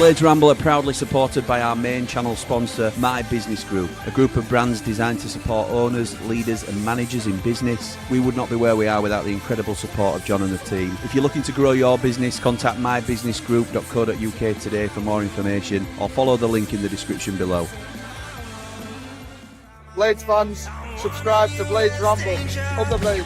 Blades Ramble are proudly supported by our main channel sponsor, My Business Group, a group of brands designed to support owners, leaders and managers in business. We would not be where we are without the incredible support of John and the team. If you're looking to grow your business, contact mybusinessgroup.co.uk today for more information or follow the link in the description below. Blades fans, subscribe to Blades Ramble. Up the Blades.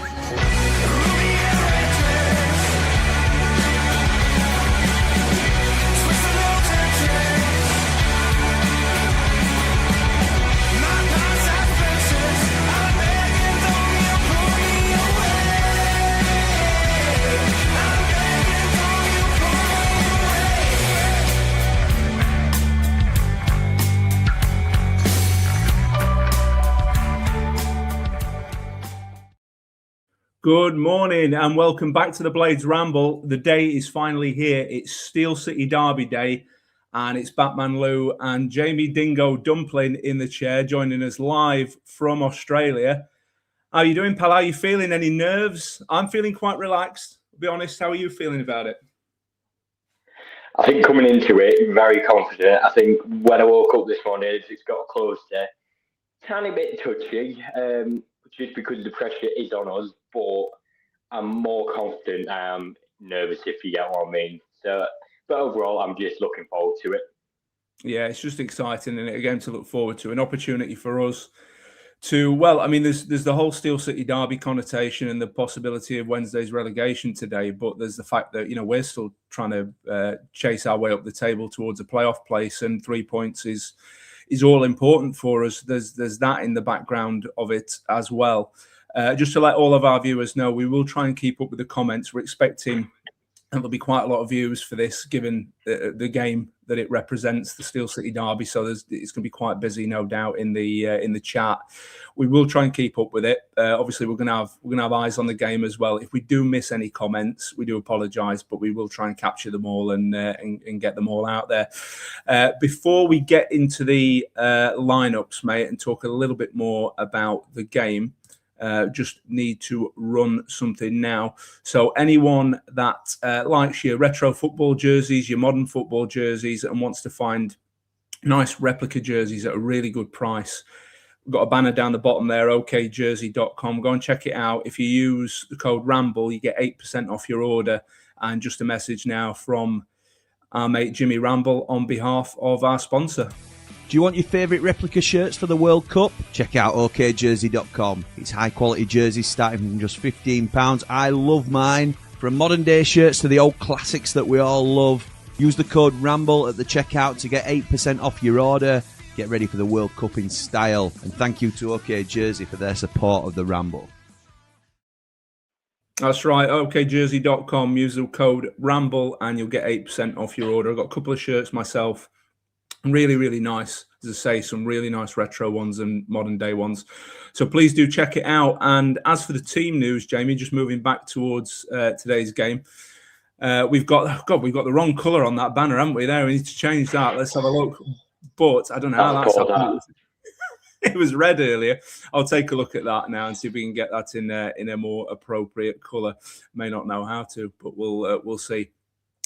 Good morning and welcome back to the Blades Ramble. The day is finally here. It's Steel City Derby Day and it's Batman Lou and Jamie Dingo Dumpling in the chair joining us live from Australia. How are you doing, pal? How are you feeling? Any nerves? I'm feeling quite relaxed. To be honest, how are you feeling about it? I think coming into it, very confident. I think when I woke up this morning, it's got close to a tiny bit touchy. Just because the pressure is on us, but I'm more confident. I'm nervous, if you get what I mean. So, but overall, I'm just looking forward to it. Yeah, it's just exciting and a game to look forward to. An opportunity for us to, well, I mean, there's the whole Steel City Derby connotation and the possibility of Wednesday's relegation today, but there's the fact that, you know, we're still trying to chase our way up the table towards a playoff place, and 3 points is all important for us. There's that in the background of it as well. Just to let all of our viewers know, we will try and keep up with the comments. We're expecting there'll be quite a lot of views for this, given the game that it represents, the Steel City Derby. So it's going to be quite busy, no doubt, in the chat. We will try and keep up with it. Obviously, we're going to have eyes on the game as well. If we do miss any comments, we do apologise, but we will try and capture them all and get them all out there. Before we get into the lineups, mate, and talk a little bit more about the game. Just need to run something now. So anyone that likes your retro football jerseys, your modern football jerseys, and wants to find nice replica jerseys at a really good price, we've got a banner down the bottom there, okjersey.com. Go and check it out. If you use the code Ramble, you get 8% off your order. And just a message now from our mate Jimmy Ramble on behalf of our sponsor. Do you want your favourite replica shirts for the World Cup? Check out okjersey.com. It's high quality jerseys starting from just £15. I love mine. From modern day shirts to the old classics that we all love. Use the code Ramble at the checkout to get 8% off your order. Get ready for the World Cup in style. And thank you to OK Jersey for their support of the Ramble. That's right, okjersey.com. Use the code Ramble and you'll get 8% off your order. I've got a couple of shirts myself. Really, really nice. As I say, some really nice retro ones and modern day ones. So please do check it out. And as for the team news, Jamie, just moving back towards today's game, we've got the wrong colour on that banner, haven't we? There, we need to change that. Let's have a look. But I don't know how that's happened. It was red earlier. I'll take a look at that now and see if we can get that in a more appropriate colour. May not know how to, but we'll see.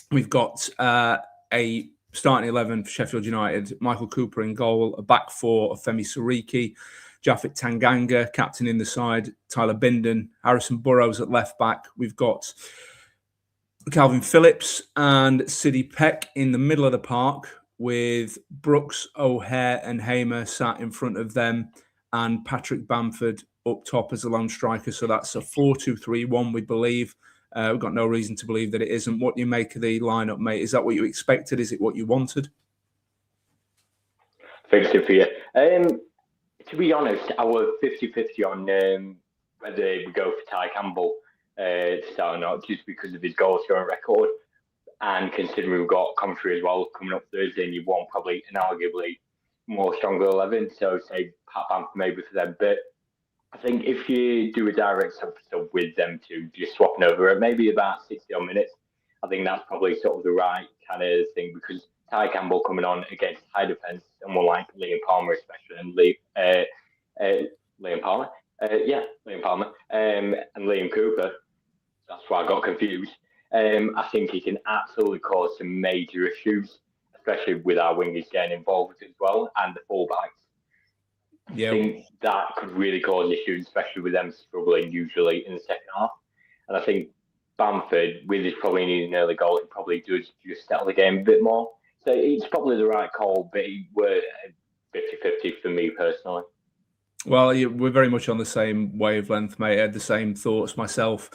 We've got a starting 11 for Sheffield United: Michael Cooper in goal, a back four of Femi Sariki, Japhet Tanganga, captain in the side, Tyler Bindon, Harrison Burrows at left back. We've got Calvin Phillips and Sidney Peck in the middle of the park, with Brooks, O'Hare and Hamer sat in front of them, and Patrick Bamford up top as a lone striker. So that's a 4-2-3-1, we believe. We've got no reason to believe that it isn't. What do you make of the lineup, mate? Is that what you expected? Is it what you wanted? Thanks, Sophia. To be honest, I was 50-50 on whether we go for Ty Campbell to start or not, just because of his goal-scoring record. And considering we've got Coventry as well coming up Thursday, and you want probably an arguably more stronger 11, so say Pat Bamford maybe for them. But I think if you do a direct sub with them two, just swapping over at maybe about 60 odd minutes, I think that's probably sort of the right kind of thing, because Ty Campbell coming on against high defence, someone like Liam Palmer especially, and Liam Palmer, and Liam Cooper. That's why I got confused. I think he can absolutely cause some major issues. I especially with our wingers getting involved as well, and the fullbacks. Yeah. I think that could really cause issues, especially with them struggling usually in the second half. And I think Bamford, with his probably needing an early goal, it probably does just settle the game a bit more. So it's probably the right call, but it were 50-50 for me personally. Well, we're very much on the same wavelength, mate. I had the same thoughts myself.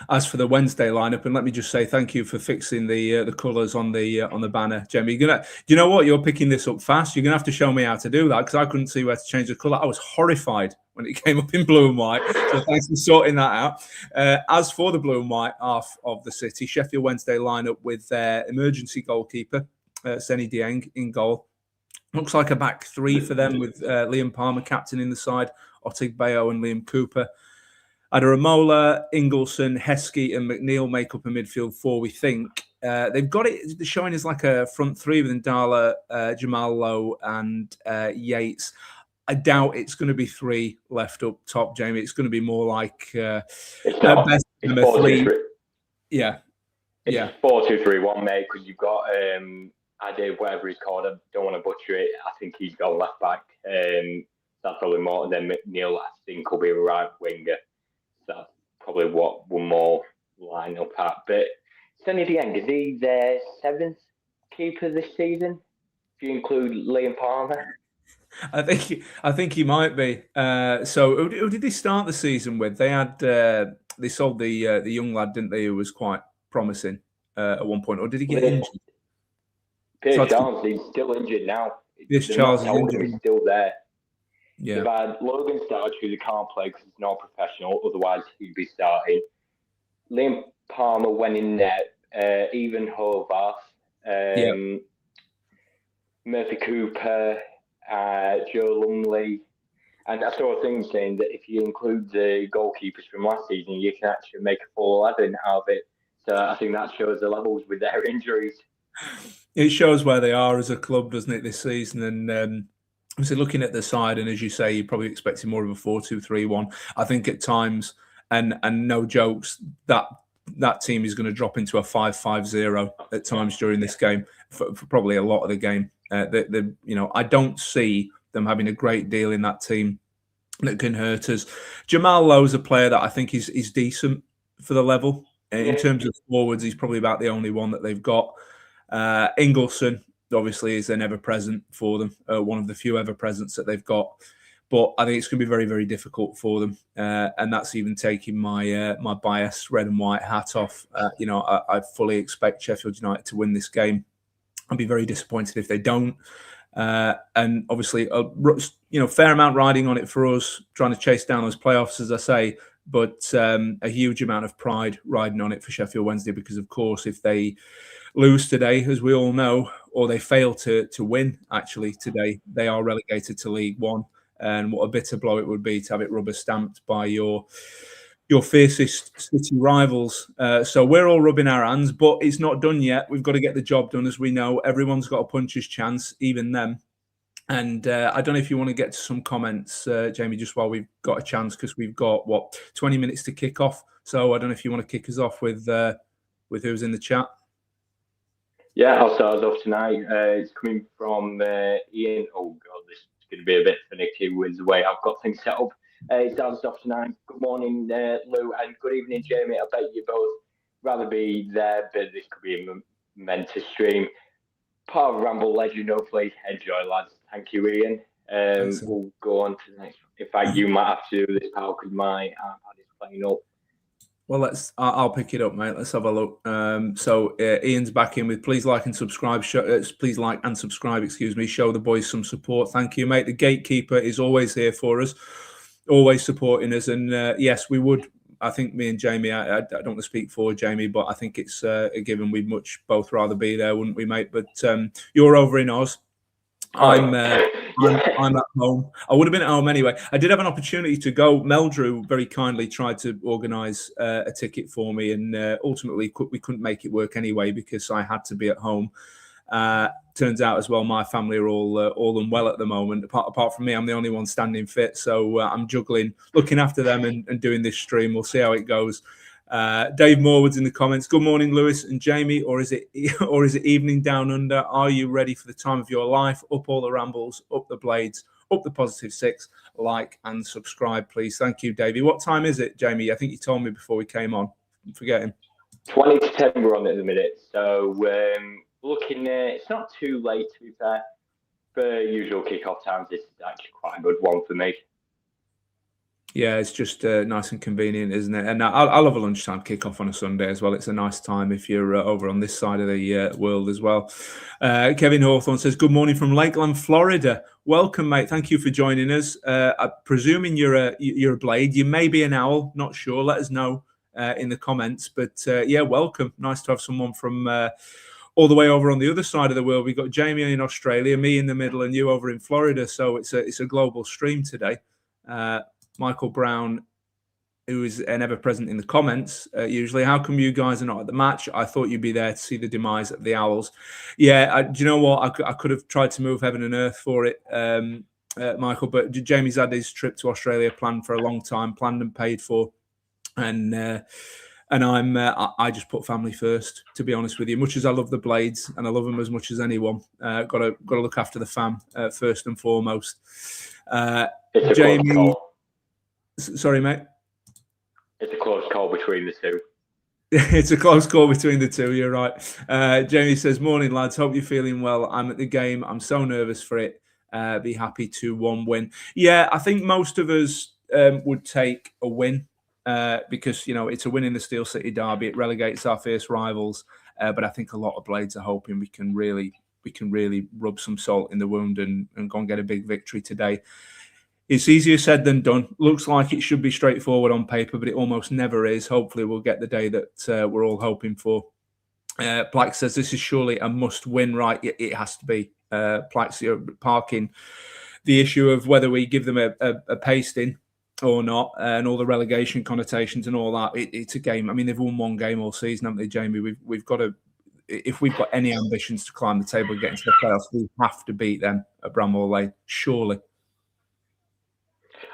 As for the Wednesday lineup, and let me just say thank you for fixing the colours on the banner, Jamie. Do you know what? You're picking this up fast. You're gonna have to show me how to do that because I couldn't see where to change the colour. I was horrified when it came up in blue and white. So thanks for sorting that out. As for the blue and white half of the city, Sheffield Wednesday lineup with their emergency goalkeeper, Seni Dieng, in goal. Looks like a back three for them with Liam Palmer captain in the side, Otig Bayo and Liam Cooper. Adaramola, Ingleson, Heskey and McNeil make up a midfield four, we think. They've got it showing as like a front three with Ndala, Jamal Lowe and Yates. I doubt it's going to be three left up top, Jamie. It's going to be more like it's not. Best it's number 3. 4-2-3. Yeah. It's 4-2-3-1, mate, because you've got Ade, whatever he's called. I don't want to butcher it. I think he's got left back. That's probably more. And then McNeil, I think, will be a right winger. That's probably what one more line up at. But Sonny Dieng, is he their 7th keeper this season? If you include Liam Palmer? I think he might be. So who did they start the season with? They had they sold the young lad, didn't they? Who was quite promising at one point, or did he get injured? Pierce Charles, he's still injured now. Pierce Charles is injured. He's still there. Yeah. They've had Logan Starch, who they can't play because he's not a professional. Otherwise, he'd be starting. Liam Palmer went in there. Even Hovarth, Murphy Cooper, Joe Lumley. And I saw a thing saying that if you include the goalkeepers from last season, you can actually make a full 11 out of it. So I think that shows the levels with their injuries. It shows where they are as a club, doesn't it, this season? And so looking at the side, and as you say, you're probably expecting more of a 4-2-3-1. I think at times, and no jokes, that team is going to drop into a 5-5-0 at times during this game for probably a lot of the game. I don't see them having a great deal in that team that can hurt us. Jamal Lowe's a player that I think is decent for the level. In terms of forwards, he's probably about the only one that they've got. Ingleson, obviously, is an ever-present for them, one of the few ever-presents that they've got. But I think it's going to be very, very difficult for them. And that's even taking my my bias, red and white hat off. I fully expect Sheffield United to win this game. I'd be very disappointed if they don't. And obviously, fair amount riding on it for us, trying to chase down those playoffs, as I say, but a huge amount of pride riding on it for Sheffield Wednesday because, of course, if they lose today, as we all know, or they fail to win, actually, today, they are relegated to League One. And what a bitter blow it would be to have it rubber stamped by your fiercest city rivals. So we're all rubbing our hands, but it's not done yet. We've got to get the job done, as we know. Everyone's got a puncher's chance, even them. And I don't know if you want to get to some comments, Jamie, just while we've got a chance, because we've got, 20 minutes to kick off. So I don't know if you want to kick us off with who's in the chat. Yeah, I'll start us off tonight. It's coming from Ian. Oh, God, this is going to be a bit finicky with the way I've got things set up. It starts off tonight. Good morning, Lou, and good evening, Jamie. I bet you both rather be there, but this could be a momentous stream. Part of Ramble legend, hopefully. Enjoy, lads. Thank you, Ian. We'll go on to the next one. In fact, you might have to do this, pal, because my iPad is playing up. Well, I'll pick it up, mate. Let's have a look. So Ian's back in with please like and subscribe. Please like and subscribe, Show the boys some support. Thank you, mate. The gatekeeper is always here for us, always supporting us. And yes, we would. I think me and Jamie, I don't want to speak for Jamie, but I think it's a given. We'd much both rather be there, wouldn't we, mate? But you're over in Oz. I'm at home. I would have been at home anyway. I did have an opportunity to go. Meldrew very kindly tried to organise a ticket for me, and ultimately we couldn't make it work anyway because I had to be at home. Turns out as well, my family are all unwell at the moment. Apart from me, I'm the only one standing fit, so I'm juggling, looking after them and doing this stream. We'll see how it goes. Dave Morwood's in the comments. Good morning, Lewis and Jamie. Or is it evening down under? Are you ready for the time of your life? Up all the rambles, up the blades, up the positive six. Like and subscribe, please. Thank you, Davey. What time is it, Jamie? I think you told me before we came on. I'm forgetting. 20 to 10 we're on at the minute. So looking at, it's not too late to be fair. For usual kickoff times, this is actually quite a good one for me. Yeah, it's just nice and convenient, isn't it? And I love a lunchtime kickoff on a Sunday as well. It's a nice time if you're over on this side of the world as well. Kevin Hawthorne says, good morning from Lakeland, Florida. Welcome, mate. Thank you for joining us. I'm presuming you're a blade. You may be an owl. Not sure. Let us know in the comments. But yeah, welcome. Nice to have someone from all the way over on the other side of the world. We've got Jamie in Australia, me in the middle, and you over in Florida. So it's a global stream today. Michael Brown, who is ever present in the comments, usually. How come you guys are not at the match? I thought you'd be there to see the demise of the Owls. Yeah, do you know what? I could have tried to move heaven and earth for it, Michael, but Jamie's had his trip to Australia planned for a long time, planned and paid for. And I just put family first, to be honest with you. Much as I love the Blades, and I love them as much as anyone, got to look after the fam first and foremost. Jamie... Sorry, mate. It's a close call between the two. It's a close call between the two. You're right. Jamie says, morning, lads. Hope you're feeling well. I'm at the game. I'm so nervous for it. Be happy to 1 win. Yeah, I think most of us would take a win because, you know, it's a win in the Steel City Derby. It relegates our fierce rivals. But I think a lot of Blades are hoping we can really rub some salt in the wound and go and get a big victory today. It's easier said than done. Looks like it should be straightforward on paper, but it almost never is. Hopefully we'll get the day that we're all hoping for. Plax says this is surely a must-win, right? It has to be. Plax, you're parking the issue of whether we give them a pasting or not, and all the relegation connotations and all that. It's a game. I mean, they've won one game all season, haven't they, Jamie? We've got to, if we've got any ambitions to climb the table and get into the playoffs, we have to beat them at Bramall Lane, surely.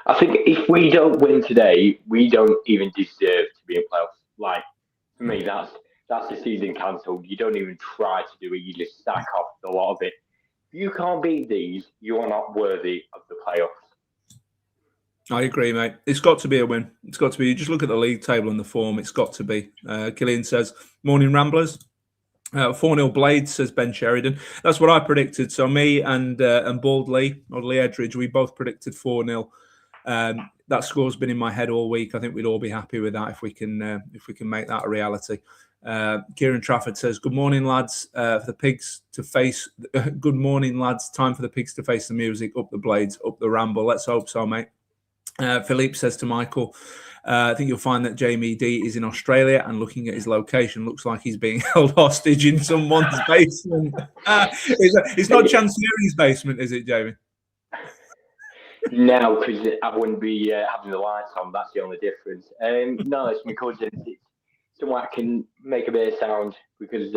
I think if we don't win today, we don't even deserve to be in playoffs. Like, for me, that's the season cancelled. You don't even try to do it. You just sack off a lot of it. If you can't beat these, you are not worthy of the playoffs. I agree, mate. It's got to be a win. It's got to be. You just look at the league table and the form. It's got to be. Killian says, morning, Ramblers. 4-0 Blades, says Ben Sheridan. That's what I predicted. So me and Bald Lee, or Lee Edridge, we both predicted 4-0. That score's been in my head all week. I think we'd all be happy with that if we can make that a reality. Kieran Trafford says, "Good morning, lads. For the pigs to face. Good morning, lads. Time for the pigs to face the music. Up the Blades, up the Ramble. Let's hope so, mate." Philippe says to Michael, "I think you'll find that Jamie D is in Australia, and looking at his location, looks like he's being held hostage in someone's basement." It's not Chancery's basement, is it, Jamie? No, because I wouldn't be having the lights on. That's the only difference. No, it's my cousin. It's somewhere I can make a bit of sound because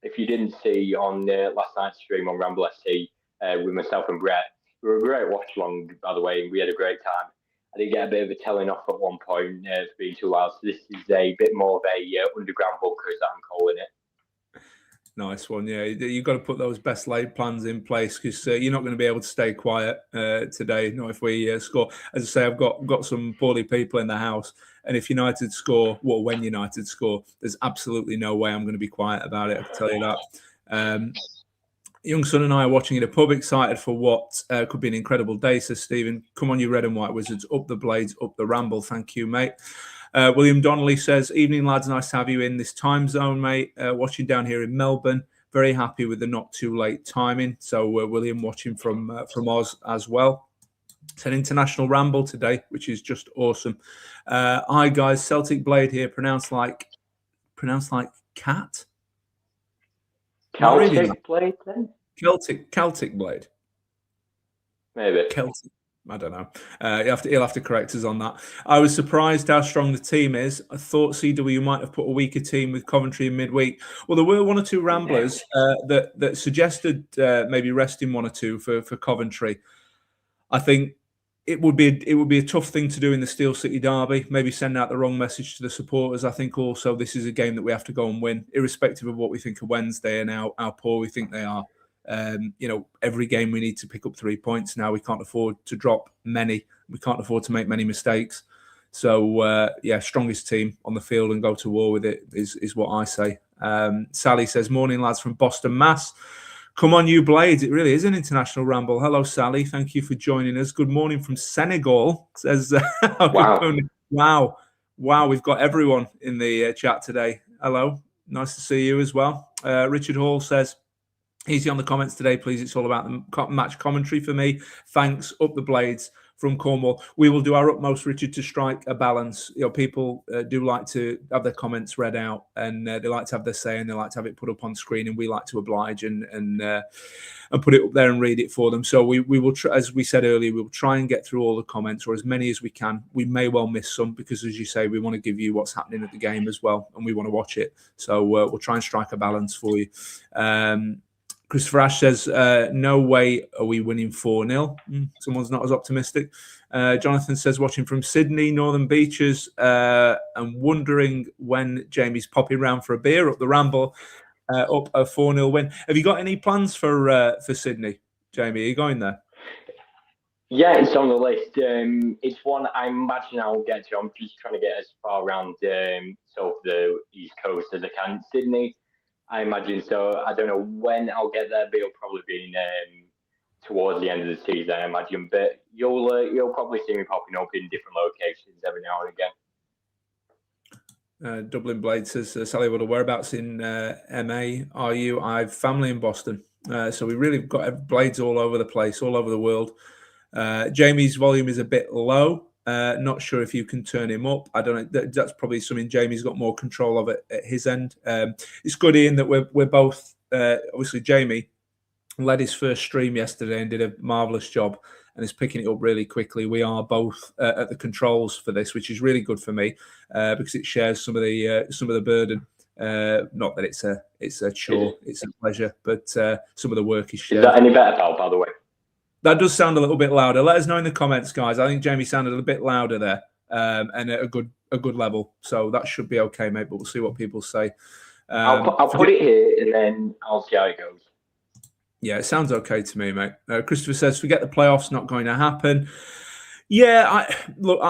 if you didn't see on last night's stream on Ramble SC with myself and Brett, we were a great watch-along, by the way, and we had a great time. I did get a bit of a telling off at one point for being too loud. So this is a bit more of a underground bunker, as I'm calling it. Nice one, yeah. You've got to put those best laid plans in place because you're not going to be able to stay quiet today. Not if we score. As I say, I've got some poorly people in the house, and if United score, well, when United score, there's absolutely no way I'm going to be quiet about it. I can tell you that. Young son and I are watching at a pub, excited for what could be an incredible day, says Stephen. Come on, you red and white wizards, up the Blades, up the Ramble. Thank you, mate. William Donnelly says, evening, lads. Nice to have you in this time zone, mate. Watching down here in Melbourne. Very happy with the not too late timing. So William watching from Oz as well. It's an international ramble today, which is just awesome. Hi, guys. Celtic Blade here. Pronounced like cat. Celtic Blade, then? Celtic Blade. Maybe. Celtic. I don't know. He'll have to correct us on that. I was surprised how strong the team is. I thought CW might have put a weaker team with Coventry in midweek. Well, there were one or two ramblers that suggested maybe resting one or two for Coventry. I think it would be a tough thing to do in the Steel City derby. Maybe send out the wrong message to the supporters. I think also this is a game that we have to go and win, irrespective of what we think of Wednesday and how poor we think they are. Every game we need to pick up 3 points now. We can't afford to drop many. We can't afford to make many mistakes. So, strongest team on the field and go to war with it is what I say. Sally says, morning, lads from Boston, Mass. Come on, you Blades. It really is an international ramble. Hello, Sally. Thank you for joining us. Good morning from Senegal. Says, wow. We've got everyone in the chat today. Hello. Nice to see you as well. Richard Hall says, easy on the comments today, please. It's all about the match commentary for me. Thanks. Up the Blades from Cornwall. We will do our utmost, Richard, to strike a balance. People do like to have their comments read out, and they like to have their say, and they like to have it put up on screen, and we like to oblige and put it up there and read it for them. So we will, as we said earlier, we will try and get through all the comments, or as many as we can. We may well miss some because, as you say, we want to give you what's happening at the game as well, and we want to watch it. So we'll try and strike a balance for you. Christopher Ash says, no way are we winning 4-0. Someone's not as optimistic. Jonathan says, watching from Sydney, Northern Beaches, and wondering when Jamie's popping round for a beer up the Ramble, up a 4-0 win. Have you got any plans for Sydney, Jamie? Are you going there? Yeah, it's on the list. It's one I imagine I'll get to. I'm just trying to get as far around the East Coast as I can. Sydney, I imagine so. I don't know when I'll get there, but it'll probably be towards the end of the season, I imagine. But you'll probably see me popping up in different locations every now and again. Dublin Blade says, Sally, whereabouts in MA are you? I have family in Boston, so we really got Blades all over the place, all over the world. Jamie's volume is a bit low. Not sure if you can turn him up. I don't know. That's probably something Jamie's got more control of it at his end. It's good, Ian, that we're both obviously Jamie led his first stream yesterday and did a marvelous job and is picking it up really quickly. We are both at the controls for this, which is really good for me because it shares some of the burden. Not that it's a chore, it's a pleasure, but some of the work is shared. Is that any better, pal? By the way. That does sound a little bit louder. Let us know in the comments, guys. I think Jamie sounded a bit louder there, and at a good level. So that should be okay, mate. But we'll see what people say. I'll put it here, and then I'll see how it goes. Yeah, it sounds okay to me, mate. Christopher says, "Forget the playoffs. Not going to happen." Yeah,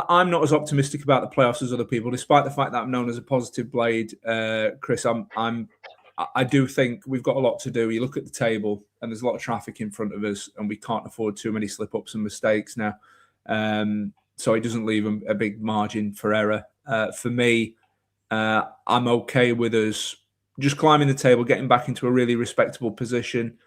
I'm not as optimistic about the playoffs as other people, despite the fact that I'm known as a positive Blade. Chris, I do think we've got a lot to do. You look at the table, and there's a lot of traffic in front of us, and we can't afford too many slip-ups and mistakes now. So it doesn't leave a big margin for error. For me, I'm okay with us just climbing the table, getting back into a really respectable position,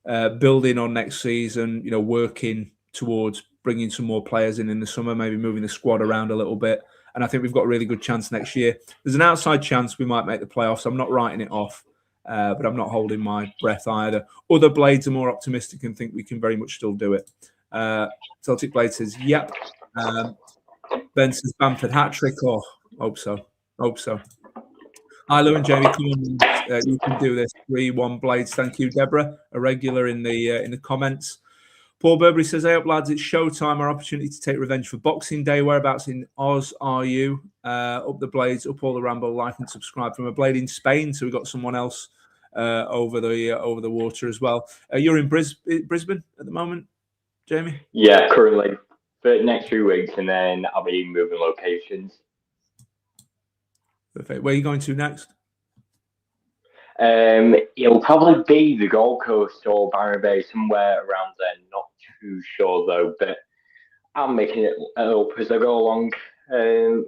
building on next season, working towards bringing some more players in the summer, maybe moving the squad around a little bit. And I think we've got a really good chance next year. There's an outside chance we might make the playoffs. I'm not writing it off, but I'm not holding my breath either. Other Blades are more optimistic and think we can very much still do it. Celtic Blade says, yep. Ben says, Bamford hat-trick. Oh, hope so. Hi, Lou and Jamie. Come on, you can do this. 3-1 Blades. Thank you, Deborah. A regular in the comments. Paul Burberry says, hey up, lads, it's showtime, our opportunity to take revenge for Boxing Day. Whereabouts in Oz are you? Up the Blades, up all the Ramble, like and subscribe from a Blade in Spain. So we've got someone else over the water as well. You're in Brisbane at the moment, Jamie? Yeah, currently. For the next 3 weeks, and then I'll be moving locations. Perfect. Where are you going to next? It'll probably be the Gold Coast or Byron Bay, somewhere around there. Not too sure though, but I'm making it up as I go along. I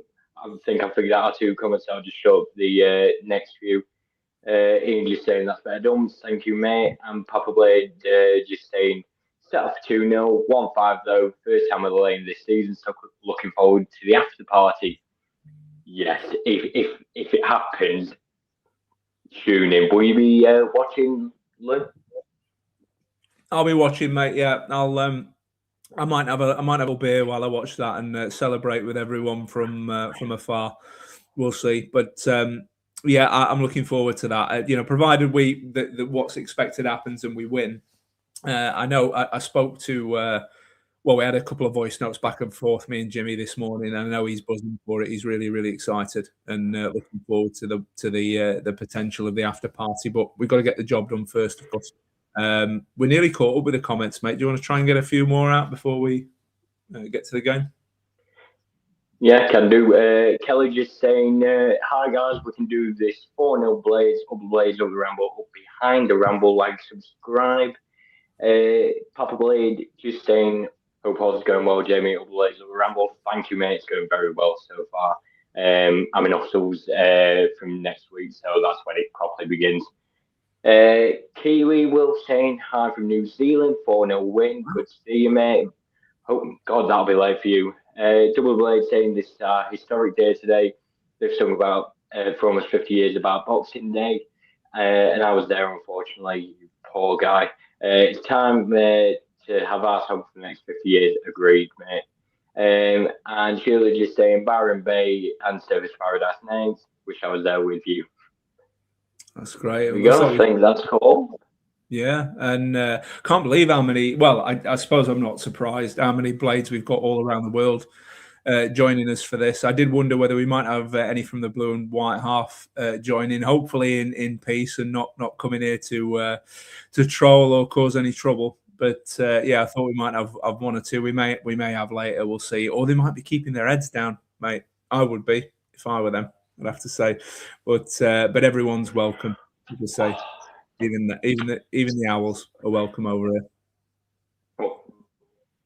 think I figured out how to comment, so I'll just show up the next few. Ian just saying that's better done. Thank you, mate. And Papa Blade just saying set off 2-0, 1-5 though. First time with the lane this season, so looking forward to the after party. Yes, if it happens. Tune in. Will you be watching, Lou? I'll be watching, mate. Yeah, I might have a beer while I watch that and celebrate with everyone from afar. We'll see, but yeah, I'm looking forward to that. Provided what's expected happens and we win. I know I spoke to we had a couple of voice notes back and forth, me and Jimmy, this morning. I know he's buzzing for it. He's really, really excited and looking forward to the potential of the after party. But we've got to get the job done first, of course. We're nearly caught up with the comments, mate. Do you want to try and get a few more out before we get to the game? Yeah, can do. Kelly just saying, hi guys, we can do this 4-0 Blades, up the Blades, up the Ramble, up behind the Ramble, like, subscribe. Papa Blade just saying, hope all's going well, Jamie, up the Blades, up the Ramble. Thank you, mate, it's going very well so far. I'm in hospitals from next week, so that's when it properly begins. Kiwi Will saying, hi from New Zealand, 4-0 win, good to see you, mate. Hope, God, that'll be late for you. Double Blade saying this historic day today. They've sung about for almost 50 years about Boxing Day, and I was there, unfortunately. You poor guy. It's time to have our song for the next 50 years. Agreed, mate. And Sheila just saying Byron Bay and Service Paradise names. Wish I was there with you. That's great. I think that's cool. Yeah, and can't believe how many. Well, I suppose I'm not surprised how many Blades we've got all around the world joining us for this. I did wonder whether we might have any from the blue and white half joining, hopefully in peace and not coming here to troll or cause any trouble. But yeah, I thought we might have one or two. We may have later. We'll see. Or they might be keeping their heads down, mate. I would be if I were them. I'd have to say. But everyone's welcome. To say. Even the owls are welcome over here.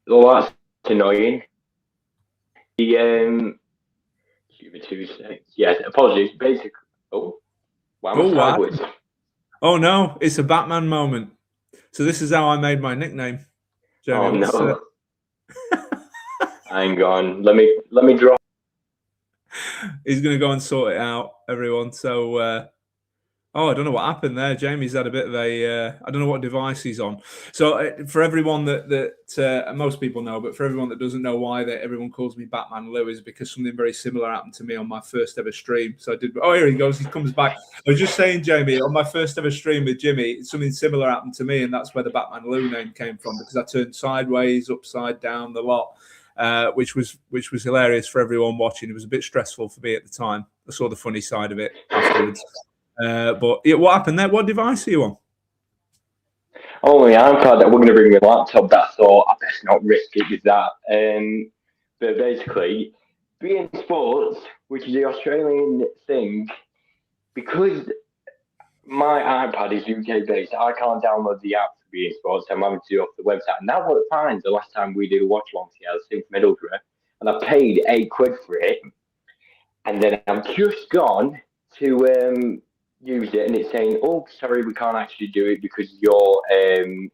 Well, that's annoying. Yes, apologies. Basically, sideways. Oh no, it's a Batman moment. So this is how I made my nickname. Jamie, no. Hang on. Let me draw. He's gonna go and sort it out, everyone. So. I don't know what happened there. Jamie's had a bit of a, I don't know what device he's on. So for everyone that most people know, but for everyone that doesn't know why everyone calls me Batman Lou is because something very similar happened to me on my first ever stream. So I did, here he goes, he comes back. I was just saying, Jamie, on my first ever stream with Jimmy, something similar happened to me, and that's where the Batman Lou name came from, because I turned sideways, upside down, the lot, which was hilarious for everyone watching. It was a bit stressful for me at the time. I saw the funny side of it afterwards. But yeah, what happened there? What device are you on? Oh, my iPad. We're going to bring my laptop. That's all. I best not risk it with that. But basically, being sports, which is the Australian thing, because my iPad is UK based, I can't download the app for being sports. So I'm having to do it off the website. And that worked fine the last time we did a watch along together, St Middlesbrough, and I paid £8 for it. And then I've just gone to use it, and it's saying, "Oh, sorry, we can't actually do it because you're on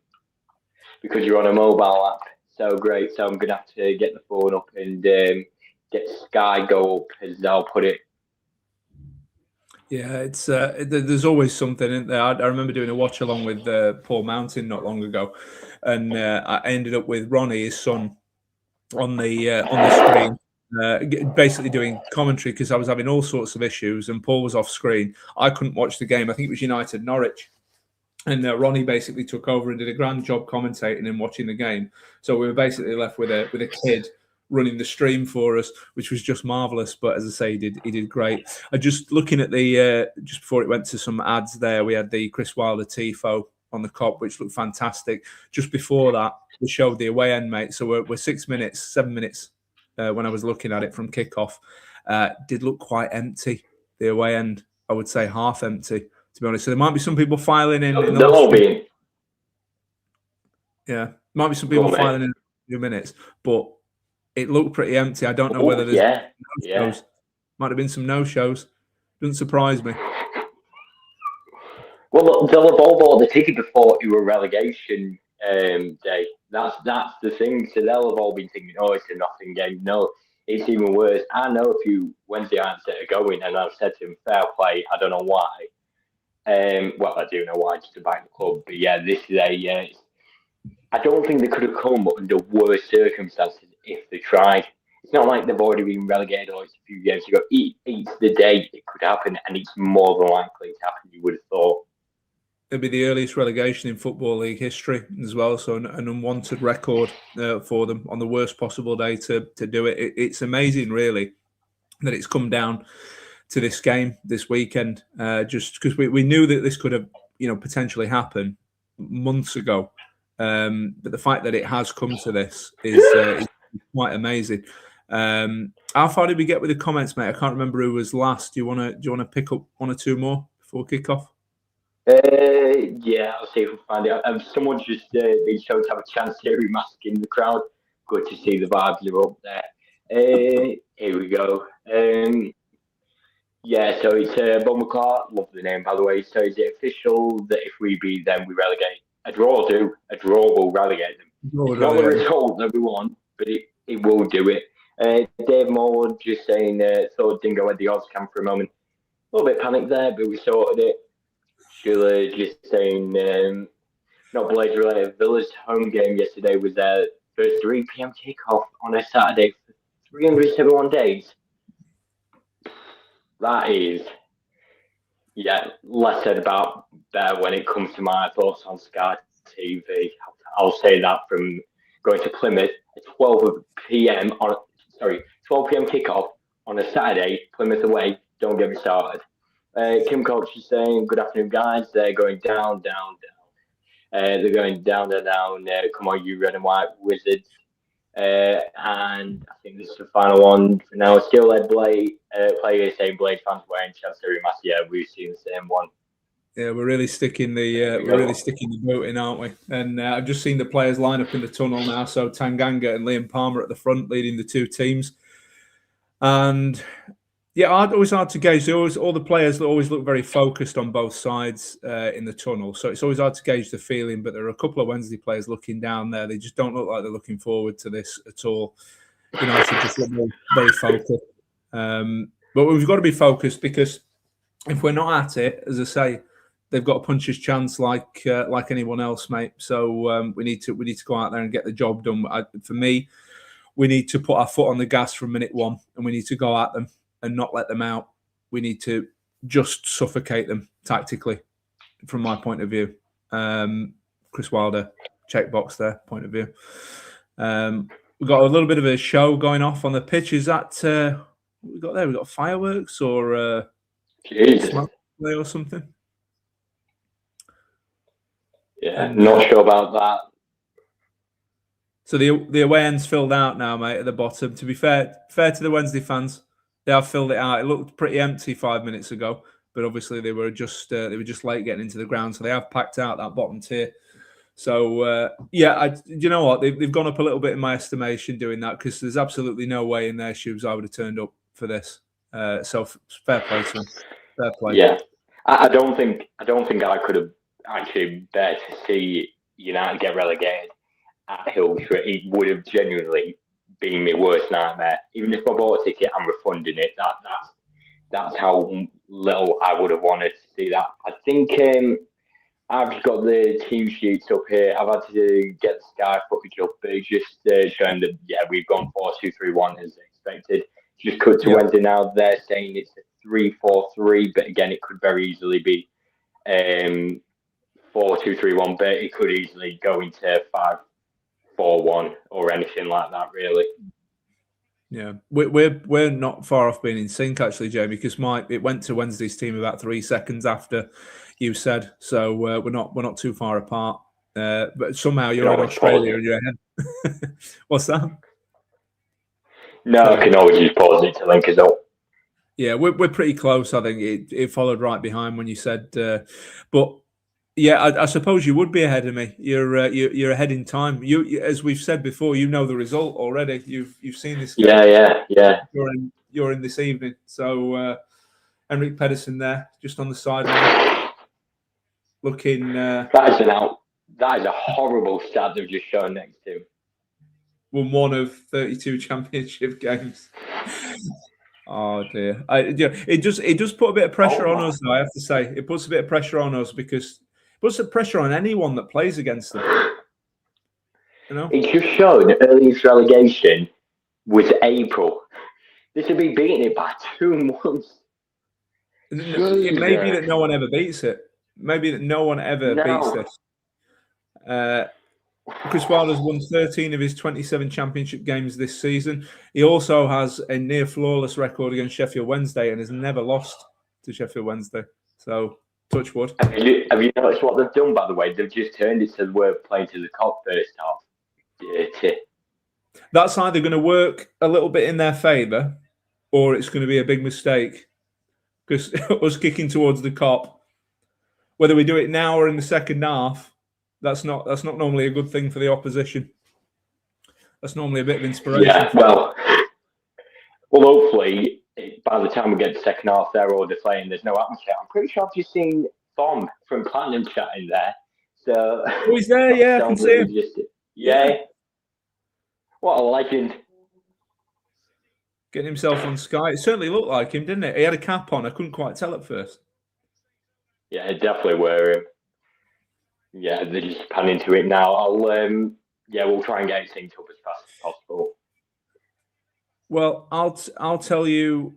a mobile app." So great. So I'm gonna have to get the phone up and get Sky Go up, as I'll put it. Yeah, it's there's always something in there. I remember doing a watch along with Paul Mountain not long ago, and I ended up with Ronnie, his son, on the screen. Basically doing commentary because I was having all sorts of issues and Paul was off screen. I couldn't watch the game. I think it was United Norwich, and Ronnie basically took over and did a grand job commentating and watching the game. So we were basically left with a kid running the stream for us, which was just marvelous. But as I say, he did great. I just looking at the just before it went to some ads there, we had the Chris Wilder tifo on the Kop, which looked fantastic. Just before that, we showed the away end, mate. So we're 7 minutes. When I was looking at it from kickoff, did look quite empty. The away end, I would say, half empty, to be honest. So there might be some people filing in. Yeah, might be some people filing in a few minutes, but it looked pretty empty. I don't know whether there's no-shows. Might have been some no-shows. Doesn't surprise me. Well, they'll have all bought the ticket before it were relegation day. That's the thing. So they'll have all been thinking, "Oh, it's a nothing game." No, it's even worse. I know a few Wednesday nights that are going, and I've said to them, "Fair play." I don't know why. Well, I do know why, just to back the club. But yeah, this is I don't think they could have come under worse circumstances if they tried. It's not like they've already been relegated or it's a few games ago. It's the day it could happen, and it's more than likely to happen. You would have thought. It'll be the earliest relegation in Football League history as well, so an unwanted record for them on the worst possible day to do it. It's amazing, really, that it's come down to this game this weekend, just because we knew that this could have, potentially happened months ago. But the fact that it has come to this is quite amazing. How far did we get with the comments, mate? I can't remember who was last. Do you want to pick up one or two more before kickoff? Yeah, I'll see if we find it. Someone's just been shown to have a chance to remask in the crowd. Good to see the vibes are up there. Here we go. Yeah, so it's Bob McCart. Love the name, by the way. So is it official that if we beat them, we relegate? A draw will relegate them. It's not the result that we want, but it will do it. Dave Moore just saying, thought Dingo had the odds cam for a moment. A little bit panicked there, but we sorted it. Sheila just saying, not Blades related, Villa's home game yesterday was their first 3 p.m. kickoff on a Saturday for 371 days. That is, less said about better when it comes to my thoughts on Sky TV. I'll say that from going to Plymouth at 12 p.m. kickoff on a Saturday, Plymouth away. Don't get me started. Kim Coach is saying, good afternoon, guys. They're going down. They're going down. Come on, you red and white wizards. And I think this is the final one for now. Still led players saying Blade fans wearing Chelsea mask. Yeah, we've seen the same one. Yeah, we're really sticking the boat in, aren't we? And I've just seen the players line up in the tunnel now. So Tanganga and Liam Palmer at the front, leading the two teams. And yeah, always hard to gauge. All the players always look very focused on both sides in the tunnel. So it's always hard to gauge the feeling. But there are a couple of Wednesday players looking down there. They just don't look like they're looking forward to this at all. United just look very focused. But we've got to be focused, because if we're not at it, as I say, they've got a puncher's chance like anyone else, mate. So we need to go out there and get the job done. For me, we need to put our foot on the gas from minute one, and we need to go at them and not let them out. We need to just suffocate them tactically, from my point of view. Chris Wilder, checkbox there, point of view. We've got a little bit of a show going off on the pitch. Is that what we got there? We got fireworks or smoke play or something? Yeah, not sure about that. So the away end's filled out now, mate, at the bottom. To be fair to the Wednesday fans, they have filled it out. It looked pretty empty 5 minutes ago, but obviously they were just late getting into the ground, so they have packed out that bottom tier. So you know what? They've gone up a little bit in my estimation doing that, because there's absolutely no way in their shoes I would have turned up for this. So fair play to them. Fair play. Yeah, I don't think I could have actually bear to see United get relegated at Hillsborough. It would have genuinely been my worst nightmare. Even if I bought a ticket, I'm refunding it. That's how little I would have wanted to see that. I think I've just got the team sheets up here. I've had to get the Sky footage up, but it's just showing that we've gone 4-2-3-1 as expected. Just cut to Wednesday now. They're saying it's a 3-4-3, but again, it could very easily be 4-2-3-1, but it could easily go into 5-4-1 or anything like that, really. Yeah, we're not far off being in sync, actually, Jamie, because it went to Wednesday's team about 3 seconds after you said, so we're not too far apart. But somehow you're in Australia and you're ahead. What's that? No, I can always just pause it to link us up. Yeah, we're pretty close. I think it followed right behind when you said, but. Yeah, I suppose you would be ahead of me. You're ahead in time. You, as we've said before, you know the result already. You've seen this game. Yeah. You're in this evening. So Henrik Pedersen there, just on the sideline, looking. That is a horrible stat they've just shown next to. Won one of 32 championship games. Oh dear! It just put a bit of pressure on us, though, I have to say. It puts a bit of pressure on us, because it puts the pressure on anyone that plays against them. It's just shown the earliest relegation was April. This would be beating it by 2 months. It may be that no one ever beats it. maybe that no one ever No. beats this. Chris Wilder's won 13 of his 27 championship games this season. He also has a near flawless record against Sheffield Wednesday and has never lost to Sheffield Wednesday. So, touch wood. Have you noticed what they've done, by the way? They've just turned it so we're playing to the Cop first half. Dirty. That's either going to work a little bit in their favour or it's going to be a big mistake. Because us kicking towards the Cop, whether we do it now or in the second half, that's not normally a good thing for the opposition. That's normally a bit of inspiration. Yeah, well, hopefully, by the time we get to the second half, they're all deflating. There's no atmosphere. I'm pretty sure I've just seen Tom from Platinum Chat in there. So, oh, he's there, yeah, I can see him. Yeah. What a legend. Getting himself on Sky. It certainly looked like him, didn't it? He had a cap on. I couldn't quite tell at first. Yeah, it definitely were him. Yeah, they're just panning to it now. We'll try and get it synced up as fast as possible. Well, I'll tell you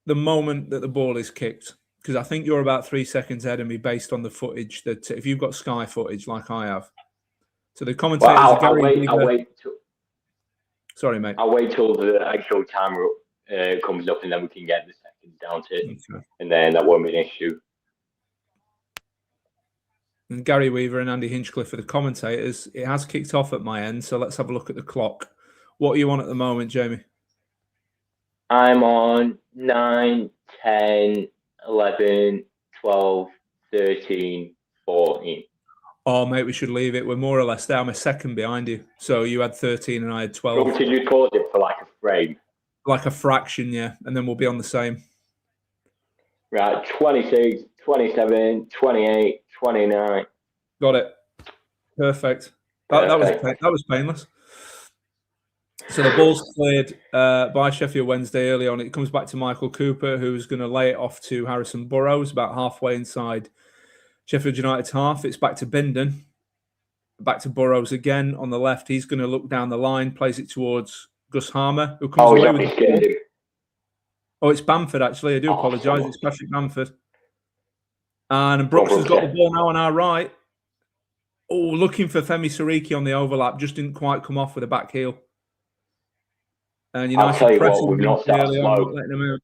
the moment that the ball is kicked, because I think you're about 3 seconds ahead of me based on the footage that if you've got Sky footage like I have. So the commentators. Well, I'll wait. Sorry, mate. I'll wait till the actual timer comes up, and then we can get the seconds down to it, and then that won't be an issue. And Gary Weaver and Andy Hinchcliffe are the commentators. It has kicked off at my end, so let's have a look at the clock. What are you on at the moment, Jamie? I'm on 9, 10, 11, 12, 13, 14. Oh, mate, we should leave it. We're more or less there. I'm a second behind you. So you had 13 and I had 12. What did you record it for, like a frame? Like a fraction, yeah. And then we'll be on the same. Right, 26, 27, 28, 29. Got it. Perfect. That was painless. So the ball's cleared by Sheffield Wednesday early on. It comes back to Michael Cooper, who's going to lay it off to Harrison Burrows, about halfway inside Sheffield United's half. It's back to Bindon. Back to Burrows again on the left. He's going to look down the line, plays it towards Gus Harmer, who comes away with the ball. Oh, it's Bamford, actually. I do apologise. It's Patrick Bamford. And Brooks has got the ball now on our right. Oh, looking for Femi Sariki on the overlap. Just didn't quite come off with a back heel. And I'll tell you what, we've not started slow. Letting him out.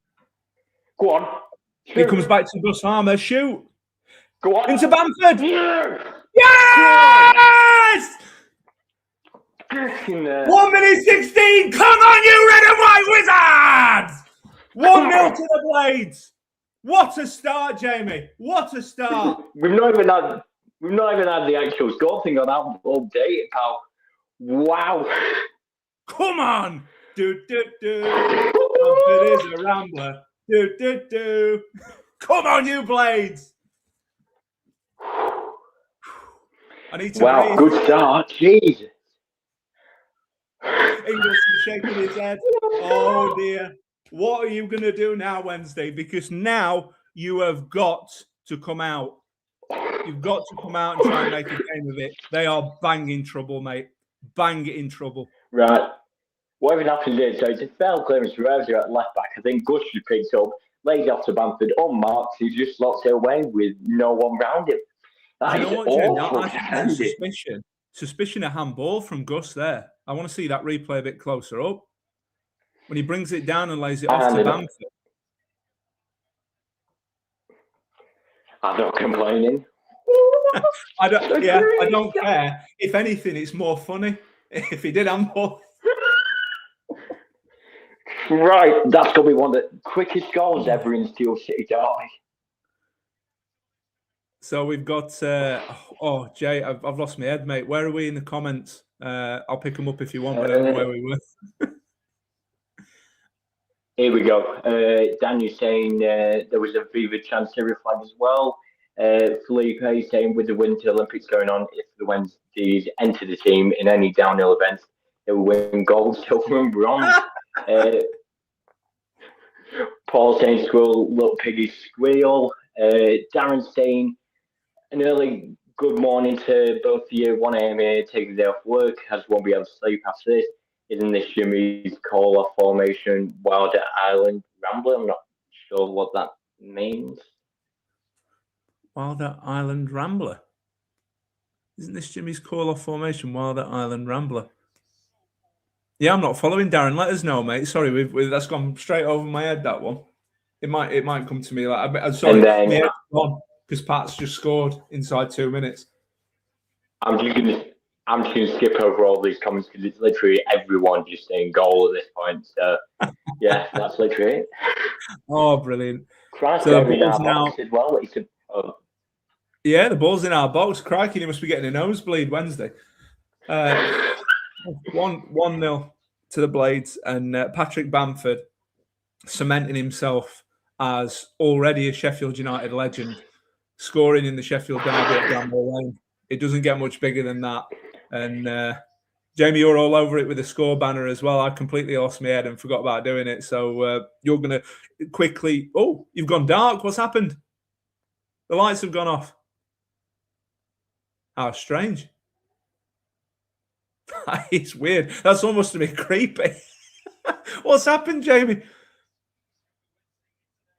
Go on. Shoot. It comes back to Gus Harmer. Shoot. Go on. Into Bamford. Yeah. Yes! 1 minute 16. Come on, you red and white wizards! 1-0 to the Blades. What a start, Jamie. What a start. We've not even had the actual score thing on that update, pal. Wow. Come on. Do. It is a rambler. Do. Come on, you Blades. I need to breathe. Good start. Jesus. Ingleson shaking his head. Oh, dear. What are you going to do now, Wednesday? Because now you have got to come out. You've got to come out and try and make a game of it. They are bang in trouble, mate. Bang in trouble. Right. Whatever happens is, so it's a fair clearance from Roser at left back. I think Gush just picks up, lays off to Bamford, unmarked. He just slots it away with no one round him. That is awful. I think suspicion of handball from Gus there. I want to see that replay a bit closer up. When he brings it down and lays it off to Bamford. I'm not complaining. I don't care. If anything, it's more funny if he did handball. Right, that's going to be one of the quickest goals ever in Steel City Derby. So we've got, Jay, I've lost my head, mate. Where are we in the comments? I'll pick them up if you want, but I don't know where we were. Here we go. Daniel saying there was a Viva Chancery flag as well. Felipe saying with the Winter Olympics going on, if the Wednesdays enter the team in any downhill events, they will win gold, silver and bronze. Paul saying squirrel, little piggy squeal. Darren saying an early good morning to both of you. 1 a.m. here, taking the day off work. Has won't be able to sleep after this. Isn't this Jimmy's call-off formation, Wilder Island Rambler? I'm not sure what that means. Wilder Island Rambler. Isn't this Jimmy's call-off formation? Wilder Island Rambler. Yeah, I'm not following, Darren. Let us know, mate. Sorry, that's gone straight over my head, that one. It might come to me like I'm sorry, my head's gone because Pat's just scored inside 2 minutes. I'm just gonna skip over all these comments because it's literally everyone just saying goal at this point. So yeah, that's literally it. Oh, brilliant! Christ, so in our box as well. Yeah, the ball's in our box. Crikey, he must be getting a nosebleed Wednesday. 1-0 to the Blades, and Patrick Bamford cementing himself as already a Sheffield United legend, scoring in the Sheffield derby at Bramall Lane. It doesn't get much bigger than that. And Jamie, you're all over it with the score banner as well. I completely lost my head and forgot about doing it. So you're going to quickly... Oh, you've gone dark. What's happened? The lights have gone off. How strange. It's weird. That's almost a bit creepy. What's happened, Jamie?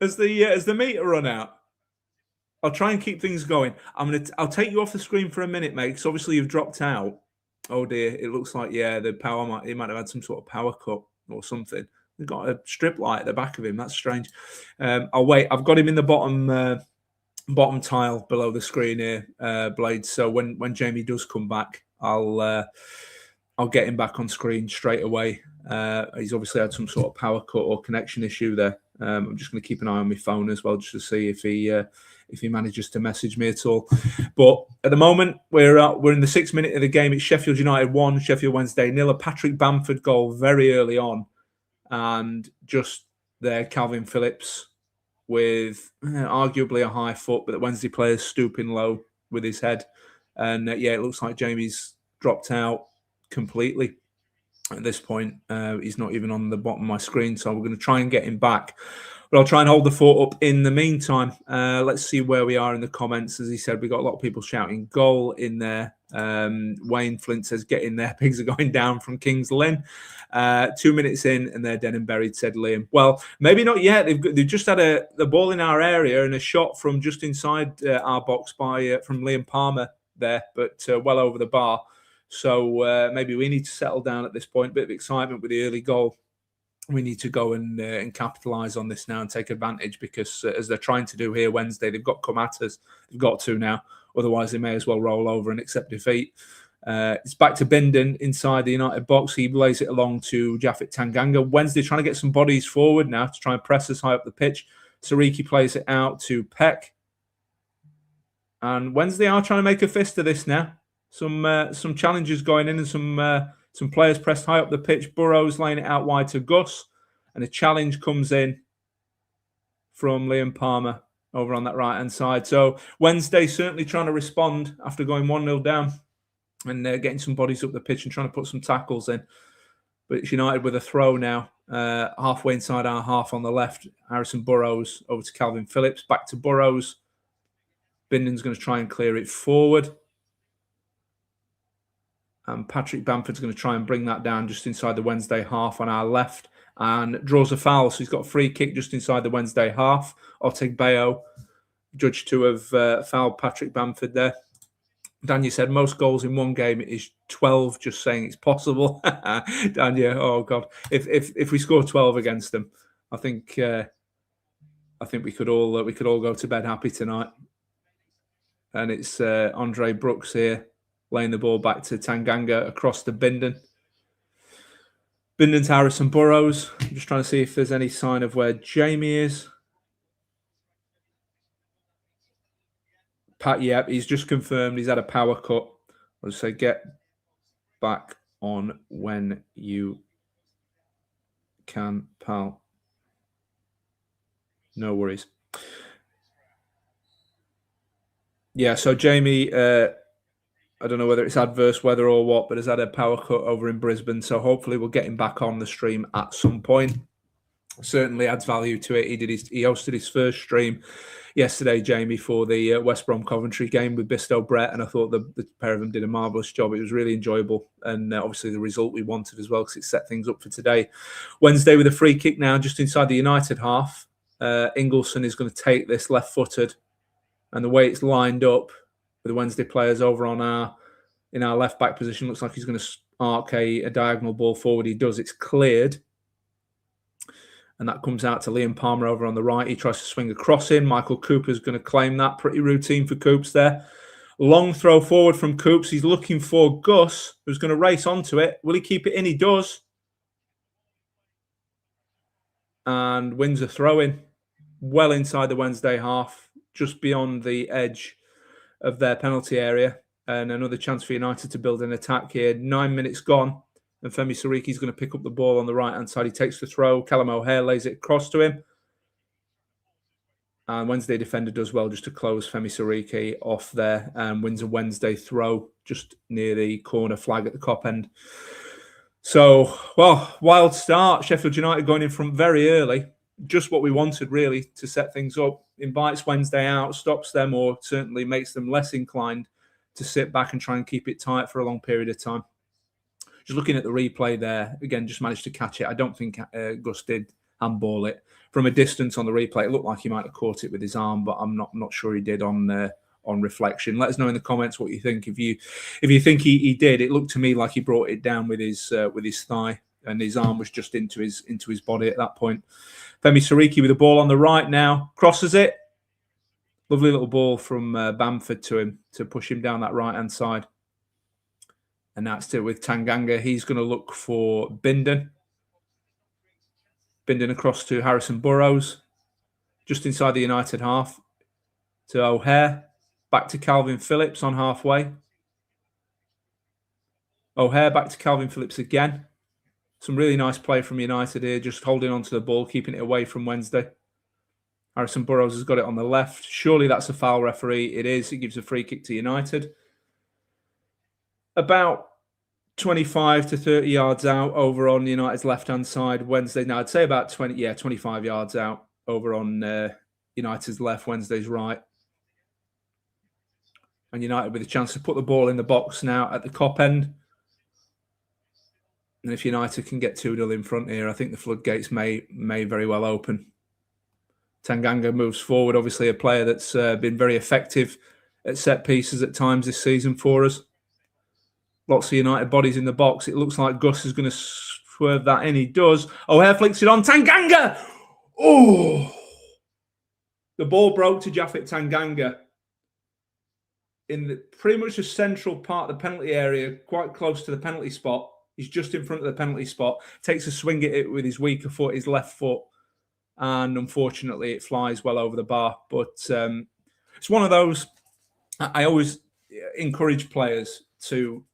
Has the meter run out? I'll try and keep things going. I'll take you off the screen for a minute, mate, because obviously you've dropped out. Oh dear, it looks like the power might have had some sort of power cut or something. He's got a strip light at the back of him. That's strange. I'll wait. I've got him in the bottom tile below the screen here, Blades. So when Jamie does come back, I'll get him back on screen straight away. He's obviously had some sort of power cut or connection issue there. I'm just going to keep an eye on my phone as well, just to see if he manages to message me at all. But at the moment, we're in the 6th minute of the game. It's Sheffield United 1, Sheffield Wednesday 0. A Patrick Bamford goal very early on, and just there, Calvin Phillips with arguably a high foot, but the Wednesday player's stooping low with his head, and it looks like Jamie's dropped out completely at this point. He's not even on the bottom of my screen, so we're going to try and get him back. But I'll try and hold the fort up in the meantime. Let's see where we are in the comments. As he said, we got a lot of people shouting goal in there. Wayne Flint says, get in there. Pigs are going down from Kings Lynn. 2 minutes in, and they're dead and buried, said Liam. Well, maybe not yet. They've just had the ball in our area and a shot from just inside our box from Liam Palmer there, but well over the bar. So maybe we need to settle down at this point. Bit of excitement with the early goal. We need to go and capitalise on this now and take advantage, because as they're trying to do here Wednesday, they've got to come at us. They've got to now. Otherwise, they may as well roll over and accept defeat. It's back to Bindon inside the United box. He lays it along to Jaffet Tanganga. Wednesday trying to get some bodies forward now to try and press us high up the pitch. Sariki plays it out to Peck. And Wednesday are trying to make a fist of this now. Some challenges going in, and some players pressed high up the pitch. Burrows laying it out wide to Gus, and a challenge comes in from Liam Palmer over on that right-hand side. So Wednesday certainly trying to respond after going 1-0 down and getting some bodies up the pitch and trying to put some tackles in. But it's United with a throw now, halfway inside our half on the left. Harrison Burrows over to Calvin Phillips, back to Burrows. Bindon's going to try and clear it forward. And Patrick Bamford's going to try and bring that down just inside the Wednesday half on our left, and draws a foul. So he's got a free kick just inside the Wednesday half. Otegbayo, judged to have fouled Patrick Bamford there. Daniel said most goals in one game is 12, just saying it's possible. Daniel, oh God. If we score 12 against them, I think we could all go to bed happy tonight. And it's Andre Brooks here, laying the ball back to Tanganga across to Bindon. Bindon's Harrison Burrows. I'm just trying to see if there's any sign of where Jamie is. Pat, yep, he's just confirmed he's had a power cut. I'll just say get back on when you can, pal. No worries. Yeah, so Jamie... I don't know whether it's adverse weather or what, but has had a power cut over in Brisbane. So hopefully we'll get him back on the stream at some point. Certainly adds value to it. He hosted his first stream yesterday, Jamie, for the West Brom Coventry game with Bisto Brett, and I thought the pair of them did a marvellous job. It was really enjoyable, and obviously the result we wanted as well, because it set things up for today. Wednesday with a free kick now just inside the United half. Ingleson is going to take this left-footed And the way it's lined up with the Wednesday players over on in our left back position, looks like he's going to arc a diagonal ball forward. He does. It's cleared. And that comes out to Liam Palmer over on the right. He tries to swing across in. Michael Cooper's going to claim that. Pretty routine for Coops there. Long throw forward from Coops. He's looking for Gus, who's going to race onto it. Will he keep it in? He does. And wins a throw-in. Well inside the Wednesday half, just beyond the edge of their penalty area. And another chance for United to build an attack here. 9 minutes gone. And Femi Siriki's going to pick up the ball on the right-hand side. He takes the throw. Callum O'Hare lays it across to him. And Wednesday defender does well just to close Femi Siriki off there and wins a Wednesday throw just near the corner flag at the Kop end. So, well, wild start. Sheffield United going in front very early. Just what we wanted, really, to set things up. Invites Wednesday out, stops them, or certainly makes them less inclined to sit back and try and keep it tight for a long period of time. Just looking at the replay there, again, just managed to catch it. I don't think Gus did handball it. From a distance on the replay, it looked like he might have caught it with his arm, but I'm not sure he did on reflection. Let us know in the comments what you think. If you think he did, it looked to me like he brought it down with his thigh, and his arm was just into his body at that point. Femi Siriki with the ball on the right now, crosses it. Lovely little ball from Bamford to him to push him down that right-hand side. And that's it with Tanganga. He's going to look for Bindon. Bindon across to Harrison Burrows. Just inside the United half. To O'Hare. Back to Calvin Phillips on halfway. O'Hare back to Calvin Phillips again. Some really nice play from United here. Just holding on to the ball, keeping it away from Wednesday. Harrison Burrows has got it on the left. Surely that's a foul, referee. It is. It gives a free kick to United. About 25 to 30 yards out over on United's left-hand side. Wednesday, now I'd say about 25 yards out over on United's left, Wednesday's right. And United with a chance to put the ball in the box now at the Kop end. And if United can get 2-0 in front here, I think the floodgates may very well open. Tanganga moves forward, obviously a player that's been very effective at set pieces at times this season for us. Lots of United bodies in the box. It looks like Gus is going to swerve that in. He does. O'Hare flicks it on. Tanganga! Oh! The ball broke to Japhet Tanganga in pretty much the central part of the penalty area, quite close to the penalty spot. He's just in front of the penalty spot. Takes a swing at it with his weaker foot, his left foot. And unfortunately, it flies well over the bar. But it's one of those, I always encourage players to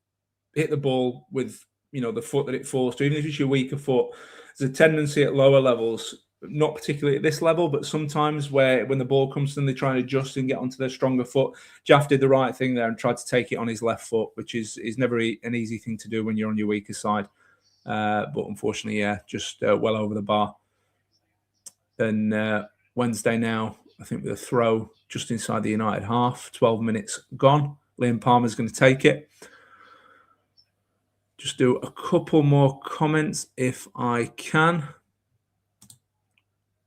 hit the ball with, the foot that it falls to, even if it's your weaker foot. There's a tendency at lower levels, not particularly at this level, but sometimes when the ball comes to them, they try and adjust and get onto their stronger foot. Jaff did the right thing there and tried to take it on his left foot, which is never an easy thing to do when you're on your weaker side. But unfortunately, just well over the bar. And Wednesday now, I think with a throw just inside the United half, 12 minutes gone. Liam Palmer's going to take it. Just do a couple more comments if I can.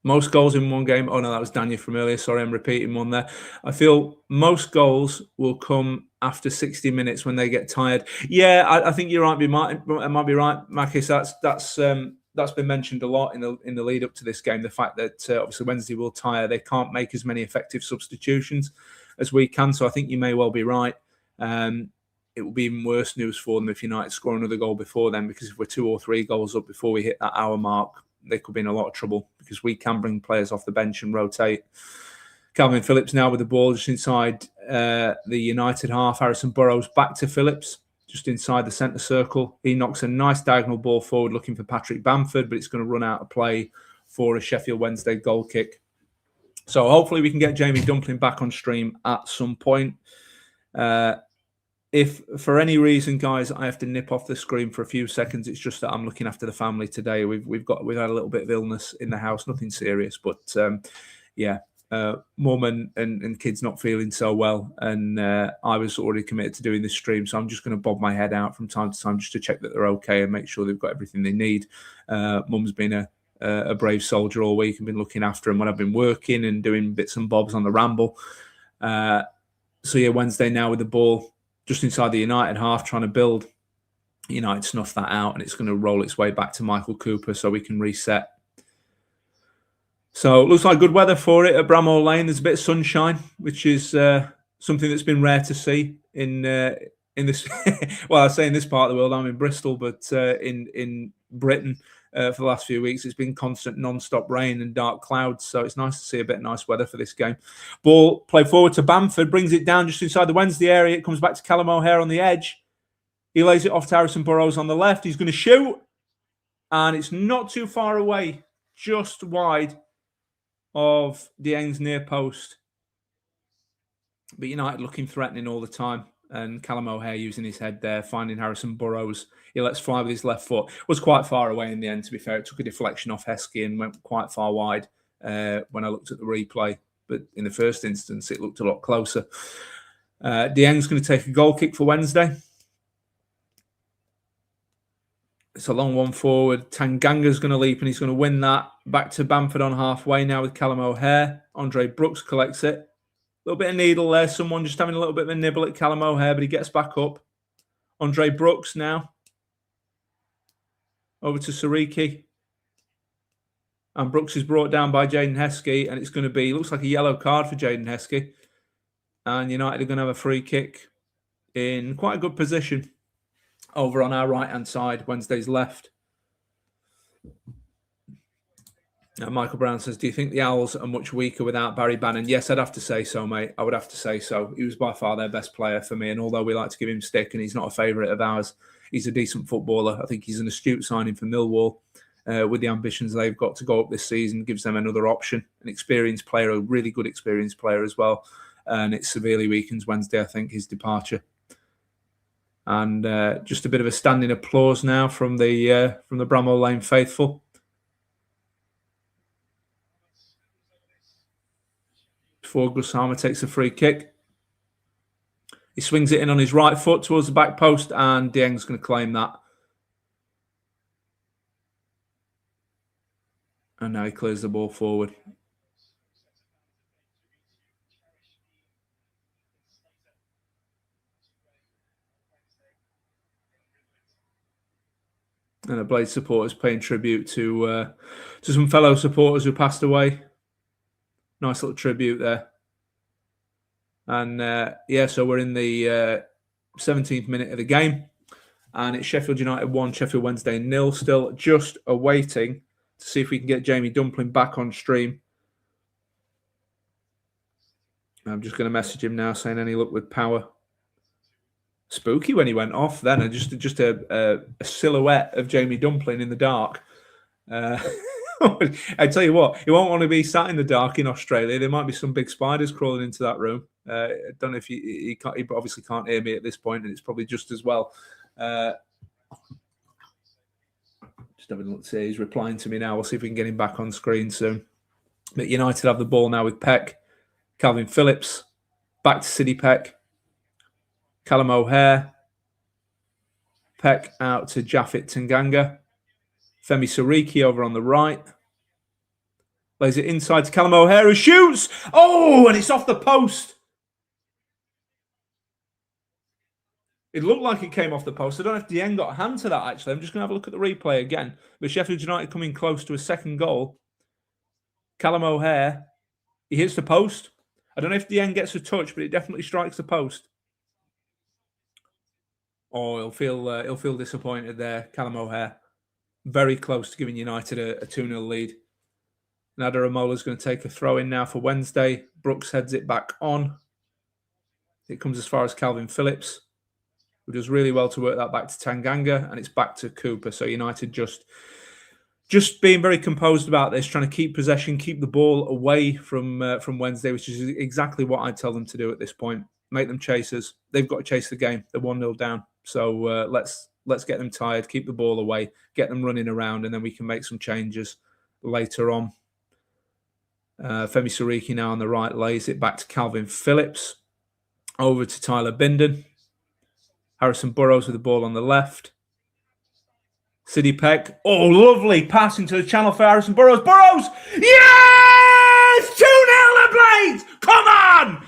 Most goals in one game. Oh, no, that was Daniel from earlier. Sorry, I'm repeating one there. I feel most goals will come after 60 minutes when they get tired. Yeah, I think you're right. I might be right, Makis. That's been mentioned a lot in the lead up to this game. The fact that obviously Wednesday will tire. They can't make as many effective substitutions as we can. So I think you may well be right. It will be even worse news for them if United score another goal before then, because if we're 2 or 3 goals up before we hit that hour mark, they could be in a lot of trouble because we can bring players off the bench and rotate. Calvin Phillips now with the ball just inside the United half. Harrison Burrows back to Phillips, just inside the centre circle. He knocks a nice diagonal ball forward looking for Patrick Bamford, but it's going to run out of play for a Sheffield Wednesday goal kick. So hopefully we can get Jamie Dumpling back on stream at some point. If for any reason, guys, I have to nip off the screen for a few seconds, it's just that I'm looking after the family today. We've had a little bit of illness in the house, nothing serious, but mum and kids not feeling so well, and I was already committed to doing this stream, so I'm just going to bob my head out from time to time just to check that they're okay and make sure they've got everything they need. Mum's been a brave soldier all week and been looking after them when I've been working and doing bits and bobs on the Ramble. So yeah, Wednesday now with the ball just inside the United half, trying to build. United snuff that out, and it's going to roll its way back to Michael Cooper so we can reset. So it looks like good weather for it at Bramall Lane. There's a bit of sunshine, which is something that's been rare to see in this. Well, I say in this part of the world. I'm in Bristol, but in Britain for the last few weeks, it's been constant non-stop rain and dark clouds. So it's nice to see a bit of nice weather for this game. Ball played forward to Bamford, brings it down just inside the Wednesday area. It comes back to Callum O'Hare on the edge. He lays it off to Harrison Burrows on the left. He's going to shoot, and it's not too far away, just wide of Dieng's near post. But United looking threatening all the time, and Callum O'Hare using his head there, finding Harrison Burrows. He lets fly with his left foot. Was quite far away in the end, to be fair. It took a deflection off Heskey and went quite far wide when I looked at the replay. But in the first instance, it looked a lot closer. Dieng's going to take a goal kick for Wednesday. It's a long one forward. Tanganga's going to leap and he's going to win that. Back to Bamford on halfway now with Callum O'Hare. Andre Brooks collects it. A little bit of needle there. Someone just having a little bit of a nibble at Callum O'Hare, but he gets back up. Andre Brooks now. Over to Sariki. And Brooks is brought down by Jaden Heskey, and it's going to be, looks like a yellow card for Jaden Heskey. And United are going to have a free kick in quite a good position over on our right-hand side, Wednesday's left. Now, Michael Brown says, do you think the Owls are much weaker without Barry Bannon? Yes, I'd have to say so, mate. I would have to say so. He was by far their best player for me, and although we like to give him stick and he's not a favourite of ours, he's a decent footballer. I think he's an astute signing for Millwall with the ambitions they've got to go up this season, gives them another option. An experienced player, a really good experienced player as well. And it severely weakens Wednesday, I think, his departure. And just a bit of a standing applause now from the Bramall Lane faithful. Before Gusama takes a free kick. He swings it in on his right foot towards the back post, and Dieng's going to claim that. And now he clears the ball forward. And the Blade supporters paying tribute to some fellow supporters who passed away. Nice little tribute there. And yeah, so we're in the 17th minute of the game. And it's Sheffield United 1, Sheffield Wednesday 0. Still just awaiting to see if we can get Jamie Dumpling back on stream. I'm just going to message him now saying any luck with power. Spooky when he went off then, and just a silhouette of Jamie Dumpling in the dark. I tell you what, you won't want to be sat in the dark in Australia. There might be some big spiders crawling into that room. I don't know if he obviously can't hear me at this point, and it's probably just as well. Just having a look to see. He's replying to me now. We'll see if we can get him back on screen soon. But United have the ball now with Peck. Calvin Phillips. Back to Sidney Peck. Callum O'Hare. Peck out to Japhet Tanganga. Femi Sariki over on the right. Lays it inside to Callum O'Hare, who shoots! Oh, and it's off the post. It looked like it came off the post. I don't know if Dieng got a hand to that, actually. I'm just going to have a look at the replay again. But Sheffield United coming close to a second goal. Callum O'Hare, he hits the post. I don't know if Dieng gets a touch, but it definitely strikes the post. Oh, he'll feel disappointed there, Callum O'Hare. Very close to giving United a 2-0 lead. Nader Amola's going to take a throw in now for Wednesday. Brooks heads it back on. It comes as far as Calvin Phillips, who does really well to work that back to Tanganga, and it's back to Cooper. So United just being very composed about this, trying to keep possession, keep the ball away from Wednesday, which is exactly what I tell them to do at this point. Make them chasers. They've got to chase the game. They're 1-0 down. So let's get them tired, keep the ball away, get them running around, and then we can make some changes later on. Femi Sariki now on the right lays it back to Calvin Phillips. Over to Tyler Binden. Harrison Burrows with the ball on the left. Sidney Peck. Oh, lovely pass into the channel for Harrison Burrows. Burrows! Yes! 2-0 the Blades! Come on!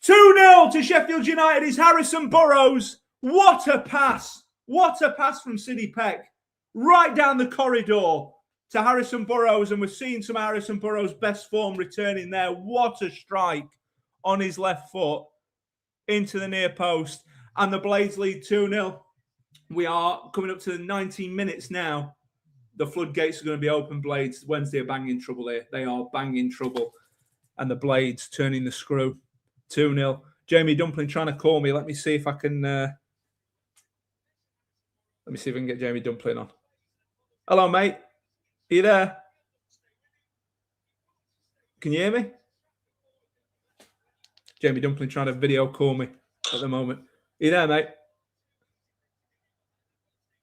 2-0 to Sheffield United is Harrison Burrows. What a pass. What a pass from Sidney Peck. Right down the corridor to Harrison Burrows. And we're seeing some Harrison Burrows' best form returning there. What a strike on his left foot into the near post. And the Blades lead 2-0. We are coming up to the 19 minutes now. The floodgates are going to be open, Blades. Wednesday are banging trouble here. They are banging trouble. And the Blades turning the screw. 2-0. Jamie Dumpling trying to call me. Let me see if I can get Jamie Dumpling on. Hello, mate. Are you there? Can you hear me? Jamie Dumpling trying to video call me at the moment. Are you there, mate?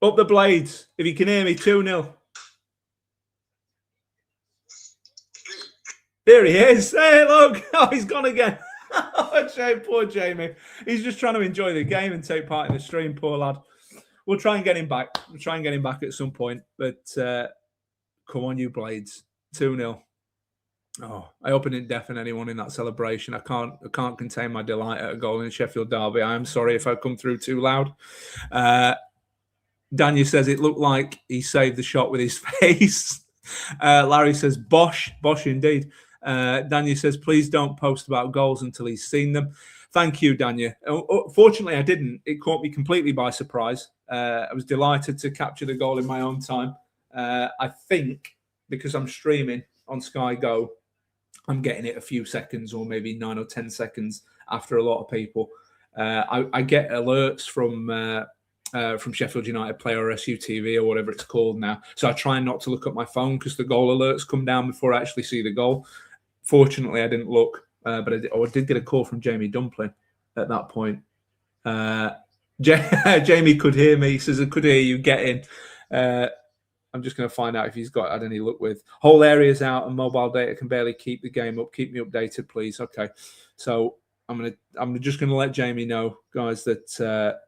Up the Blades. If you can hear me, 2-0. There he is. Hey, look. Oh, he's gone again. Oh, poor Jamie. He's just trying to enjoy the game and take part in the stream, poor lad. We'll try and get him back. We'll try and get him back at some point. But come on, you Blades. 2-0. Oh, I hope I didn't deafen anyone in that celebration. I can't contain my delight at a goal in Sheffield derby. I am sorry if I come through too loud. Daniel says it looked like he saved the shot with his face. Larry says, bosh indeed. Daniel says, please don't post about goals until he's seen them. Thank you, Daniel. Fortunately, I didn't. It caught me completely by surprise. I was delighted to capture the goal in my own time. I think because I'm streaming on Sky Go, I'm getting it a few seconds or maybe 9 or 10 seconds after a lot of people. I get alerts from Sheffield United Play or SUTV or whatever it's called now. So I try not to look at my phone because the goal alerts come down before I actually see the goal. Fortunately, I didn't look, but I did get a call from Jamie Dumpling at that point. Jamie could hear me. He says, I could hear you. Get in. I'm just going to find out if he's had any luck with. Whole areas out and mobile data can barely keep the game up. Keep me updated, please. Okay. So I'm just going to let Jamie know, guys, that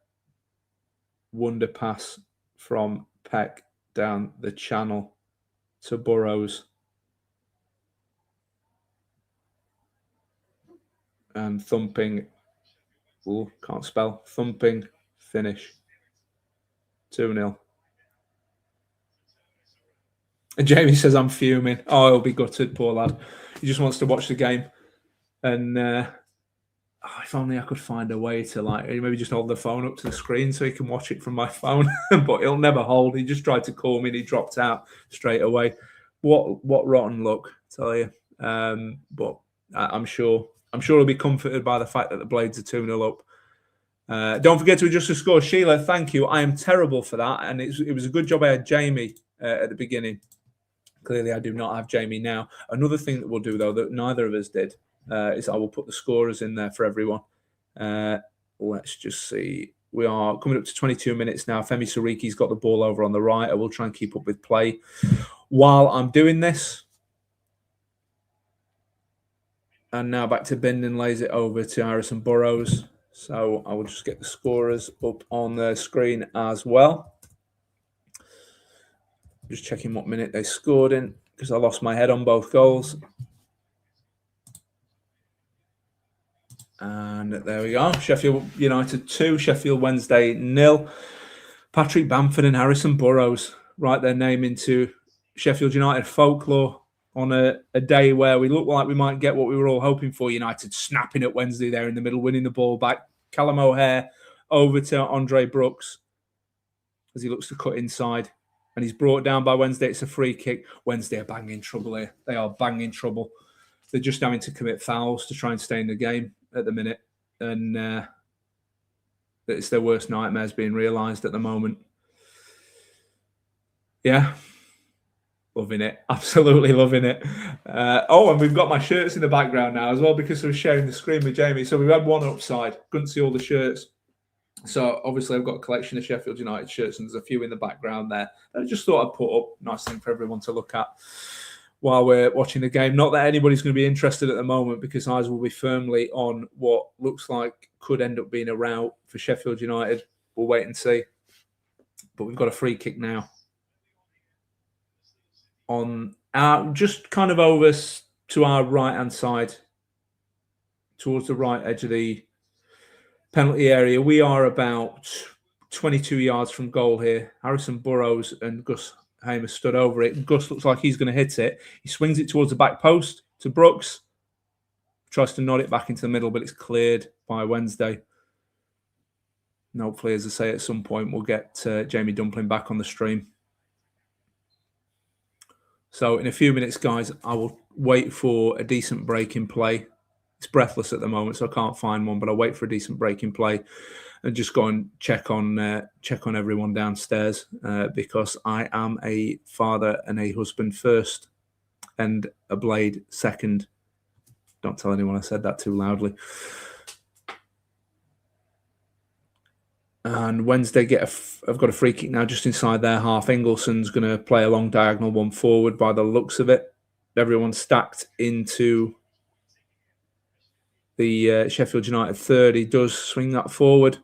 wonder pass from Peck down the channel to Burrows. And thumping. Ooh, can't spell. Thumping finish. 2-0. And Jamie says, I'm fuming. Oh, he'll be gutted, poor lad. He just wants to watch the game. And if only I could find a way to maybe just hold the phone up to the screen so he can watch it from my phone. But he'll never hold. He just tried to call me and he dropped out straight away. What rotten luck, I tell you. But I'm sure he'll be comforted by the fact that the Blades are 2-0 up. Don't forget to adjust the score. Sheila, thank you. I am terrible for that. And it was a good job I had Jamie at the beginning. Clearly, I do not have Jamie now. Another thing that we'll do, though, that neither of us did, is I will put the scorers in there for everyone. Let's just see. We are coming up to 22 minutes now. Femi Sariki's got the ball over on the right. I will try and keep up with play while I'm doing this. And now back to Bindon, lays it over to Harrison Burrows. So I will just get the scorers up on the screen as well. Just checking what minute they scored in because I lost my head on both goals. And there we go. Sheffield United 2, Sheffield Wednesday 0. Patrick Bamford and Harrison Burrows write their name into Sheffield United folklore on a day where we look like we might get what we were all hoping for. United snapping at Wednesday there in the middle, winning the ball back. Callum O'Hare over to Andre Brooks as he looks to cut inside. And he's brought down by Wednesday. It's a free kick. Wednesday are banging trouble here. They are banging trouble. They're just having to commit fouls to try and stay in the game at the minute. And it's their worst nightmares being realised at the moment. Yeah. Loving it. Absolutely loving it. And we've got my shirts in the background now as well because I was sharing the screen with Jamie. So we've had one upside. Couldn't see all the shirts. So obviously I've got a collection of Sheffield United shirts and there's a few in the background there. I just thought I'd put up. Nice thing for everyone to look at while we're watching the game. Not that anybody's going to be interested at the moment because eyes will be firmly on what looks like could end up being a rout for Sheffield United. We'll wait and see. But we've got a free kick now. On just kind of over to our right-hand side. towards the right edge of the penalty area. We are about 22 yards from goal here. Harrison Burrows and Gus Hamer stood over it. Gus looks like he's going to hit it. He swings it towards the back post to Brooks. Tries to nod it back into the middle, but it's cleared by Wednesday. And hopefully, as I say, at some point we'll get Jamie Dumpling back on the stream. So in a few minutes, guys, I will wait for a decent break in play. It's breathless at the moment, so I can't find one, but I'll wait for a decent break in play and just go and check on everyone downstairs because I am a father and a husband first and a blade second. Don't tell anyone I said that too loudly. And Wednesday I've got a free kick now just inside their half. Ingleson's going to play a long diagonal one forward by the looks of it. Everyone's stacked into the Sheffield United third. He does swing that forward.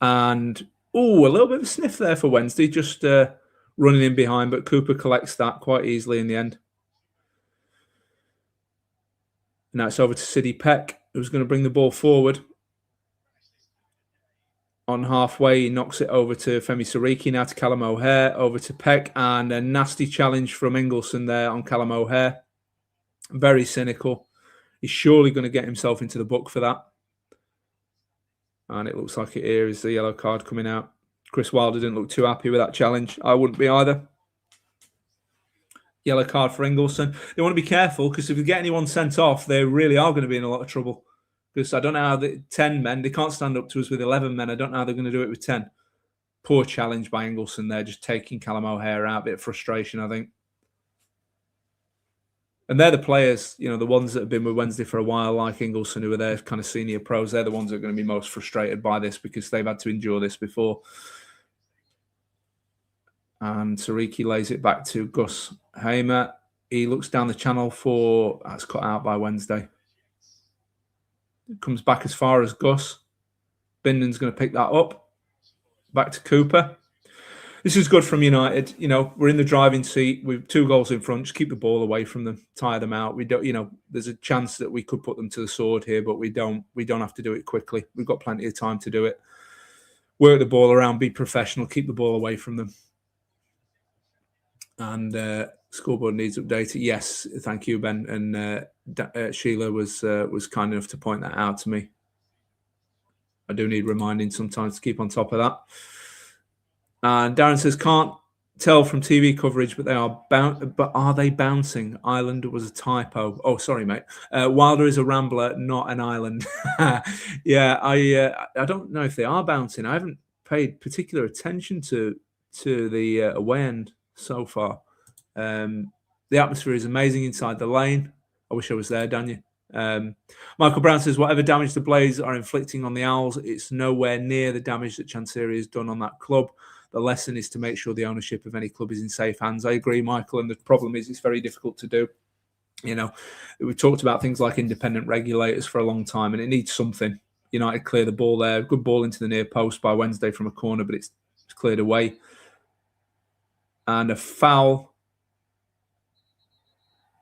And, a little bit of a sniff there for Wednesday, just running in behind, but Cooper collects that quite easily in the end. Now it's over to Sidney Peck, who's going to bring the ball forward. On halfway, he knocks it over to Femi Sariki, now to Callum O'Hare, over to Peck, and a nasty challenge from Ingleson there on Callum O'Hare. Very cynical. He's surely going to get himself into the book for that. And it looks like it here is the yellow card coming out. Chris Wilder didn't look too happy with that challenge. I wouldn't be either. Yellow card for Ingleson. They want to be careful because if you get anyone sent off, they really are going to be in a lot of trouble. Because I don't know how 10 men, they can't stand up to us with 11 men. I don't know how they're going to do it with 10. Poor challenge by Ingleson there, just taking Callum O'Hare out. A bit of frustration, I think. And they're the players, the ones that have been with Wednesday for a while, like Ingleson, who are their kind of senior pros. They're the ones that are going to be most frustrated by this because they've had to endure this before. And Sariki lays it back to Gus Hamer. He looks down the channel for... That's cut out by Wednesday. Comes back as far as Gus. Binden's going to pick that up. Back to Cooper. This is good from United. We're in the driving seat. We've 2 goals in front. Just keep the ball away from them. Tire them out. We don't. There's a chance that we could put them to the sword here, but we don't. We don't have to do it quickly. We've got plenty of time to do it. Work the ball around. Be professional. Keep the ball away from them. And scoreboard needs updated. Yes, thank you, Ben. And Sheila was kind enough to point that out to me. I do need reminding sometimes to keep on top of that. And Darren says, can't tell from TV coverage, but are they bouncing? Island was a typo. Oh, sorry, mate. Wilder is a Rambler, not an island. Yeah, I don't know if they are bouncing. I haven't paid particular attention to the away end so far. The atmosphere is amazing inside the lane. I wish I was there, Daniel. Michael Brown says, whatever damage the Blades are inflicting on the Owls, it's nowhere near the damage that Chancery has done on that club. The lesson is to make sure the ownership of any club is in safe hands. I agree, Michael, and the problem is it's very difficult to do. We've talked about things like independent regulators for a long time, and it needs something. United clear the ball there. Good ball into the near post by Wednesday from a corner, but it's cleared away. And a foul.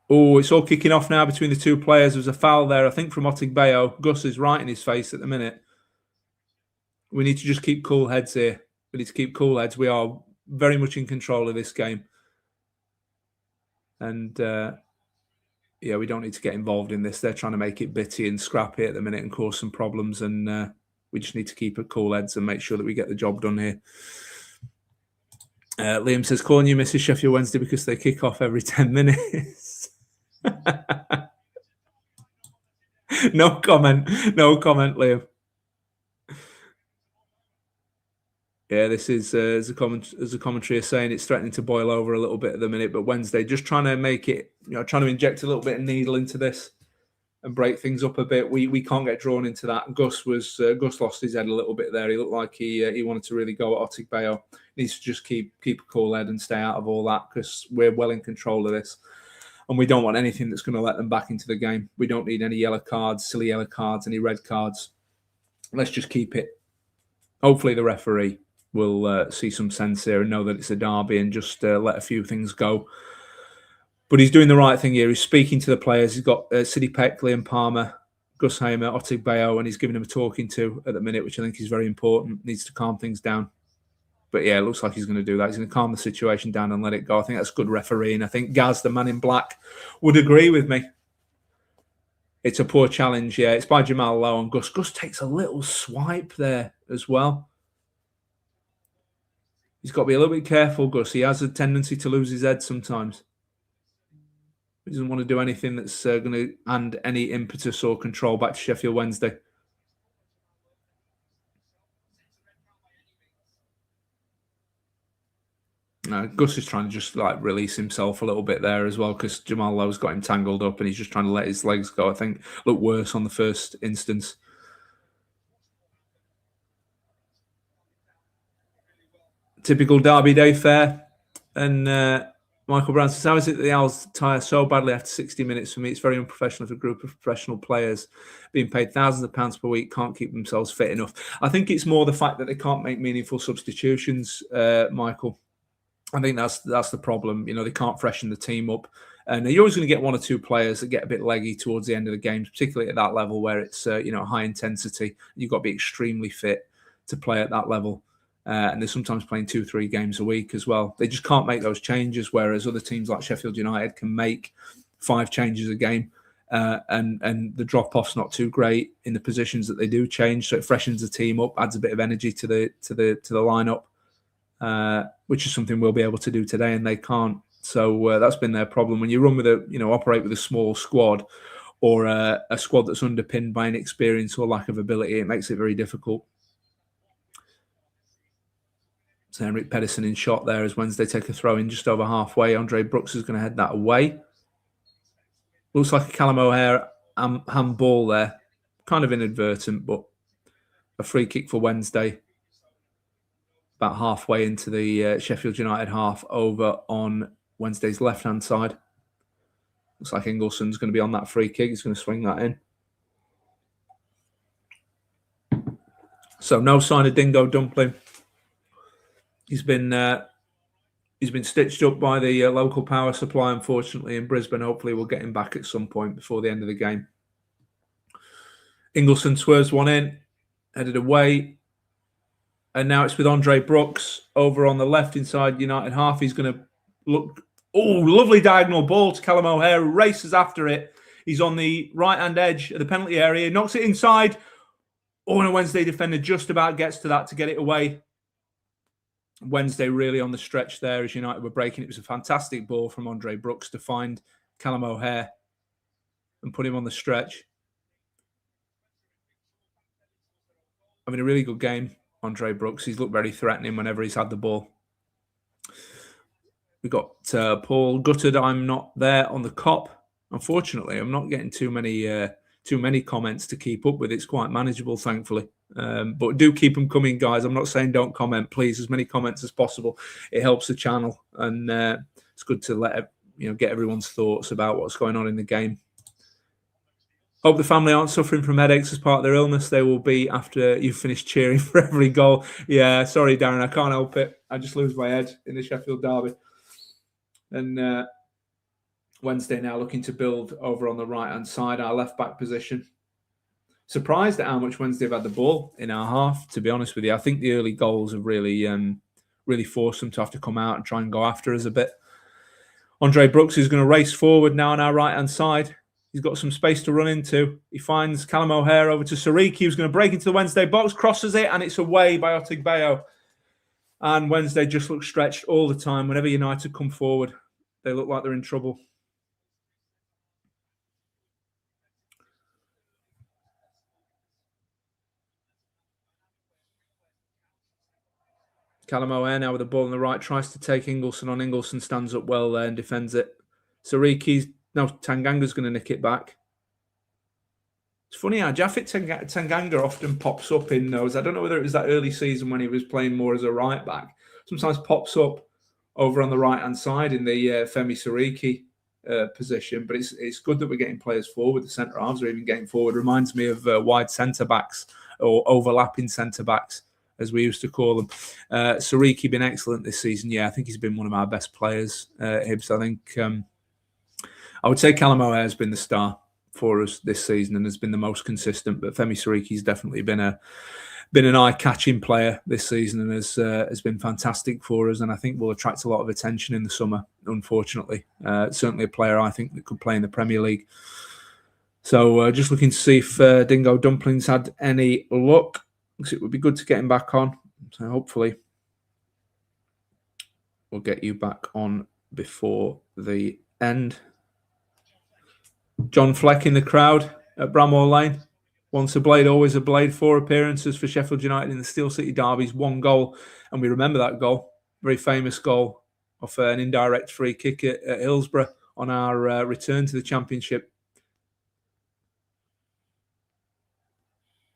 Oh, it's all kicking off now between the 2 players. There's a foul there, I think, from Otigbayo. Gus is right in his face at the minute. We need to just keep cool heads here. We need to keep cool heads. We are very much in control of this game. And, we don't need to get involved in this. They're trying to make it bitty and scrappy at the minute and cause some problems. And we just need to keep it cool heads and make sure that we get the job done here. Liam says, calling you Mrs. Sheffield Wednesday because they kick off every 10 minutes. No comment, Liam. Yeah, this is as a commentary is saying, it's threatening to boil over a little bit at the minute. But Wednesday, just trying to make it, trying to inject a little bit of needle into this and break things up a bit. We can't get drawn into that. Gus lost his head a little bit there. He looked like he wanted to really go at Otigbayo. Needs to just keep a cool head and stay out of all that because we're well in control of this. And we don't want anything that's going to let them back into the game. We don't need any yellow cards, silly yellow cards, any red cards. Let's just keep it. Hopefully the referee will see some sense here and know that it's a derby and just let a few things go. But he's doing the right thing here. He's speaking to the players. He's got Sidney Peck, Liam Palmer, Gus Hamer, Otig Bayo, and he's giving him a talking to at the minute, which I think is very important. Needs to calm things down. But yeah, it looks like he's going to do that. He's going to calm the situation down and let it go. I think that's good refereeing. I think Gaz, the man in black, would agree with me. It's a poor challenge, yeah. It's by Jamal Lowe and Gus. Gus takes a little swipe there as well. He's got to be a little bit careful, Gus. He has a tendency to lose his head sometimes. He doesn't want to do anything that's going to hand any impetus or control back to Sheffield Wednesday. Gus is trying to just like release himself a little bit there as well, because Jamal Lowe's got him tangled up and he's just trying to let his legs go. I think looked worse on the first instance. Typical Derby Day fare. And Michael Brown says, how is it that the Owls tire so badly after 60 minutes? For me, it's very unprofessional if a group of professional players being paid thousands of pounds per week can't keep themselves fit enough. I think it's more the fact that they can't make meaningful substitutions, Michael. I think that's the problem. You know, they can't freshen the team up. And you're always going to get one or two players that get a bit leggy towards the end of the games, particularly at that level where it's, high intensity. You've got to be extremely fit to play at that level. And they're sometimes playing 2-3 games a week as well. They just can't make those changes, whereas other teams like Sheffield United can make 5 changes a game. And the drop-off's not too great in the positions that they do change. So it freshens the team up, adds a bit of energy to the lineup. Which is something we'll be able to do today, and they can't. So that's been their problem. When you run with operate with a small squad, or a squad that's underpinned by inexperience or lack of ability, it makes it very difficult. So Henrik Pedersen in shot there as Wednesday take a throw in just over halfway. Andre Brooks is going to head that away. Looks like a Callum O'Hare handball there. Kind of inadvertent, but a free kick for Wednesday. About halfway into the Sheffield United half over on Wednesday's left-hand side. Looks like Ingleson's going to be on that free kick. He's going to swing that in. So no sign of Dingo Dumpling. He's been stitched up by the local power supply, unfortunately, in Brisbane. Hopefully we'll get him back at some point before the end of the game. Ingleson swerves one in, headed away. And now it's with Andre Brooks over on the left inside United half. He's going to look. Oh, lovely diagonal ball to Callum O'Hare, who races after it. He's on the right-hand edge of the penalty area, knocks it inside. Oh, and a Wednesday defender just about gets to that to get it away. Wednesday really on the stretch there as United were breaking. It was a fantastic ball from Andre Brooks to find Callum O'Hare and put him on the stretch. Having a really good game, Andre Brooks. He's looked very threatening whenever he's had the ball. We've got Paul Gutted. I'm not there on the cop. Unfortunately, I'm not getting too many comments to keep up with. It's quite manageable, thankfully. But do keep them coming, guys. I'm not saying don't comment, please. As many comments as possible. It helps the channel, and it's good to get everyone's thoughts about what's going on in the game. Hope the family aren't suffering from headaches as part of their illness. They will be after you've finished cheering for every goal. Yeah, sorry, Darren, I can't help it. I just lose my head in the Sheffield derby. And Wednesday now looking to build over on the right-hand side, our left-back position. Surprised at how much Wednesday have had the ball in our half, to be honest with you. I think the early goals have really forced them to have to come out and try and go after us a bit. Andre Brooks is going to race forward now on our right-hand side. He's got some space to run into. He finds Callum O'Hare over to Sariki, who's going to break into the Wednesday box, crosses it, and it's away by Otig Bayo. And Wednesday just looks stretched all the time. Whenever United come forward, they look like they're in trouble. Callum O'Hare now with the ball on the right, tries to take Ingleson on. Ingleson stands up well there and defends it. Sariki's, no, Tanganga's going to nick it back. It's funny how Japhet Tanganga often pops up in those. I don't know whether it was that early season when he was playing more as a right back. Sometimes pops up over on the right-hand side in the Femi Sariki position. But it's good that we're getting players forward. The centre halves are even getting forward. Reminds me of wide centre-backs or overlapping centre-backs, as we used to call them. Sariki been excellent this season. Yeah, I think he's been one of our best players, Hibs. I think I would say Callum O'Hare's been the star for us this season and has been the most consistent. But Femi Siriki's definitely been an eye-catching player this season and has been fantastic for us, and I think will attract a lot of attention in the summer, unfortunately. Certainly a player I think that could play in the Premier League. So just looking to see if Dingo Dumpling's had any luck, because it would be good to get him back on. So hopefully we'll get you back on before the end. John Fleck in the crowd at Bramall Lane. Once a Blade, always a Blade. 4 appearances for Sheffield United in the Steel City derbies, 1 goal. And we remember that goal, very famous goal off an indirect free kick at Hillsborough on our return to the Championship.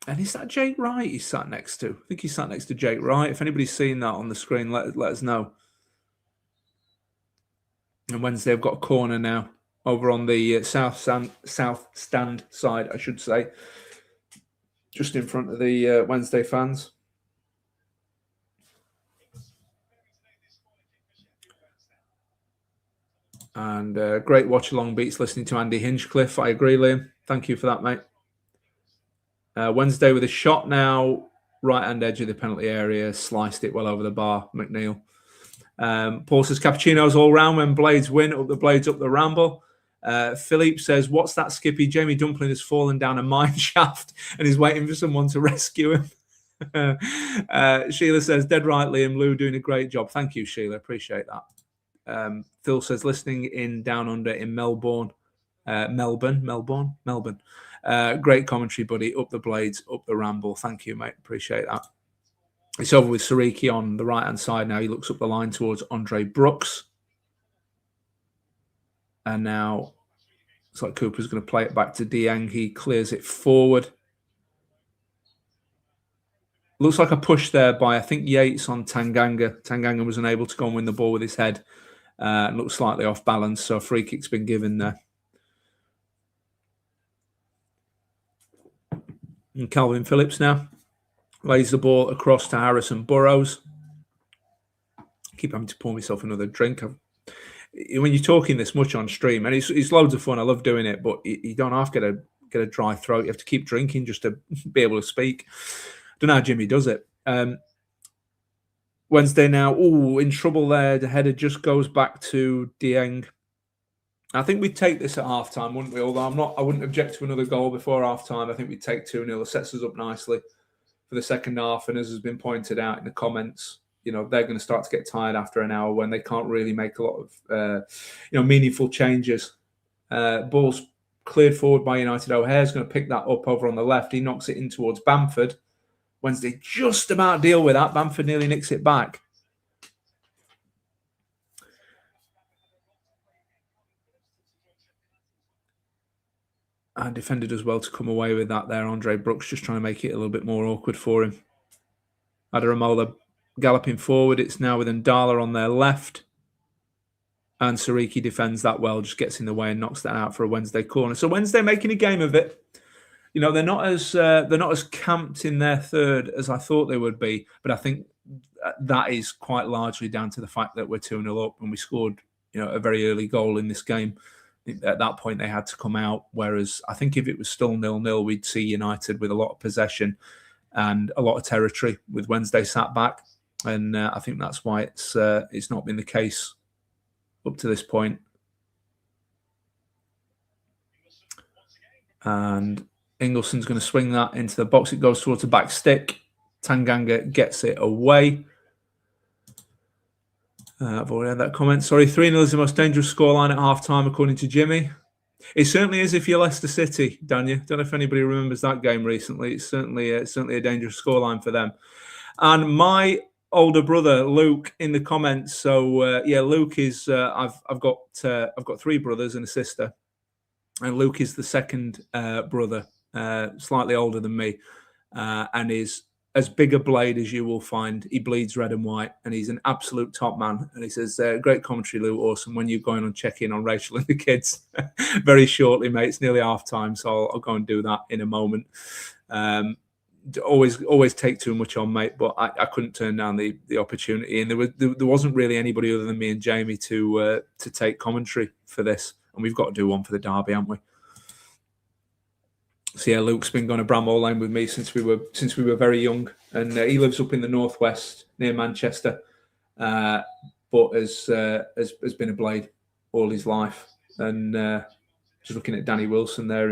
And is that Jake Wright he's sat next to? I think he's sat next to Jake Wright. If anybody's seen that on the screen, let us know. And Wednesday have got a corner now over on the south stand side, I should say, just in front of the Wednesday fans. And great watch-along beats listening to Andy Hinchcliffe. I agree, Liam. Thank you for that, mate. Wednesday with a shot now, right-hand edge of the penalty area, sliced it well over the bar, McNeil. Paul says, cappuccinos all round when Blades win, up the Blades, up the Ramble. Philippe says, what's that, Skippy? Jamie Dumpling has fallen down a mine shaft and is waiting for someone to rescue him. Sheila says, dead right, Liam. Lou doing a great job. Thank you, Sheila. Appreciate that. Phil says, listening in down under in Melbourne. Great commentary, buddy. Up the Blades, up the Ramble. Thank you, mate. Appreciate that. It's over with Siriki on the right-hand side now. He looks up the line towards Andre Brooks. And now it's like Cooper's going to play it back to Dieng. He clears it forward. Looks like a push there by, I think, Yates on Tanganga. Tanganga was unable to go and win the ball with his head. Looks slightly off balance, so a free kick's been given there. And Calvin Phillips now lays the ball across to Harrison Burrows. I keep having to pour myself another drink. When you're talking this much on stream, and it's loads of fun, I love doing it, but you don't have to get a dry throat. You have to keep drinking just to be able to speak. Don't know how Jimmy does it. Wednesday now, in trouble there. The header just goes back to Dieng. I think we'd take this at half-time, wouldn't we? Although I wouldn't object to another goal before half-time. I think we'd take 2-0. It sets us up nicely for the second half. And as has been pointed out in the comments, they're going to start to get tired after an hour when they can't really make a lot of, meaningful changes. Ball's cleared forward by United. O'Hare's going to pick that up over on the left. He knocks it in towards Bamford. Wednesday just about deal with that. Bamford nearly nicks it back. And defended as well to come away with that there. Andre Brooks just trying to make it a little bit more awkward for him. Adaramola galloping forward. It's now with Ndala on their left. And Siriki defends that well, just gets in the way and knocks that out for a Wednesday corner. So Wednesday making a game of it. They're not as camped in their third as I thought they would be. But I think that is quite largely down to the fact that we're 2-0 up and we scored, a very early goal in this game. At that point, they had to come out. Whereas I think if it was still 0-0, we'd see United with a lot of possession and a lot of territory with Wednesday sat back. And I think that's why it's not been the case up to this point. And Ingleson's going to swing that into the box. It goes towards the back stick. Tanganga gets it away. I've already had that comment. Sorry, 3-0 is the most dangerous scoreline at half-time, according to Jimmy. It certainly is if you're Leicester City, Daniel. Don't know if anybody remembers that game recently. It's certainly a dangerous scoreline for them. And my older brother, Luke, in the comments. So, Luke is... I've got 3 brothers and a sister. And Luke is the second brother, slightly older than me, and is as big a blade as you will find. He bleeds red and white, and he's an absolute top man. And he says, great commentary, Lou, awesome. When you're going on check-in on Rachel and the kids very shortly, mate. It's nearly half-time, so I'll go and do that in a moment. Always take too much on, mate, but I couldn't turn down the opportunity. And there wasn't really anybody other than me and Jamie to take commentary for this. And we've got to do one for the derby, haven't we? So yeah, Luke's been going to Bramall Lane with me since we were very young, and he lives up in the northwest near Manchester, but has been a Blade all his life. And just looking at Danny Wilson there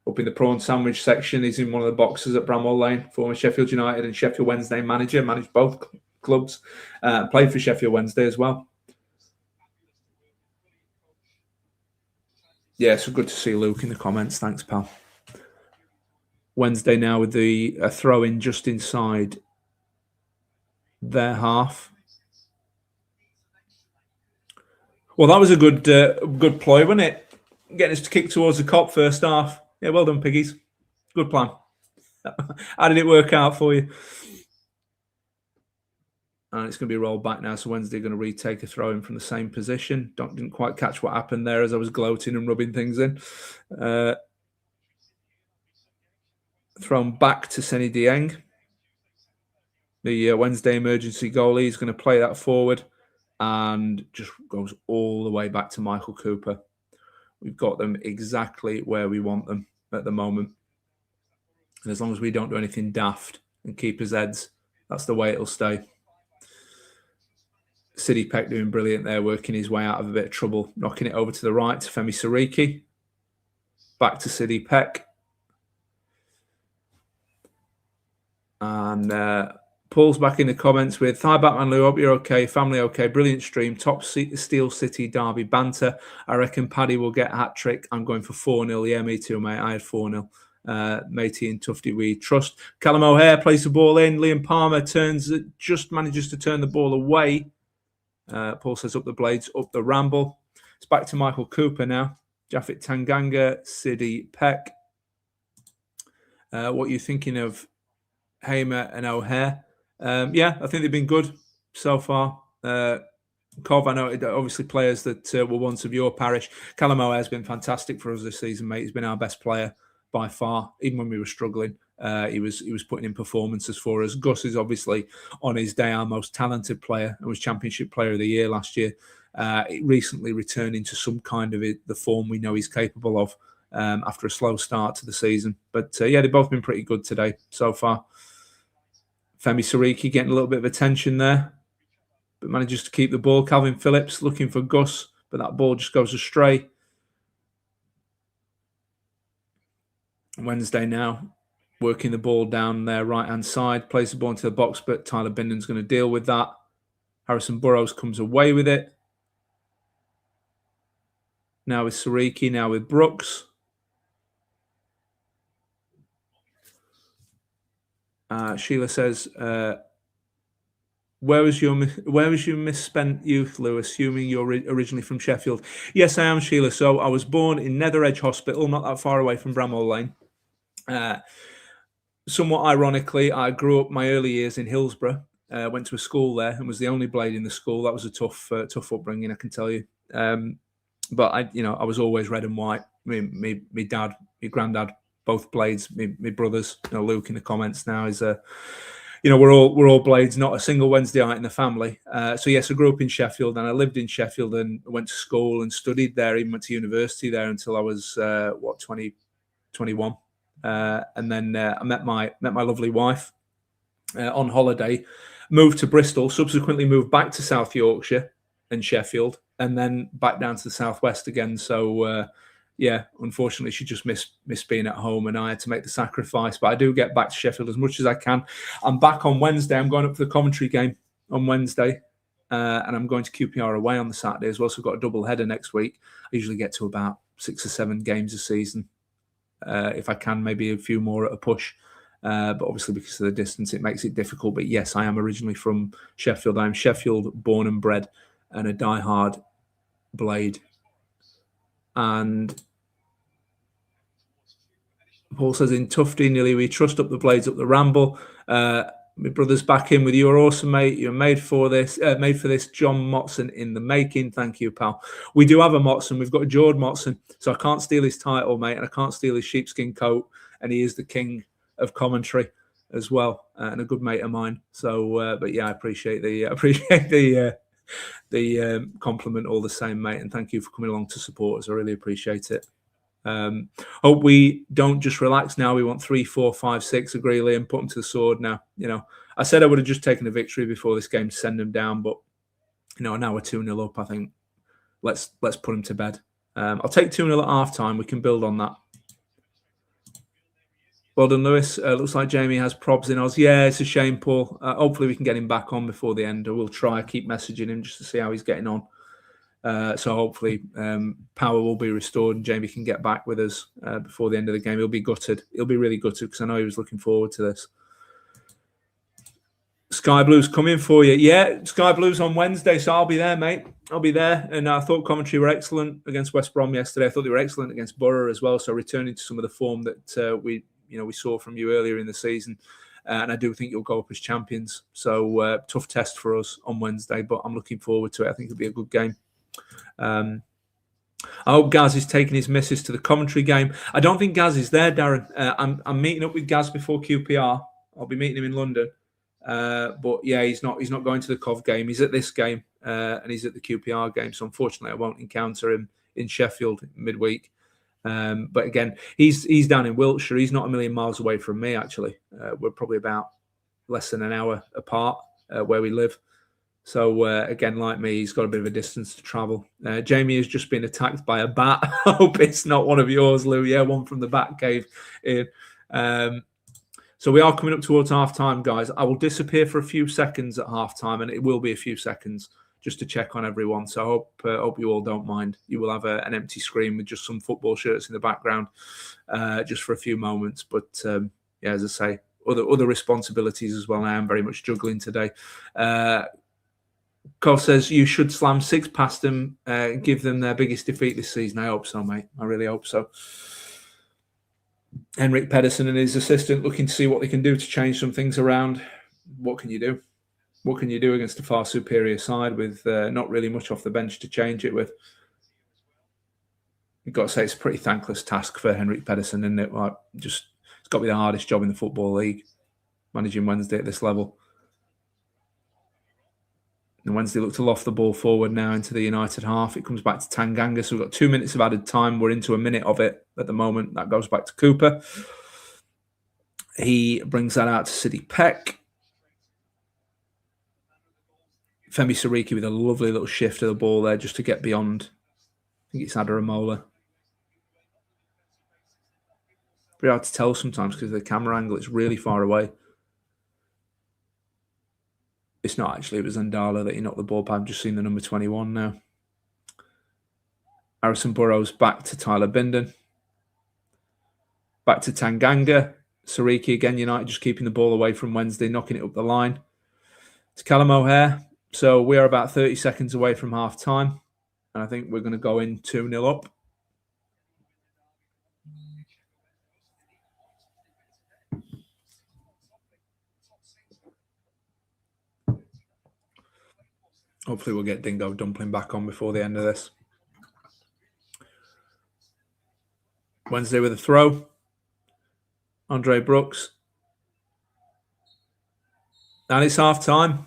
up in the prawn sandwich section, he's in one of the boxes at Bramall Lane. Former Sheffield United and Sheffield Wednesday manager, managed both clubs, played for Sheffield Wednesday as well. Yeah, so good to see Luke in the comments. Thanks, pal. Wednesday now with a throw in just inside their half. Well, that was a good ploy, wasn't it? Getting us to kick towards the cop first half. Yeah, well done, piggies. Good plan. How did it work out for you? And it's going to be rolled back now. So Wednesday going to retake a throw in from the same position. Didn't quite catch what happened there as I was gloating and rubbing things in. Thrown back to Senny Dieng. The Wednesday emergency goalie is going to play that forward and just goes all the way back to Michael Cooper. We've got them exactly where we want them at the moment. And as long as we don't do anything daft and keep his heads, that's the way it'll stay. City Peck doing brilliant there, working his way out of a bit of trouble, knocking it over to the right to Femi Sariki. Back to City Peck. And Paul's back in the comments with, hi Batman Lou, hope you're okay, family okay, brilliant stream, top Steel City derby banter. I reckon Paddy will get a hat-trick. I'm going for 4-0. Yeah, me too, mate. I had 4-0. Matey and Tufty we trust. Callum O'Hare plays the ball in. Liam Palmer just manages to turn the ball away. Paul says up the Blades, up the Ramble. It's back to Michael Cooper now. Jaffet Tanganga, City Peck. What are you thinking of Hamer and O'Hare? Yeah, I think they've been good so far. Cov, I know obviously players that were once of your parish. Callum O'Hare has been fantastic for us this season, mate. He's been our best player by far, even when we were struggling. He was putting in performances for us. Gus is obviously on his day our most talented player and was Championship Player of the Year last year. Recently returning to some kind of the form we know he's capable of after a slow start to the season. But yeah, they've both been pretty good today so far. Femi Sariki getting a little bit of attention there, but manages to keep the ball. Calvin Phillips looking for Gus, but that ball just goes astray. Wednesday now working the ball down their right-hand side, plays the ball into the box, but Tyler Binden's going to deal with that. Harrison Burrows comes away with it. Now with Sariki, now with Brooks. Sheila says, where was your misspent youth, Lou, assuming you're originally from Sheffield? Yes, I am, Sheila. So I was born in Nether Edge Hospital, not that far away from Bramall Lane. Somewhat ironically, I grew up my early years in Hillsborough, went to a school there and was the only Blade in the school. That was a tough upbringing, I can tell you. But I was always red and white. Me dad, my granddad, both Blades. My brothers, Luke in the comments now is we're all Blades, not a single Wednesdayite in the family. So yes, I grew up in Sheffield and I lived in Sheffield and went to school and studied there. Even went to university there until I was 21. And then I met my lovely wife on holiday, moved to Bristol, subsequently moved back to South Yorkshire and Sheffield, and then back down to the southwest again. So yeah, unfortunately, she just missed being at home, and I had to make the sacrifice. But I do get back to Sheffield as much as I can. I'm back on Wednesday. I'm going up for the Coventry game on Wednesday, and I'm going to QPR away on the Saturday as well. So I've got a double header next week. I usually get to about 6 or 7 games a season. If I can, maybe a few more at a push. But obviously, because of the distance, it makes it difficult. But yes, I am originally from Sheffield. I'm Sheffield born and bred and a diehard Blade. And Paul says, in Tufty, nearly we trust up the Blades, up the Ramble. My brother's back in with you. You're awesome, mate. You're made for this. John Motson in the making. Thank you, pal. We do have a Motson. We've got a Jord Motson. So I can't steal his title, mate, and I can't steal his sheepskin coat. And he is the king of commentary as well, and a good mate of mine. So, but yeah, I appreciate the compliment all the same, mate. And thank you for coming along to support us. I really appreciate it. Hope we don't just relax now. We want 3, 4, 5, 6. Agree, Liam. Put them to the sword now. I said I would have just taken a victory before this game to send them down, but now we're 2-0 up. I think let's put them to bed. I'll take 2-0 at half time. We can build on that. Well done, Lewis. Looks like Jamie has probs in Oz. Yeah, it's a shame, Paul. Hopefully we can get him back on before the end. We'll try keep messaging him just to see how he's getting on. So hopefully power will be restored and Jamie can get back with us before the end of the game. He'll be gutted. He'll be really gutted because I know he was looking forward to this. Sky Blues coming for you. Yeah, Sky Blues on Wednesday, so I'll be there, mate. I'll be there. And I thought commentary were excellent against West Brom yesterday. I thought they were excellent against Borough as well. So returning to some of the form that we saw from you earlier in the season. And I do think you'll go up as champions. So tough test for us on Wednesday, but I'm looking forward to it. I think it'll be a good game. I hope Gaz is taking his missus to the commentary game. I don't think Gaz is there, Darren. I'm meeting up with Gaz before QPR. I'll be meeting him in London. But yeah, he's not going to the Cov game. He's at this game and he's at the QPR game. So unfortunately, I won't encounter him in Sheffield midweek. But again, he's down in Wiltshire. He's not a million miles away from me. Actually, we're probably about less than an hour apart where we live. So again, like me, he's got a bit of a distance to travel. Jamie has just been attacked by a bat. I hope it's not one of yours, Lou. Yeah, one from the bat cave. So we are coming up towards half time, guys. I will disappear for a few seconds at half time, and it will be a few seconds just to check on everyone. So I hope you all don't mind. You will have an empty screen with just some football shirts in the background just for a few moments. But yeah, as I say, other responsibilities as well. I am very much juggling today. Cole says you should slam 6 past them, give them their biggest defeat this season. I hope so, mate. I really hope so. Henrik Pedersen and his assistant looking to see what they can do to change some things around. What can you do? What can you do against a far superior side with not really much off the bench to change it with? You've got to say it's a pretty thankless task for Henrik Pedersen, isn't it? Like, it's got to be the hardest job in the Football League, managing Wednesday at this level. And Wednesday look to loft the ball forward now into the United half. It comes back to Tanganga. So we've got 2 minutes of added time. We're into a minute of it at the moment. That goes back to Cooper. He brings that out to Sidney Peck. Femi Sariki with a lovely little shift of the ball there just to get beyond. I think it's Adaramola. Pretty hard to tell sometimes because of the camera angle. It's really far away. It's not actually. It was Ndala that he knocked the ball back. I've just seen the number 21 now. Harrison Burrows back to Tyler Binden. Back to Tanganga. Sariki again, United just keeping the ball away from Wednesday, knocking it up the line. To Callum O'Hare. So we are about 30 seconds away from half time. And I think we're going to go in 2-0 up. Hopefully we'll get Dingo Dumpling back on before the end of this. Wednesday with a throw. Andre Brooks. And it's half time.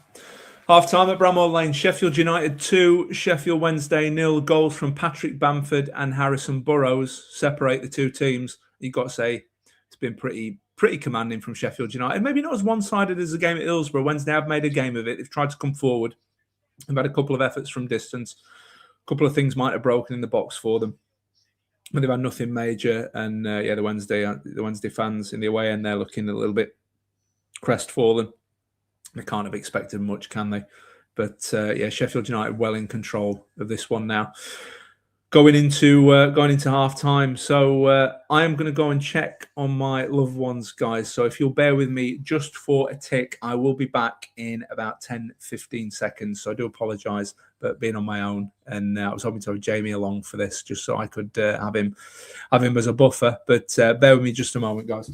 Half time at Bramall Lane. Sheffield United 2, Sheffield Wednesday 0. Goals from Patrick Bamford and Harrison Burrows separate the two teams. You've got to say it's been pretty commanding from Sheffield United. Maybe not as one-sided as the game at Hillsborough. Wednesday have made a game of it. They've tried to come forward. They've had a couple of efforts from distance. A couple of things might have broken in the box for them. But they've had nothing major. And yeah, the Wednesday fans in the away end, they're looking a little bit crestfallen. They can't have expected much, can they? But yeah, Sheffield United well in control of this one now. Going into half time. So I am going to go and check on my loved ones, guys. So if you'll bear with me just for a tick, I will be back in about 10-15 seconds. So I do apologise for being on my own. And I was hoping to have Jamie along for this just so I could have him as a buffer. But bear with me just a moment, guys.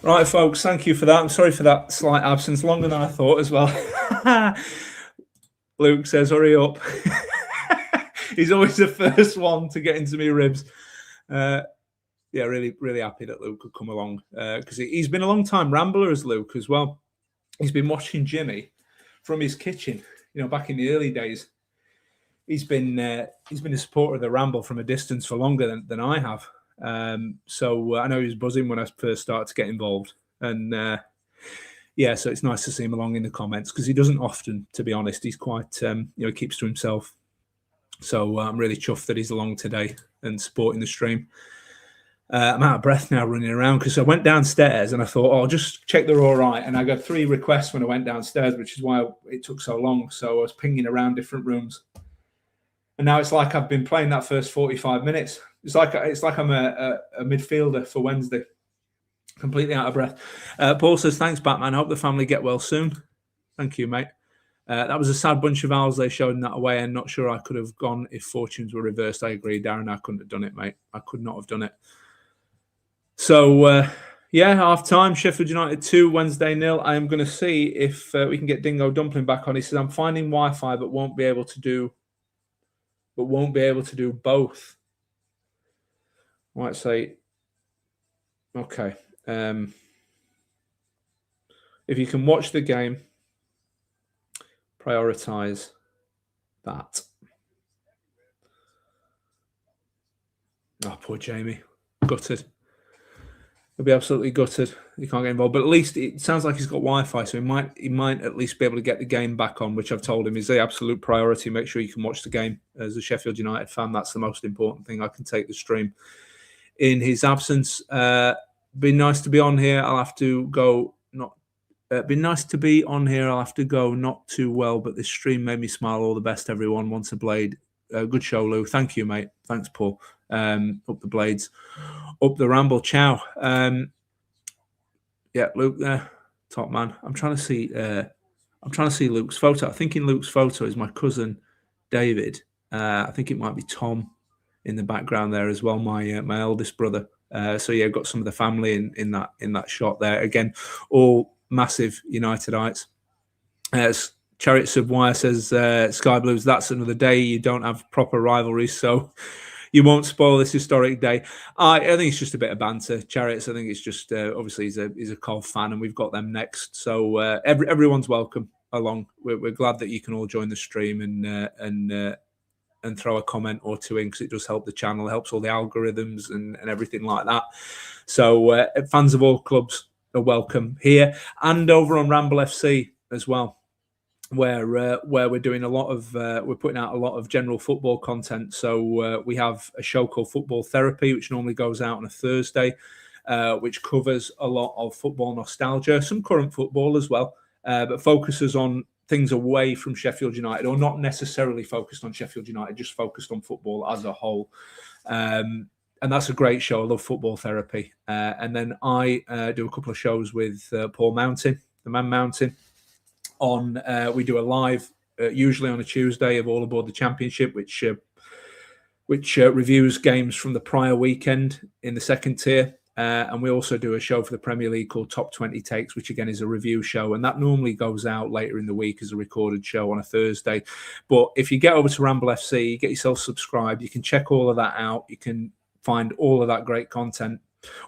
Right, folks, thank you for that. I'm sorry for that slight absence, longer than I thought as well. Luke says, hurry up. He's always the first one to get into me ribs. Yeah, really, really happy that Luke could come along because he's been a long time rambler as Luke as well. He's been watching Jimmy from his kitchen, back in the early days. He's been a supporter of the Ramble from a distance for longer than I have. So I know he was buzzing when I first started to get involved. And yeah, so it's nice to see him along in the comments because he doesn't often, to be honest. He's quite, he keeps to himself. So I'm really chuffed that he's along today and supporting the stream. I'm out of breath now running around because I went downstairs and I thought, I'll just check they're all right. And I got 3 requests when I went downstairs, which is why it took so long. So I was pinging around different rooms. And now it's like I've been playing that first 45 minutes. It's like I'm a midfielder for Wednesday. Completely out of breath. Paul says, thanks, Batman. I hope the family get well soon. Thank you, mate. That was a sad bunch of owls they showed in that away, and not sure I could have gone if fortunes were reversed. I agree, Darren. I couldn't have done it, mate. I could not have done it. So, yeah, half-time. Sheffield United 2, Wednesday 0. I am going to see if we can get Dingo Dumpling back on. He says, I'm finding Wi-Fi but won't be able to do both. I might say, okay. If you can watch the game, prioritize that. Oh, poor Jamie. Gutted. He'll be absolutely gutted. He can't get involved. But at least it sounds like he's got Wi-Fi, so he might at least be able to get the game back on, which I've told him is the absolute priority. Make sure you can watch the game. As a Sheffield United fan, that's the most important thing. I can take the stream in his absence. Be nice to be on here. I'll have to go not too well, but this stream made me smile. All the best, everyone. Once a blade. Good show, Lou. Thank you, mate. Thanks, Paul. Up the blades. Up the ramble. Ciao. Yeah, Luke there. Top man. I'm trying to see Luke's photo. I think in Luke's photo is my cousin David. I think it might be Tom in the background there as well, my eldest brother. So yeah, got some of the family in that shot there. Again, all massive Unitedites. Chariots of Wire says, Sky Blues, that's another day. You don't have proper rivalries, so you won't spoil this historic day. I think it's just a bit of banter. Chariots, I think it's just, obviously he's a Col fan and we've got them next. So everyone's welcome along. We're glad that you can all join the stream and throw a comment or two in because it does help the channel. It helps all the algorithms and everything like that. So fans of all clubs are welcome here and over on Ramble FC as well, where we're doing a lot of we're putting out a lot of general football content. So we have a show called Football Therapy, which normally goes out on a Thursday, which covers a lot of football nostalgia, some current football as well, but focuses on things away from Sheffield United, or not necessarily focused on Sheffield United, just focused on football as a whole. And that's a great show. I love Football Therapy. And then I do a couple of shows with Paul Mountain, the Man Mountain. We do a live, usually on a Tuesday, of All Aboard the Championship, which reviews games from the prior weekend in the second tier. And we also do a show for the Premier League called Top 20 Takes, which again is a review show. And that normally goes out later in the week as a recorded show on a Thursday. But if you get over to Ramble FC, get yourself subscribed, you can check all of that out. You can find all of that great content.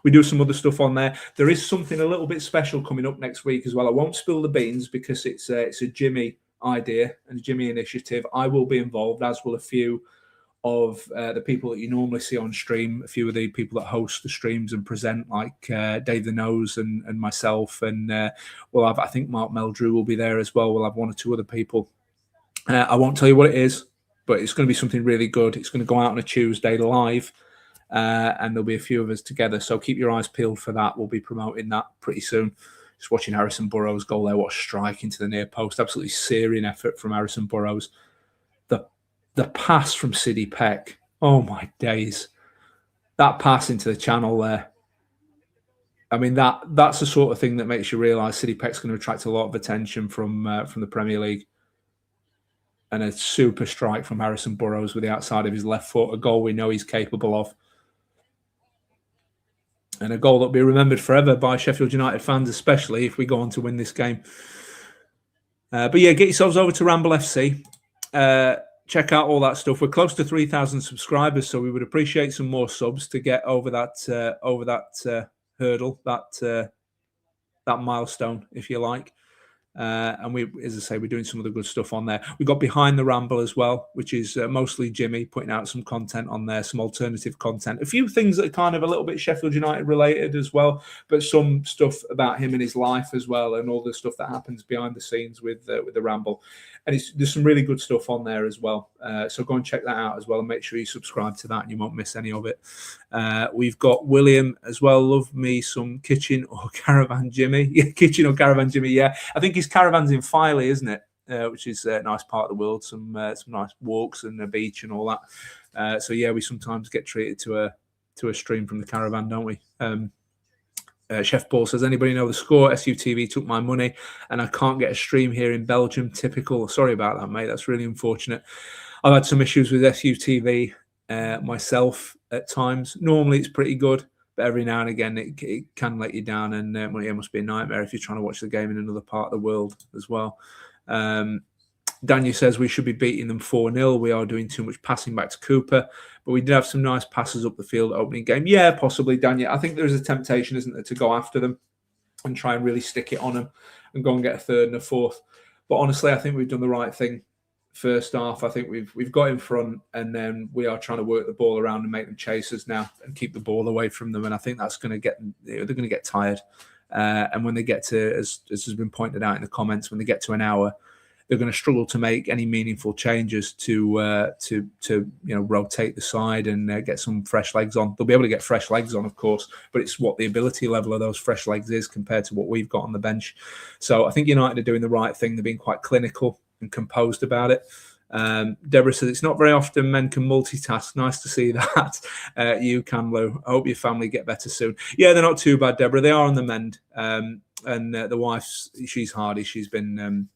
We do some other stuff on there. There is something a little bit special coming up next week as well. I won't spill the beans because it's a Jimmy idea and a Jimmy initiative. I will be involved, as will a few of the people that you normally see on stream, a few of the people that host the streams and present, like Dave the Nose and myself. And we'll have, I think Mark Meldrew will be there as well. We'll have one or two other people. I won't tell you what it is, but it's going to be something really good. It's going to go out on a Tuesday live. And there'll be a few of us together. So keep your eyes peeled for that. We'll be promoting that pretty soon. Just watching Harrison Burrows' goal there. What a strike into the near post. Absolutely searing effort from Harrison Burrows. The pass from Sidney Peck. Oh, my days. That pass into the channel there. I mean, that's the sort of thing that makes you realise Sidney Peck's going to attract a lot of attention from the Premier League. And a super strike from Harrison Burrows with the outside of his left foot. A goal we know he's capable of. and a goal that'll be remembered forever by Sheffield United fans, especially if we go on to win this game. But yeah, get yourselves over to Ramble FC. Check out all that stuff. We're close to 3,000 subscribers, so we would appreciate some more subs to get over that hurdle, that milestone, if you like. And we, as I say, we're doing some of the good stuff on there. We've got Behind the Ramble as well, which is mostly Jimmy putting out some content on there, some alternative content, a few things that are kind of a little bit Sheffield United related as well, but some stuff about him and his life as well, and all the stuff that happens behind the scenes with the Ramble. And there's some really good stuff on there as well. So go and check that out as well, and make sure you subscribe to that and you won't miss any of it. We've got William as well. Love me some Kitchen or Caravan Jimmy. Yeah, Kitchen or Caravan Jimmy. Yeah, I think his caravan's in Filey, isn't it? Which is a nice part of the world. Some nice walks and a beach and all that. So yeah, we sometimes get treated to a stream from the caravan, don't we? Chef Paul says, anybody know the score? SUTV took my money and I can't get a stream here in Belgium. Typical. Sorry about that, mate. That's really unfortunate. I've had some issues with SUTV myself at times. Normally it's pretty good, but every now and again it can let you down, and it must be a nightmare if you're trying to watch the game in another part of the world as well. Daniel says we should be beating them 4-0. We are doing too much passing back to Cooper, but we did have some nice passes up the field opening game. Yeah, possibly, Daniel. I think there's a temptation, isn't there, to go after them and try and really stick it on them and go and get a third and a fourth. But honestly, I think we've done the right thing first half. I think we've got in front, and then we are trying to work the ball around and make them chasers now and keep the ball away from them. And I think that's going to get, they're going to get tired. And when they get to, as has been pointed out in the comments, when they get to an hour, they're going to struggle to make any meaningful changes to rotate the side and get some fresh legs on. They'll be able to get fresh legs on, of course, but it's what the ability level of those fresh legs is compared to what we've got on the bench. So I think United are doing the right thing. They're being quite clinical and composed about it. Deborah says, it's not very often men can multitask. Nice to see that. You can, Lou. I hope your family get better soon. Yeah, they're not too bad, Deborah. They are on the mend. And the wife's, she's hardy. She's been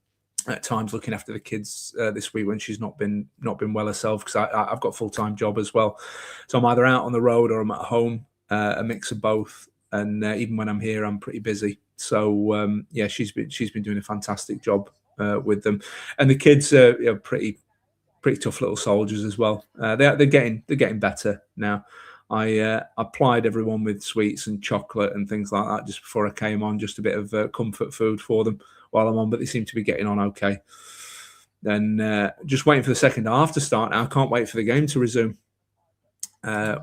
at times looking after the kids this week when she's not been well herself, because I've got a full-time job as well. So I'm either out on the road or I'm at home, a mix of both. And even when I'm here, I'm pretty busy. So yeah, she's been doing a fantastic job with them, and the kids are pretty tough little soldiers as well. They're getting better now. I plied everyone with sweets and chocolate and things like that just before I came on, just a bit of comfort food for them while I'm on, but they seem to be getting on okay. Then just waiting for the second half to start now. I can't wait for the game to resume.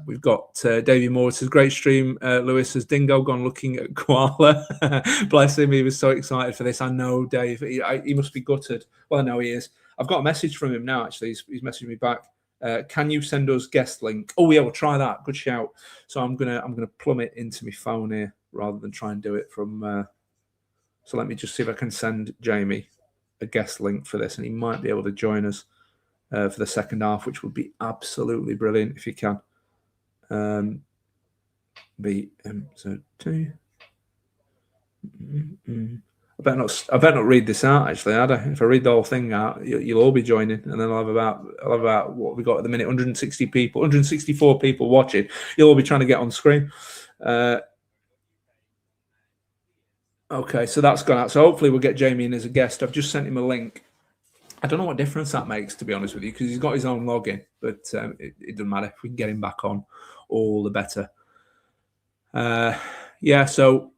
We've got Davey Moore says, great stream. Lewis says, Dingo gone looking at koala. Bless him, he was so excited for this. I know, Dave. He must be gutted. Well, I know he is. I've got a message from him now, actually. He's messaged me back. Can you send us guest link? Oh yeah, we'll try that. Good shout. So I'm gonna plumb it into my phone here rather than try and do it from. So let me just see if I can send Jamie a guest link for this, and he might be able to join us for the second half, which would be absolutely brilliant if you can. BM02. I better not read this out, actually, Ada. If I read the whole thing out, you'll all be joining, and then I'll have about what we got at the minute, 160 people, 164 people watching. You'll all be trying to get on screen. Okay, so that's gone out. So hopefully we'll get Jamie in as a guest. I've just sent him a link. I don't know what difference that makes, to be honest with you, because he's got his own login, but it doesn't matter. If we can get him back on, all the better. Yeah, so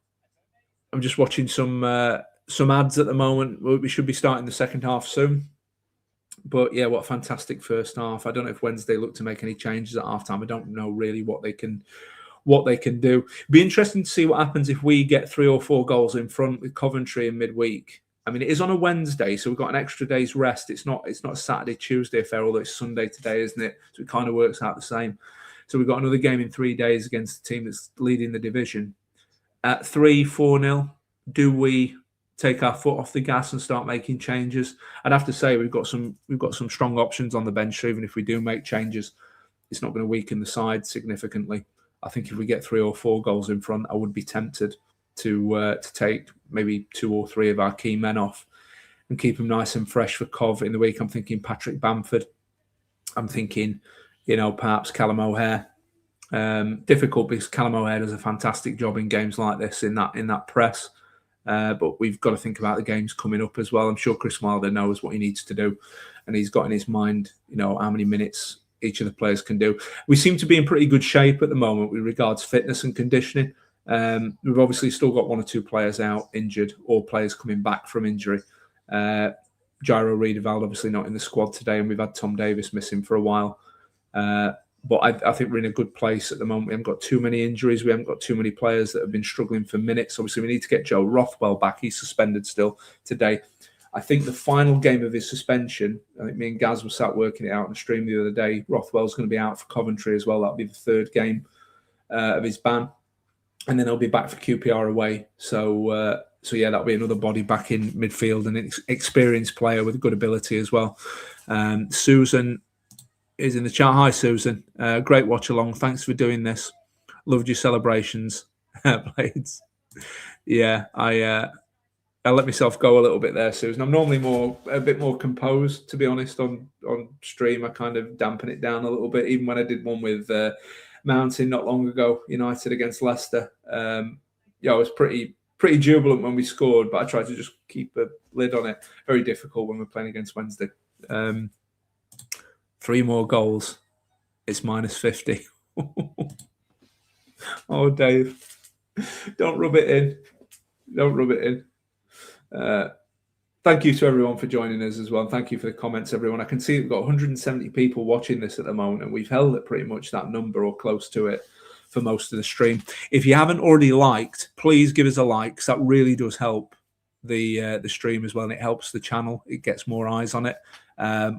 I'm just watching some ads at the moment. We should be starting the second half soon. But yeah, what a fantastic first half. I don't know if Wednesday look to make any changes at halftime. I don't know really what they can do. Be interesting to see what happens if we get 3 or 4 goals in front with Coventry in midweek. I mean, it is on a Wednesday, so we've got an extra day's rest. It's not a Saturday, Tuesday affair, although it's Sunday today, isn't it? So it kind of works out the same. So we've got another game in 3 days against the team that's leading the division. At 3-4-0, do we take our foot off the gas and start making changes? I'd have to say we've got some strong options on the bench. So even if we do make changes, it's not going to weaken the side significantly. I think if we get 3 or 4 goals in front, I would be tempted to take maybe 2 or 3 of our key men off and keep them nice and fresh for Cov in the week. I'm thinking Patrick Bamford. I'm thinking, perhaps Callum O'Hare. Difficult because Callum O'Hare does a fantastic job in games like this in that press. But we've got to think about the games coming up as well. I'm sure Chris Wilder knows what he needs to do, and he's got in his mind, how many minutes each of the players can do. We seem to be in pretty good shape at the moment with regards to fitness and conditioning. We've obviously still got 1 or 2 players out injured, or players coming back from injury. Gyro Riedewald obviously not in the squad today, and we've had Tom Davis missing for a while. But I think we're in a good place at the moment. We haven't got too many injuries. We haven't got too many players that have been struggling for minutes. Obviously, we need to get Joe Rothwell back. He's suspended still today. I think the final game of his suspension, I think me and Gaz were sat working it out on the stream the other day. Rothwell's going to be out for Coventry as well. That'll be the 3rd game of his ban. And then he'll be back for QPR away. So yeah, that'll be another body back in midfield, and an experienced player with good ability as well. Susan is in the chat. Hi, Susan. Great watch along. Thanks for doing this. Loved your celebrations, Blades. Yeah, I let myself go a little bit there, Susan. I'm normally a bit more composed, to be honest. On stream, I kind of dampen it down a little bit. Even when I did one with Mountain not long ago, United against Leicester, I was pretty jubilant when we scored, but I tried to just keep a lid on it. Very difficult when we're playing against Wednesday. 3 more goals, it's -50. Oh, Dave, don't rub it in. Don't rub it in. Thank you to everyone for joining us as well. And thank you for the comments, everyone. I can see we've got 170 people watching this at the moment, and we've held it pretty much that number or close to it for most of the stream. If you haven't already liked, please give us a like, because that really does help the stream as well, and it helps the channel. It gets more eyes on it.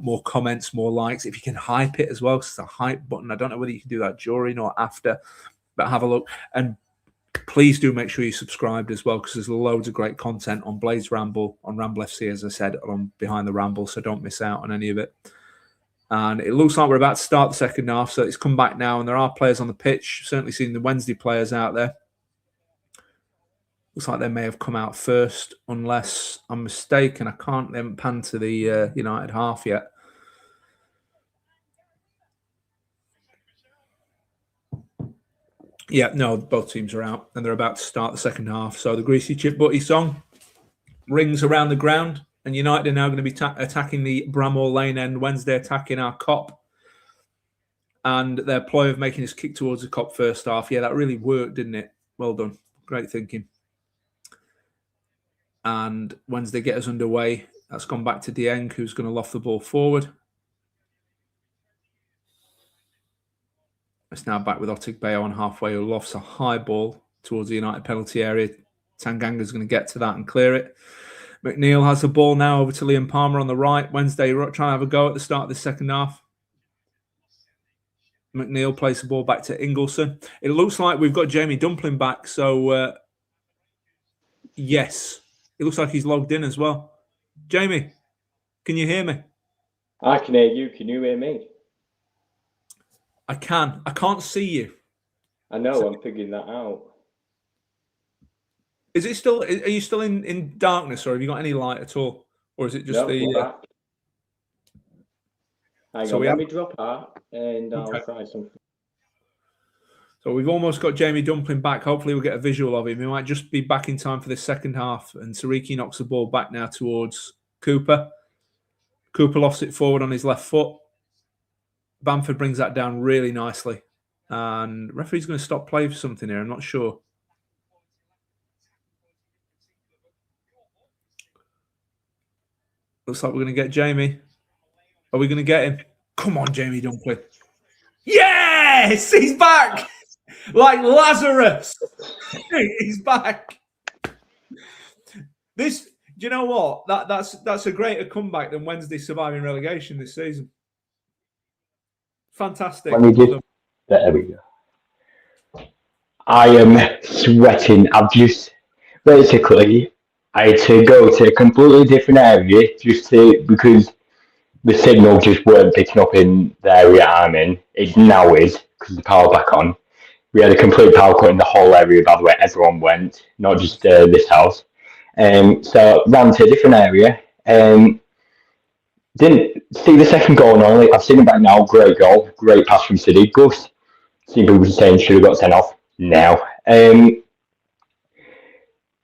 More comments, more likes. If you can hype it as well, because it's a hype button. I don't know whether you can do that during or after, but have a look. And please do make sure you subscribed as well, because there's loads of great content on Blades Ramble, on Ramble FC, as I said, on Behind the Ramble, so don't miss out on any of it. And it looks like we're about to start the second half, so it's come back now, and there are players on the pitch. Certainly seen the Wednesday players out there. Looks like they may have come out first, unless I'm mistaken. They haven't panned to the United half yet. Yeah, no, both teams are out, and they're about to start the second half. So the Greasy Chip Butty song rings around the ground, and United are now going to be attacking the Bramall Lane end. Wednesday attacking our cop. And their ploy of making us kick towards the cop first half. Yeah, that really worked, didn't it? Well done. Great thinking. And Wednesday get us underway. That's gone back to Dieng, who's going to loft the ball forward. It's now back with Otigbayo on halfway, who lofts a high ball towards the United penalty area. Tanganga's going to get to that and clear it. McNeil has the ball now over to Liam Palmer on the right. Wednesday trying to have a go at the start of the second half. McNeil plays the ball back to Ingleson. It looks like we've got Jamie Dumpling back. So, yes. It looks like he's logged in as well. Jamie, can you hear me? I can hear you. Can you hear me? I can. I can't see you. I know. I'm figuring that out. Is it still? Are you still in darkness, or have you got any light at all, or is it just the? Hang on. Let me drop out, and I'll try something. So we've almost got Jamie Dumpling back. Hopefully we'll get a visual of him. He might just be back in time for the second half. And Sariki knocks the ball back now towards Cooper. Cooper lofts it forward on his left foot. Bamford brings that down really nicely. And referee's going to stop play for something here. I'm not sure. Looks like we're going to get Jamie. Are we going to get him? Come on, Jamie Dumpling. Yes! He's back! Like Lazarus. He's back. Do you know what? That's a greater comeback than Wednesday surviving relegation this season. Fantastic. There we go. I am sweating. I had to go to a completely different area because the signal just weren't picking up in the area I'm in. It now is, because the power back on. We had a complete power cut in the whole area, by the way. Everyone went, not just this house. So ran to a different area. Didn't see the second goal only. I've seen it back now. Great goal. Great pass from Sadiq. Gus See people saying should have got sent off. Now,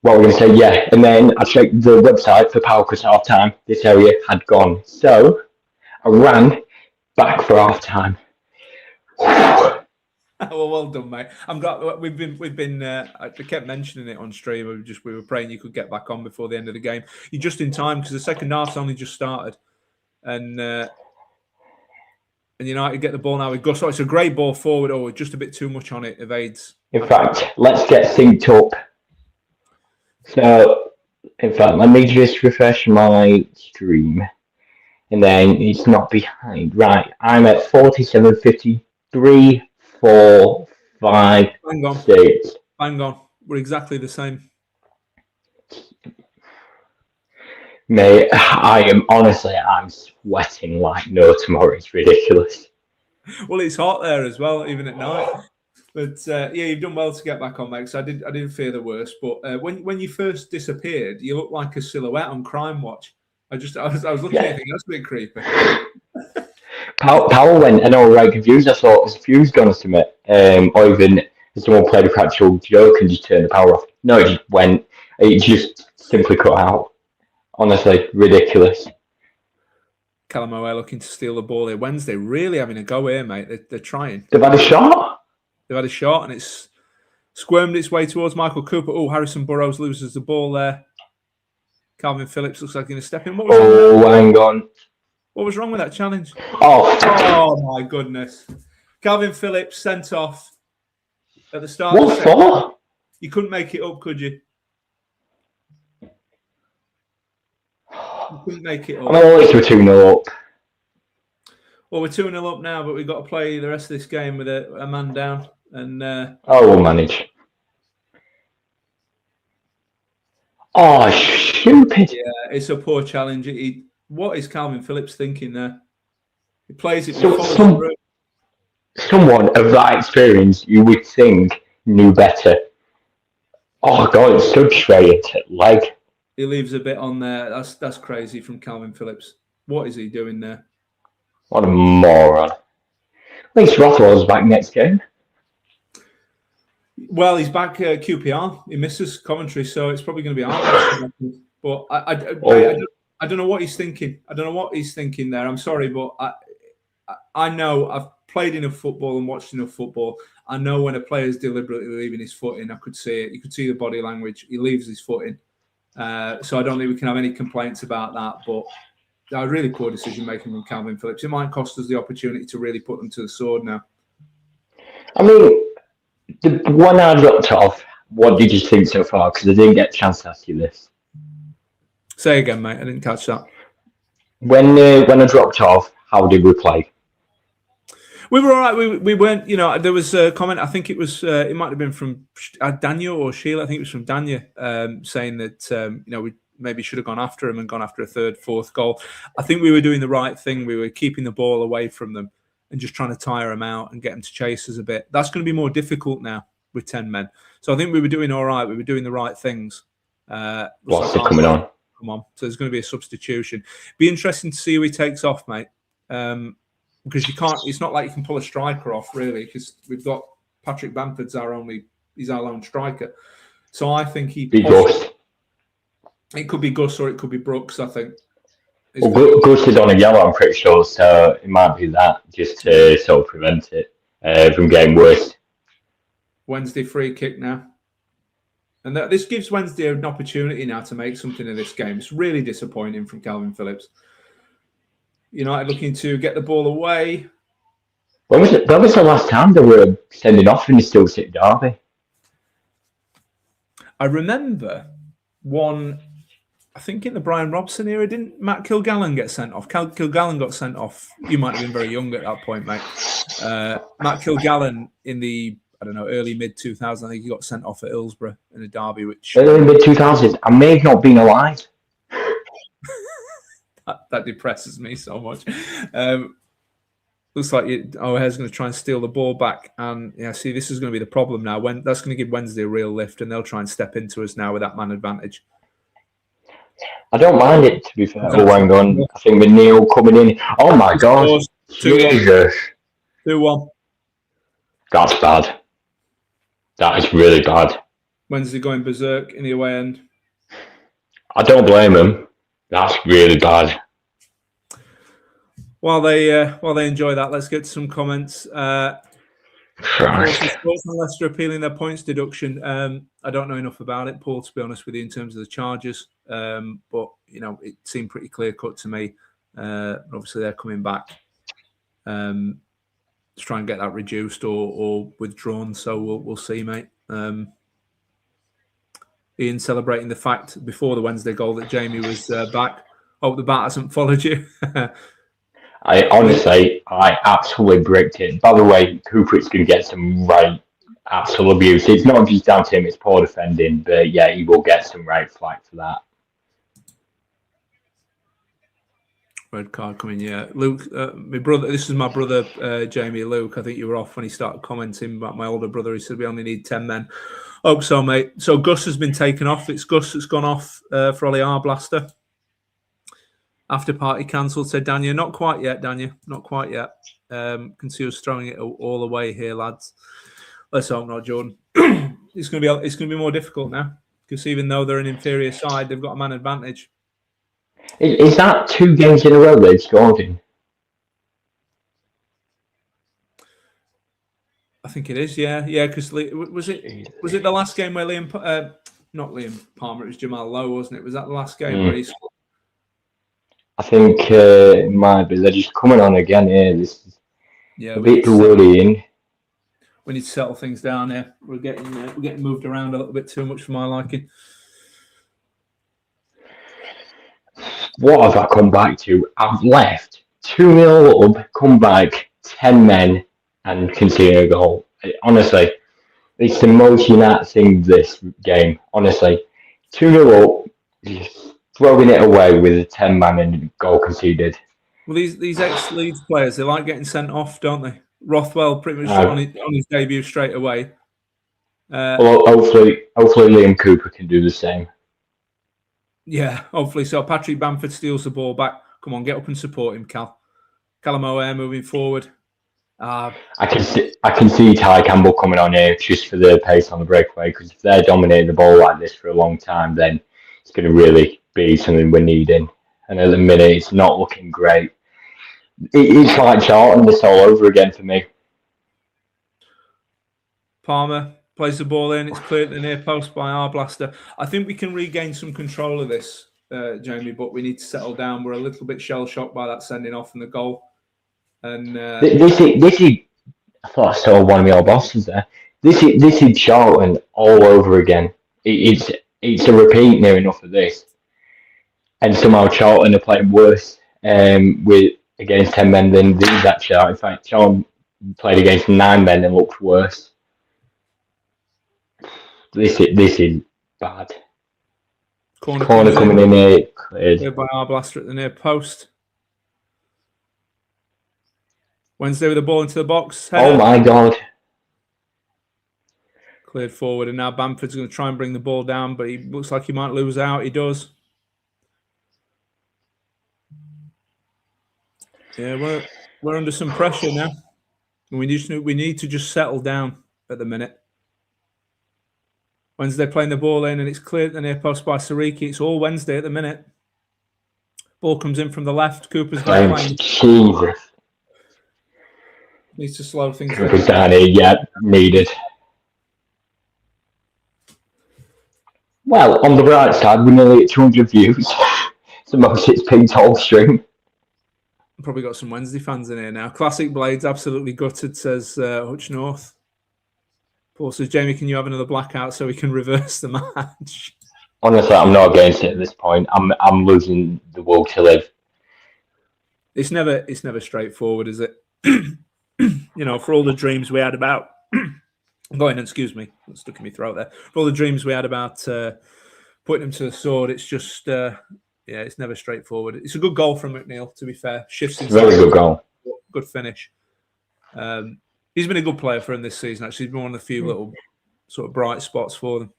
what we're going to say, yeah. And then I checked the website for Power Cut half time. This area had gone. So I ran back for half time. Well done, mate. I'm glad we've been. I kept mentioning it on stream. We were praying you could get back on before the end of the game. You're just in time because the second half's only just started, and United get the ball now with Gus. Oh, it's a great ball forward. Oh, just a bit too much on it. Evades. In fact, let's get synced up. So, in fact, let me just refresh my stream, and then it's not behind. Right, I'm at 47:53, 4, 5, Bang on. 6. Bang on. We're exactly the same. Mate, I'm sweating like no tomorrow. It's ridiculous. Well, it's hot there as well, even at night. But yeah, you've done well to get back on, mate. So I didn't fear the worst. But when you first disappeared, you looked like a silhouette on Crime Watch. I was looking at anything that's a bit creepy. Power went, and I was right confused. I thought, has the fuse gone or something? Or even someone played a practical joke and just turned the power off. No, it just went. It just simply cut out. Honestly, ridiculous. Callum O'Hare looking to steal the ball here. Wednesday really having a go here, mate. They're trying. They've had a shot. They've had a shot, and it's squirmed its way towards Michael Cooper. Oh, Harrison Burrows loses the ball there. Calvin Phillips looks like he's going to step in. Hang on. What was wrong with that challenge? Oh my goodness. Calvin Phillips sent off at the start. What for? You couldn't make it up, could you? You couldn't make it up. I'm always 2-0 up. Well, we're 2-0 up now, but we've got to play the rest of this game with a man down. And we'll manage. Oh, stupid. Yeah, it's a poor challenge. What is Calvin Phillips thinking there? He plays it. Someone of that experience, you would think, knew better. Oh, God, it's stood straight at leg. He leaves a bit on there. That's crazy from Calvin Phillips. What is he doing there? What a moron. At least Rothwell's back next game. Well, he's back QPR. He misses commentary, so it's probably going to be hard. But I don't know what he's thinking. I don't know what he's thinking there. I'm sorry, but I know I've played enough football and watched enough football. I know when a player's deliberately leaving his foot in. I could see it. You could see the body language. He leaves his foot in. So I don't think we can have any complaints about that. But a really poor decision making from Calvin Phillips. It might cost us the opportunity to really put them to the sword now. I mean, the one I dropped off, what did you think so far? Because I didn't get a chance to ask you this. Say again, mate. I didn't catch that. When I dropped off, how did we play? We were all right. We weren't, there was a comment, I think it was, it might have been from Daniel or Sheila, I think it was from Daniel, saying that, we maybe should have gone after him and gone after a third, fourth goal. I think we were doing the right thing. We were keeping the ball away from them and just trying to tire them out and get them to chase us a bit. That's going to be more difficult now with 10 men. So I think we were doing all right. We were doing the right things. What's it coming on? Come on. So there's going to be a substitution. Be interesting to see who he takes off, mate. Because you can't. It's not like you can pull a striker off, really, because we've got Patrick Bamford's he's our lone striker. So I think Gus. It could be Gus or it could be Brooks, I think. Well, Gus is on a yellow, I'm pretty sure, so it might be that, just to sort of prevent it from getting worse. Wednesday free kick now. And this gives Wednesday an opportunity now to make something of this game. It's really disappointing from Calvin Phillips. United looking to get the ball away. When was the last time they were sending off in the Still City derby? I remember one, I think in the Brian Robson era, didn't Matt Kilgallen get sent off? Kilgallen got sent off. You might have been very young at that point, mate. Matt Kilgallen in the, early mid-2000s, I think he got sent off at Hillsborough in a derby. Early mid-2000s? I may have not been alive. That depresses me so much. Looks like O'Hare's going to try and steal the ball back. And see, this is going to be the problem now. That's going to give Wednesday a real lift, and they'll try and step into us now with that man advantage. I don't mind it, to be fair. Hang on. I think with Neil coming in. Oh, my God. Jesus. 2-1. That's bad. That is really bad. Wednesday going berserk in the away end. I don't blame them. That's really bad. While they enjoy that, let's get to some comments. Christ. Sports and Leicester appealing their points deduction. I don't know enough about it, Paul, to be honest with you, in terms of the charges. But it seemed pretty clear cut to me. Obviously, they're coming back to try and get that reduced or withdrawn. So we'll see, mate. Ian celebrating the fact before the Wednesday goal that Jamie was back. Hope the bat hasn't followed you. I absolutely bricked it. By the way, Cooper's going to get some absolute abuse. It's not just down to him, it's poor defending, but yeah, he will get some flack for that. Red card coming, yeah. Luke, my brother, this is my brother, Jamie Luke. I think you were off when he started commenting about my older brother. He said we only need 10 men. Hope so, mate. So Gus has been taken off. It's Gus that's gone off for Ollie Arblaster. After party cancelled, said Daniel. Not quite yet, Daniel. Not quite yet. Can see us throwing it all away here, lads. Let's hope not, Jordan. It's going to be more difficult now because even though they're an inferior side, they've got a man advantage. Is that 2 games in a row they've scored in? I think it is, yeah. Because was it the last game where not Liam Palmer, it was Jamal Lowe, wasn't it? Was that the last game where he scored? I think it might be. They're just coming on again here. This is a bit worrying. We need to settle things down here. We're getting moved around a little bit too much for my liking. What have I come back to? I've left 2-0 up, come back 10 men, and conceded a goal. Honestly, it's the most United thing this game. Honestly, 2-0 up, just throwing it away with a 10-man and goal conceded. Well, these ex-Leeds players, they like getting sent off, don't they? Rothwell pretty much on his debut straight away. Well, hopefully Liam Cooper can do the same. Yeah, hopefully so. Patrick Bamford steals the ball back. Come on, get up and support him, Cal. Callum O'Hare moving forward. I can see Ty Campbell coming on here just for the pace on the breakaway, because if they're dominating the ball like this for a long time, then it's going to really be something we're needing. And at the minute, it's not looking great. It's like Charlton, this all over again for me. Palmer plays the ball in. It's cleared at the near post by Arblaster. I think we can regain some control of this, Jamie, but we need to settle down. We're a little bit shell-shocked by that sending off and the goal. And this is. I thought I saw one of your bosses there. This is Charlton all over again. It's a repeat near enough of this, and somehow Charlton are playing worse against 10 men than these actually. In fact, Charlton played against 9 men and looked worse. This is bad. Corner coming in here, cleared by Arblaster at the near post. Wednesday with the ball into the box. Oh my God. Cleared forward, and now Bamford's going to try and bring the ball down, but he looks like he might lose out. He does. Yeah, we're under some pressure now. We need to just settle down at the minute. Wednesday playing the ball in, and it's cleared at the near post by Sariki. It's all Wednesday at the minute. Ball comes in from the left. Cooper's playing. Jesus. Needs to slow things down. Cooper's down here, yeah, needed. Well, on the bright side, we're nearly at 200 views. It's the most it's peaked whole stream. Probably got some Wednesday fans in here now. Classic Blades, absolutely gutted, says Hutch North. Paul says, Jamie, can you have another blackout so we can reverse the match? Honestly, I'm not against it at this point. I'm losing the will to live. It's never straightforward, is it? For all the dreams we had about excuse me, it stuck in my throat there. For all the dreams we had about putting them to the sword, it's just it's never straightforward. It's a good goal from McNeil, to be fair. Shifts inside. Very good goal. Good finish. He's been a good player for him this season, actually. He's been one of the few little sort of bright spots for them.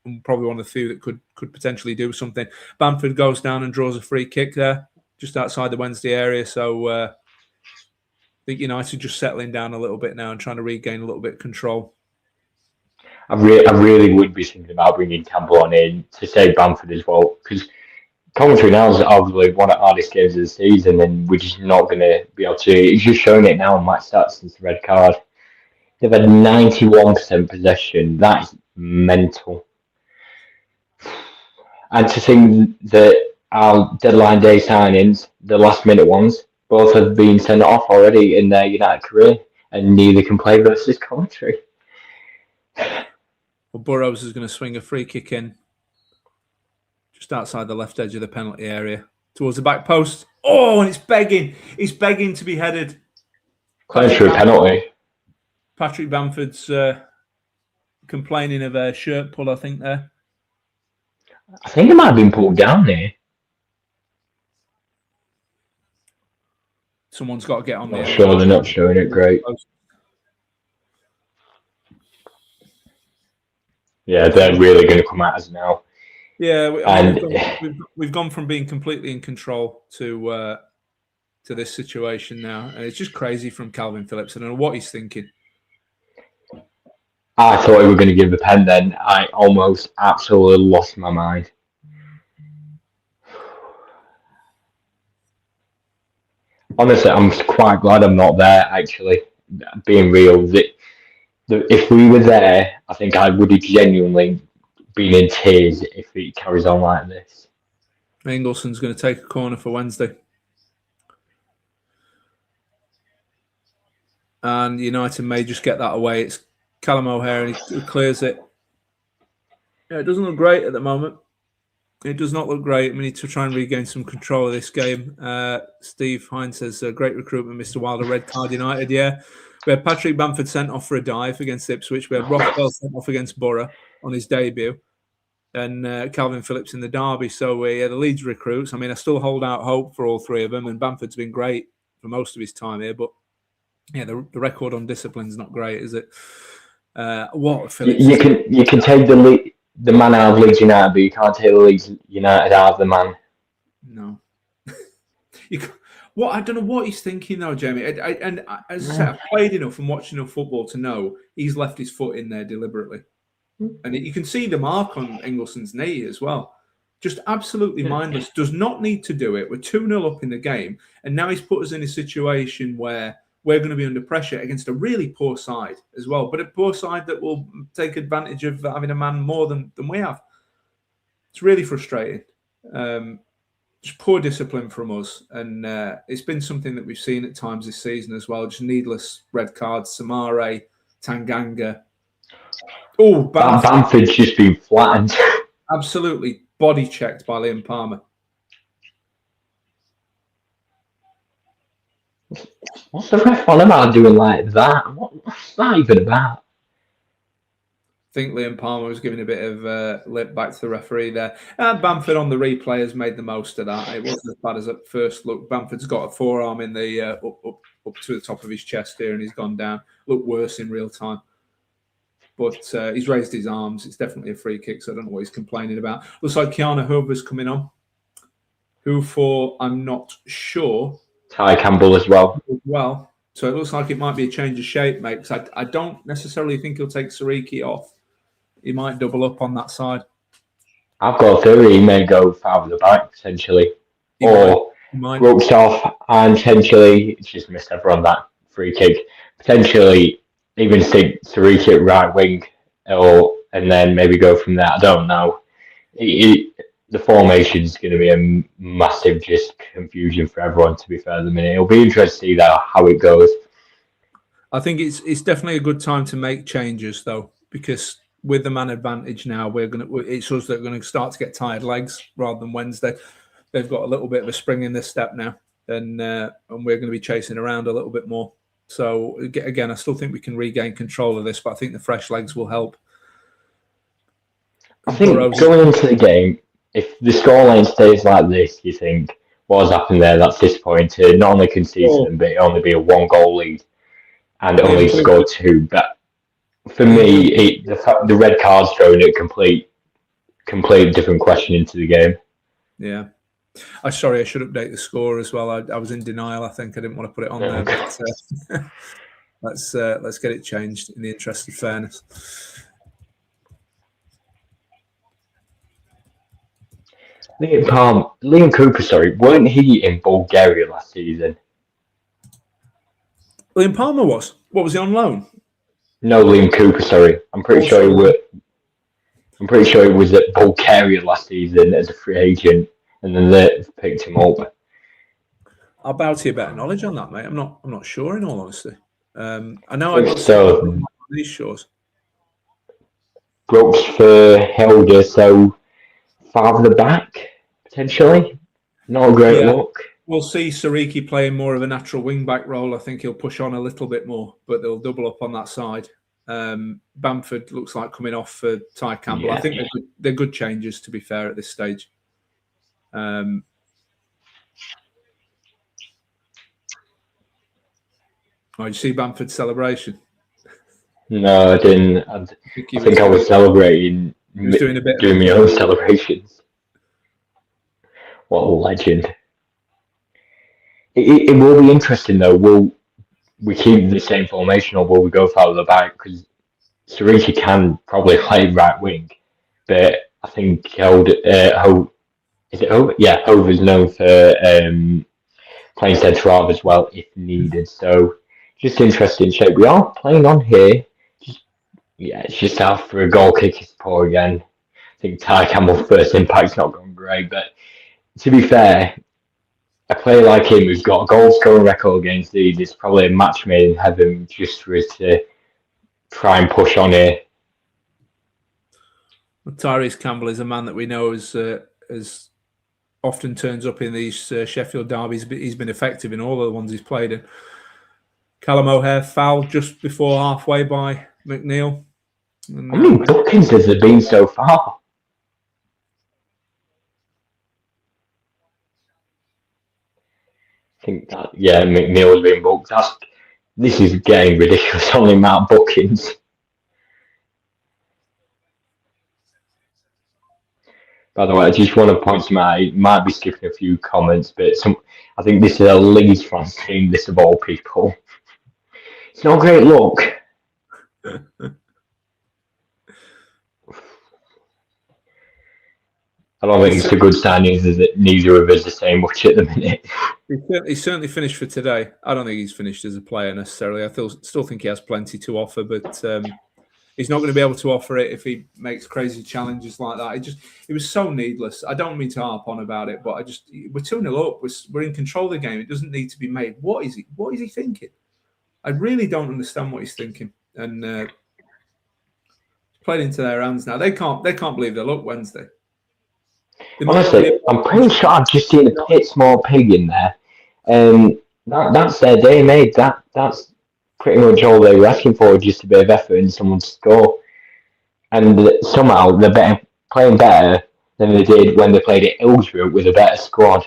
And probably one of the few that could potentially do something. Bamford goes down and draws a free kick there, just outside the Wednesday area. So think United just settling down a little bit now and trying to regain a little bit of control. I really would be thinking about bringing Campbell on in to save Bamford as well, because Coventry now is arguably one of the hardest games of the season, and we're just not going to be able to. He's just showing it now on match stats since the red card. They've had 91% possession. That is mental. And to think that our deadline day signings, the last minute ones, both have been sent off already in their United career, and neither can play versus Coventry. Well, Burrows is going to swing a free kick in just outside the left edge of the penalty area towards the back post. Oh, and it's begging. It's begging to be headed. Close for a penalty. Patrick Bamford's complaining of a shirt pull, I think, there. I think it might have been pulled down there. Someone's got to get on there. Sure, they're not showing it great. Yeah, they're really going to come at us now. Yeah, we've gone from being completely in control to this situation now, and it's just crazy from Calvin Phillips. I don't know what he's thinking. I thought we were going to give the pen then. I almost absolutely lost my mind. Honestly, I'm quite glad I'm not there, actually. Being real, if we were there, I think I would have genuinely been in tears if it carries on like this. Ingleson's going to take a corner for Wednesday. And United may just get that away. It's Callum O'Hare, and he clears it. Yeah, it doesn't look great at the moment. It does not look great. We need to try and regain some control of this game. Steve Hines says, great recruitment, Mr. Wilder. Red card United, yeah. We had Patrick Bamford sent off for a dive against Ipswich. We had Rothwell sent off against Borough on his debut. And Calvin Phillips in the derby. So, the Leeds recruits. I mean, I still hold out hope for all three of them. And Bamford's been great for most of his time here. But, yeah, the record on discipline's not great, is it? What Phillips? You can take the man out of Leeds United, but you can't take the Leeds United out of the man. No. I don't know what he's thinking though, Jamie. And as I said, I've played enough and watched enough football to know he's left his foot in there deliberately. And you can see the mark on Ingleson's knee as well. Just absolutely mindless. Does not need to do it. We're 2-0 up in the game. And now he's put us in a situation where we're going to be under pressure against a really poor side as well. But a poor side that will take advantage of having a man more than we have. It's really frustrating. Just poor discipline from us. And it's been something that we've seen at times this season as well. Just needless red cards. Samare, Tanganga. Oh, Bamford's just been flattened. Absolutely body checked by Liam Palmer. What's the ref on about doing like that? What's that even about? I think Liam Palmer was giving a bit of lip back to the referee there. Bamford on the replay has made the most of that. It wasn't as bad as at first look. Bamford's got a forearm in the up to the top of his chest here, and he's gone down. Looked worse in real time. But he's raised his arms. It's definitely a free kick, so I don't know what he's complaining about. Looks like Kiana Hoover's coming on. Who for, I'm not sure. Ty Campbell as well. So it looks like it might be a change of shape, mate, because I don't necessarily think he'll take Sariki off. He might double up on that side. I've got a theory he may go farther back, potentially. Or ropes off and potentially, it's just missed over on that free kick, potentially even stick Sariki at right wing and then maybe go from there. I don't know. The formation is going to be a massive just confusion for everyone, to be fair, at the minute. It'll be interesting to see how it goes. I think it's definitely a good time to make changes, though, because with the man advantage now, it's us that are going to start to get tired legs rather than Wednesday. They've got a little bit of a spring in their step now, and we're going to be chasing around a little bit more. So, again, I still think we can regain control of this, but I think the fresh legs will help. I think going into the game, if the scoreline stays like this, you think, what has happened there? That's disappointing. Not only concede them, but it only be a 1-goal lead and only score 2. But for me, the red card's throwing a complete different question into the game. Yeah. I'm sorry, I should update the score as well. I was in denial. I think I didn't want to put it on there, but let's get it changed in the interest of fairness. Liam Cooper, sorry, weren't he in Bulgaria last season? Liam Palmer was. What was he on loan? No, Liam Cooper, sorry. I'm pretty sure he was at Bulgaria last season as a free agent, and then they picked him up. I'll bow to your better knowledge on that, mate. I'm not sure, in all honesty. I know I think so. These shores. Brooks for Helder, so farther back potentially. Not a great look. We'll see Sariki playing more of a natural wing-back role. I think he'll push on a little bit more, but they'll double up on that side. Bamford looks like coming off for Ty Campbell. Yeah, I think they're good changes, to be fair, at this stage. Oh, did you see Bamford's celebration? No, I didn't. I think I was celebrating, doing my own celebrations. What a legend. It will be interesting, though. Will we keep the same formation, or will we go farther back? Because Sariki can probably play right wing, but I think Hove is known for playing centre half as well if needed. So just interesting shape. We are playing on here. It's just out for a goal kick is poor again. I think Ty Campbell's first impact's not gone great, but to be fair, a player like him who's got a goal scoring record against Leeds is probably a match made in heaven just for us to try and push on here. Well, Tyrese Campbell is a man that we know as often turns up in these Sheffield derbies, but he's been effective in all of the ones he's played in. Callum O'Hare fouled just before halfway by McNeil. How many bookings has there been so far? I think that, McNeil's been booked. This is getting ridiculous on the amount of bookings. By the way, I just want to point to I might be skipping a few comments, but I think this is a Leeds fan team, this of all people. It's not a great look. I don't think it's a good signing that neither of us are saying much at the minute. He's certainly finished for today. I don't think he's finished as a player necessarily. I still think he has plenty to offer, but he's not going to be able to offer it if he makes crazy challenges like that. It was so needless. I don't mean to harp on about it, but we're 2-0 up. We're in control of the game. It doesn't need to be made. What is he thinking? I really don't understand what he's thinking. And played into their hands now. They can't believe their luck Wednesday. Honestly, I'm pretty sure I've just seen a bit small pig in there. That's their day made. That's pretty much all they were asking for, just a bit of effort and someone to score. And somehow they're playing better than they did when they played at Hillsborough with a better squad.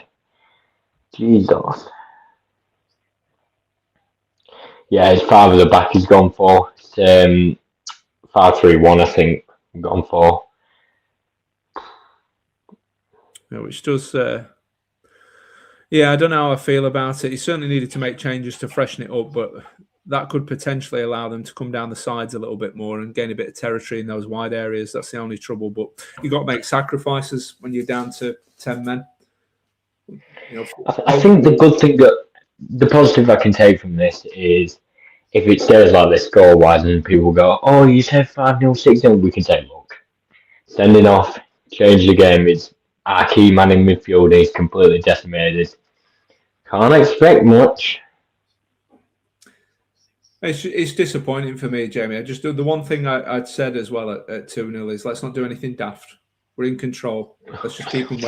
Jesus. Yeah, his father the back he's gone for. It's 5-3-1, I think, gone for. Yeah, which does, I don't know how I feel about it. He certainly needed to make changes to freshen it up, but that could potentially allow them to come down the sides a little bit more and gain a bit of territory in those wide areas. That's the only trouble. But you've got to make sacrifices when you're down to 10 men. I think the good thing, the positive I can take from this is if it stays like this score-wise and people go, oh, you said 5-0, 6-0, we can say, look, sending off, change the game. It's our key man in midfield is completely decimated. Can't expect much. It's disappointing for me, Jamie. The one thing I'd said as well at 2-0 is let's not do anything daft. We're in control. Let's just keep them we've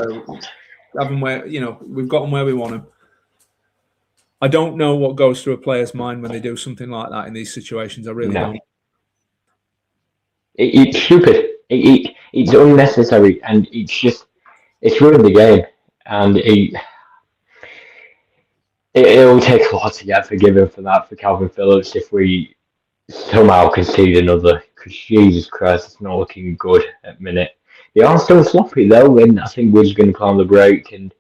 got them where we want them. I don't know what goes through a player's mind when they do something like that in these situations. I really don't. It's stupid. It's unnecessary, and it's ruined the game. And it'll take a lot to get forgiven for that for Calvin Phillips if we somehow concede another. Because Jesus Christ, it's not looking good at the minute. They are still sloppy though, and I think we're just going to climb the break. And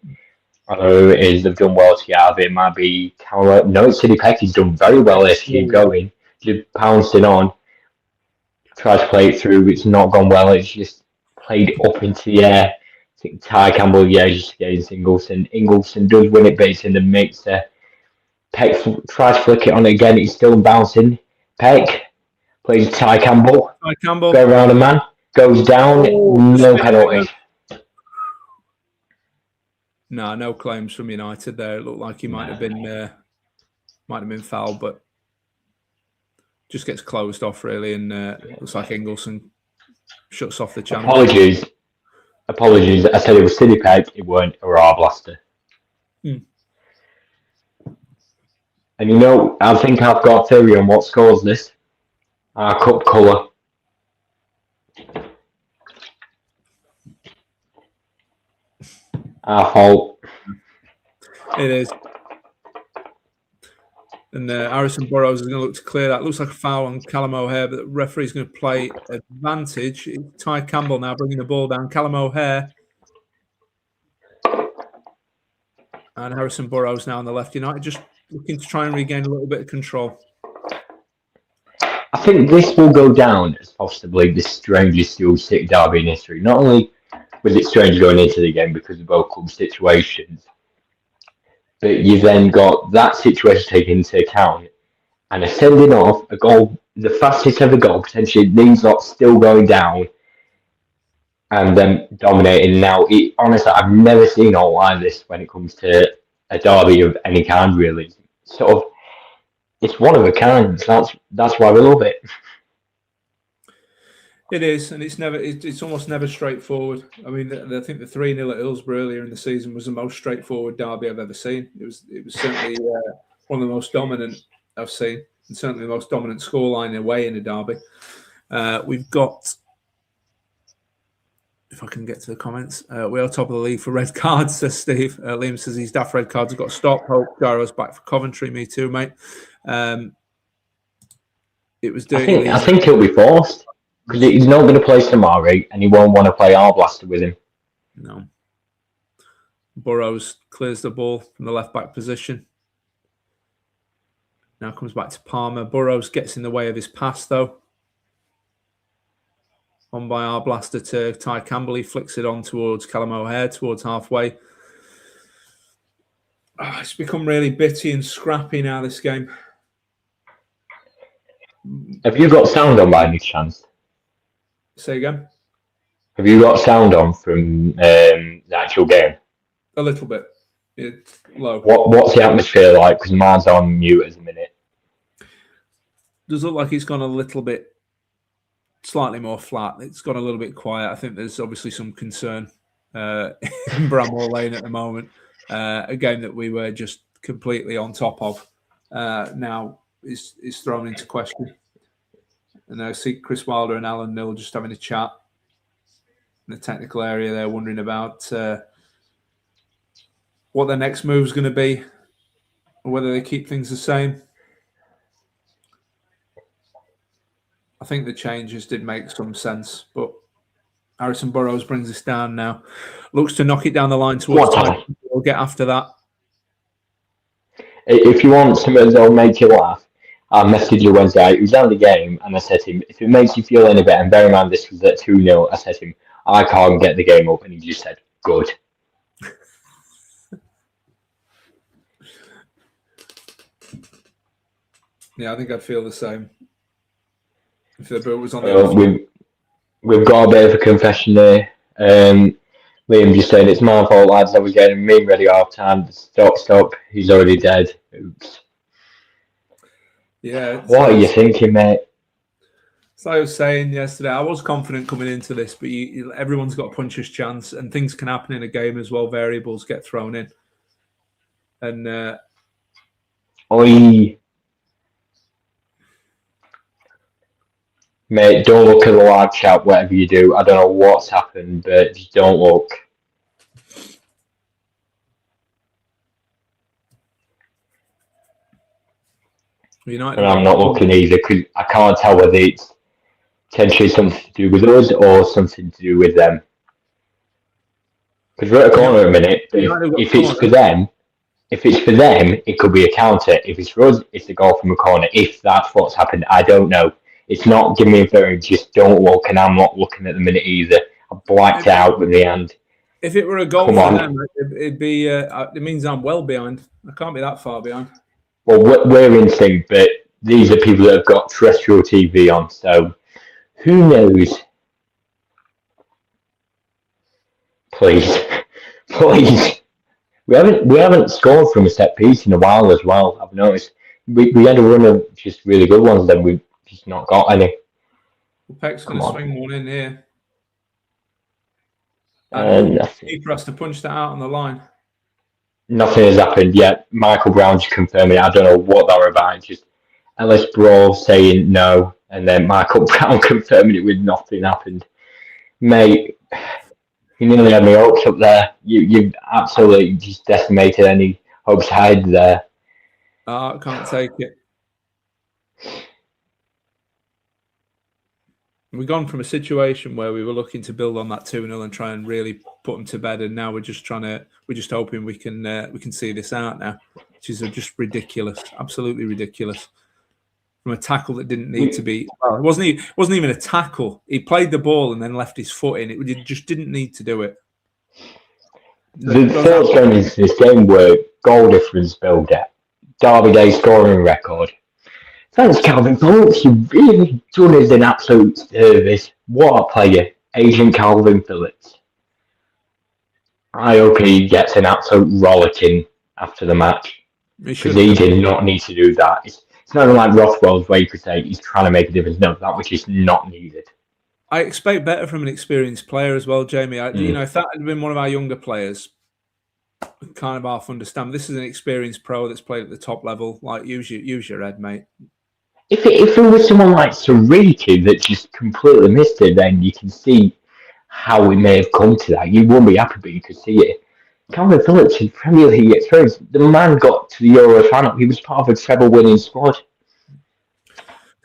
I don't know who it is. They've done well to get out of it. It might be Carroll. No, it's City Peck. He's done very well there to keep going. Just pouncing on. Tried to play it through. It's not gone well. It's just played up into the air. I think Ty Campbell, just against Ingleson. Ingleson does win it, but it's in the mix there. Peck tries to flick it on again. He's still bouncing. Peck plays Ty Campbell. Ty Campbell. Go around a man. Goes down. No penalty. No claims from United there. It looked like he might have been fouled, but just gets closed off really, and looks like Ingleson shuts off the channel. Apologies. I said it was City Peck. It weren't a raw blaster. And I think I've got a theory on what scores this. Our cup colour. Our fault. It is. And Harrison Burrows is going to look to clear that. Looks like a foul on Callum O'Hare, but the referee's going to play advantage. It's Ty Campbell now bringing the ball down. Callum O'Hare. And Harrison Burrows now on the left. United just looking to try and regain a little bit of control. I think this will go down as possibly the strangest Hull City derby in history. Not only was it strange going into the game because of both club situations, but you've then got that situation taken into account and a sending off, a goal, the fastest ever goal, potentially these lots still going down and then dominating. Now, honestly, I've never seen all like this when it comes to a derby of any kind, really. Sort of, it's one of a kind. That's why we love it. It is, and it's almost never straightforward. I mean, I think the 3-0 at Hillsborough earlier in the season was the most straightforward derby I've ever seen. It was certainly one of the most dominant I've seen, and certainly the most dominant scoreline away in a derby. We've got, if I can get to the comments, we are top of the league for red cards, says Steve. Liam says his daft red cards have got stopped. Hope Gyro's back for Coventry. Me too, mate. It was dirty. I think he'll be forced. Because he's not going to play Samari and he won't want to play our blaster with him. No. Burrows clears the ball from the left-back position. Now comes back to Palmer. Burrows gets in the way of his pass, though. On by our blaster to Ty Campbell. He flicks it on towards Callum O'Hare, towards halfway. It's become really bitty and scrappy now, this game. Have you got sound on by any chance? Say again? Have you got sound on from the actual game? A little bit. It's low. What's the atmosphere like? Because mine's on mute at the minute. Does look like it's gone a little bit, slightly more flat. It's gone a little bit quiet. I think there's obviously some concern in Bramall Lane at the moment. A game that we were just completely on top of now is thrown into question. And I see Chris Wilder and Alan Mill just having a chat in the technical area. They're wondering about what their next move is going to be, or whether they keep things the same. I think the changes did make some sense, but Harrison Burrows brings us down now. Looks to knock it down the line towards time. We'll get after that. If you want something that'll make you laugh, I messaged you Wednesday. He was at the game, and I said to him, if it makes you feel any better, and bear in mind this was at 2-0, I said to him, I can't get the game up, and he just said, good. Yeah, I think I'd feel the same. If the boot was on the we've got a bit of a confession there. Liam just saying, it's my fault, lads. I was getting me ready half time. Stop. He's already dead. Oops. Yeah. What are you thinking, mate? So I was saying yesterday, I was confident coming into this, but everyone's got a puncher's chance, and things can happen in a game as well. Variables get thrown in. And mate, don't look at the live chat, whatever you do. I don't know what's happened, but just don't look. United, and I'm not looking either because I can't tell whether it's potentially something to do with us or something to do with them. Because we're at a corner a minute. If it's for them, it could be a counter. If it's for us, it's a goal from a corner. If that's what's happened, I don't know. It's not giving me a very just don't look, and I'm not looking at the minute either. I blacked out with the hand. If it were a goal for them, it'd be. It means I'm well behind. I can't be that far behind. Well, we're in sync, but these are people that have got terrestrial TV on, so who knows? Please. We haven't scored from a set piece in a while as well. I've noticed we had a run of just really good ones, then we've just not got any. Well, Peck's going to swing one in here. And keeper has to punch that out on the line. Nothing has happened yet. Michael Brown just confirming it. I don't know what they're about. Just Ellis Brawl saying no, and then Michael Brown confirming it with nothing happened. Mate, you nearly had my hopes up there. You absolutely just decimated any hopes I had there. I can't take it. We've gone from a situation where we were looking to build on that 2-0 and try and really put them to bed, and now we're just hoping we can see this out now, which is just ridiculous, absolutely ridiculous. From a tackle that didn't need to be. Well, it wasn't even a tackle. He played the ball and then left his foot in. It just didn't need to do it. The thoughts going into this game were goal difference builder, Derby Day scoring record. Thanks, Calvin Phillips. You've really done us an absolute service. What a player, Agent Calvin Phillips. I hope he gets an absolute rollicking after the match, because he did not need to do that. It's not like Rothwell's where you could say he's trying to make a difference. No, that which is not needed. I expect better from an experienced player as well, Jamie. You know, if that had been one of our younger players, kind of half understand. This is an experienced pro that's played at the top level. Like, use your head, mate. If it was someone like Sariki that just completely missed it, then you can see how we may have come to that. You won't be happy, but you could see it. Calvin Phillips is Premier League experience. The man got to the Euro final. He was part of a treble-winning squad.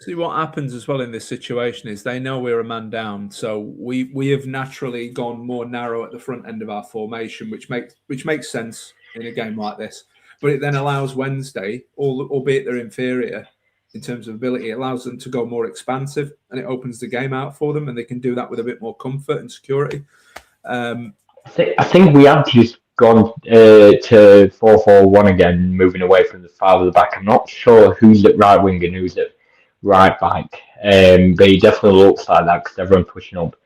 See, what happens as well in this situation is they know we're a man down, so we have naturally gone more narrow at the front end of our formation, which makes sense in a game like this. But it then allows Wednesday, albeit they're inferior in terms of ability, it allows them to go more expansive, and it opens the game out for them, and they can do that with a bit more comfort and security. I think we have just gone to 4-4-1 again, moving away from the far of the back. I'm not sure who's at right wing and who's at right back, but he definitely looks like that because everyone's pushing up.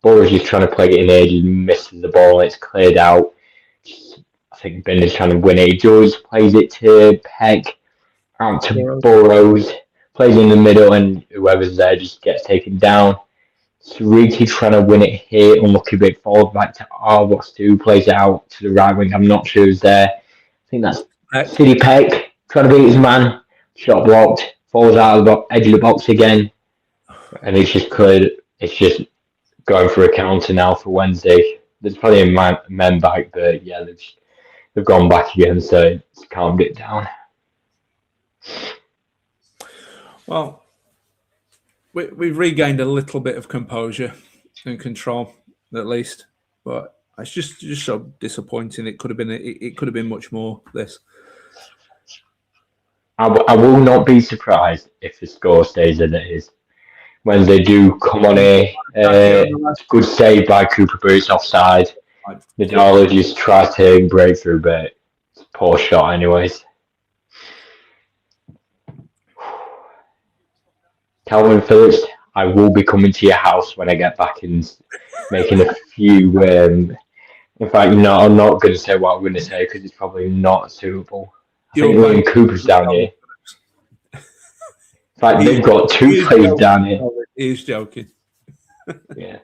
Borough's just trying to play it in ages, misses the ball, and it's cleared out. I think Bender's trying to win it. He just plays it to Peck, out to Burrows, plays in the middle, and whoever's there just gets taken down. Sariki trying to win it here, unlucky bit forward back to R-What's2, plays it out to the right wing. I'm not sure who's there. I think that's Sidney Peck trying to beat his man, shot blocked, falls out of the edge of the box again, and it's just cleared. It's just going for a counter now for Wednesday. There's probably a men back, but yeah, they've gone back again, so it's calmed it down. Well, we've regained a little bit of composure and control, at least, but it's just so disappointing. It could have been much more. This. I will not be surprised if the score stays as it is. When they do come on a good save by Cooper, but it's offside. Nadal just tries to break through, but it's a poor shot anyways. Calvin Phillips, I will be coming to your house when I get back and making a few. In fact, no, I'm not going to say what I'm going to say because it's probably not suitable. I think Liam Cooper's down here. In fact, they've got two players down here. He's joking. Yeah,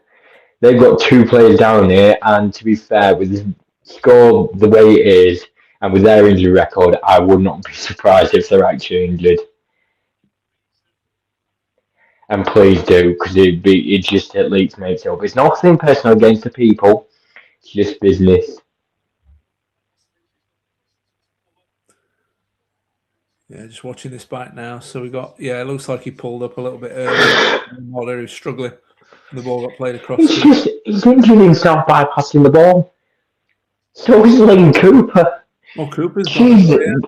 they've got two players down here, and to be fair, with the score the way it is, and with their injury record, I would not be surprised if they're actually injured. And please do, because it just at least makes it up. It's nothing personal against the people. It's just business. Yeah, just watching this back now. So we got, it looks like he pulled up a little bit early. While he was struggling. And the ball got played across. He's injured himself by passing the ball. So is Lane Cooper. Well, Cooper's Jesus. gone.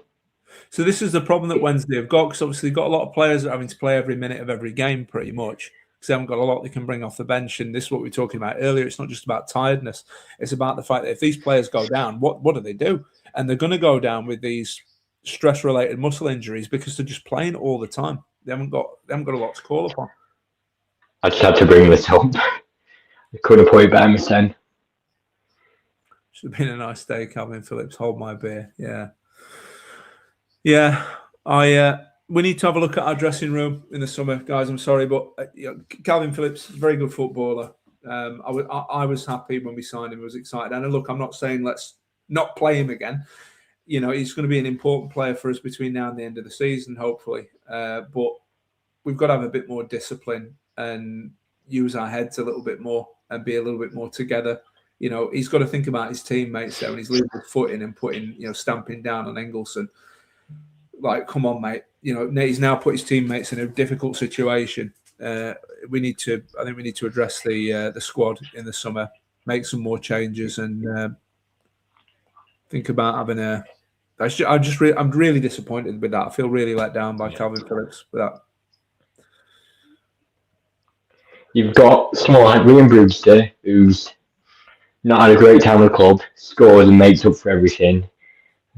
So this is the problem that Wednesday have got, because obviously they've got a lot of players that are having to play every minute of every game pretty much, because they haven't got a lot they can bring off the bench. And this is what we were talking about earlier. It's not just about tiredness. It's about the fact that if these players go down, what do they do? And they're going to go down with these stress-related muscle injuries because they're just playing all the time. They haven't got a lot to call upon. I just had to bring this up. I couldn't put it better myself. Should have been a nice day, Calvin Phillips. Hold my beer. Yeah. We need to have a look at our dressing room in the summer, guys. I'm sorry, but Calvin Phillips is a very good footballer. I was happy when we signed him. I was excited. And look, I'm not saying let's not play him again. You know, he's going to be an important player for us between now and the end of the season, hopefully. But we've got to have a bit more discipline and use our heads a little bit more and be a little bit more together. You know, he's got to think about his teammates there when he's leaving his foot in and putting, stamping down on Engleson. Like, come on, mate. You know, he's now put his teammates in a difficult situation. I think we need to address the squad in the summer, make some more changes, and think about having a. I'm really disappointed with that. I feel really let down by Calvin Phillips with that. You've got someone like Liam Brewster, who's not had a great time at the club, scores and makes up for everything.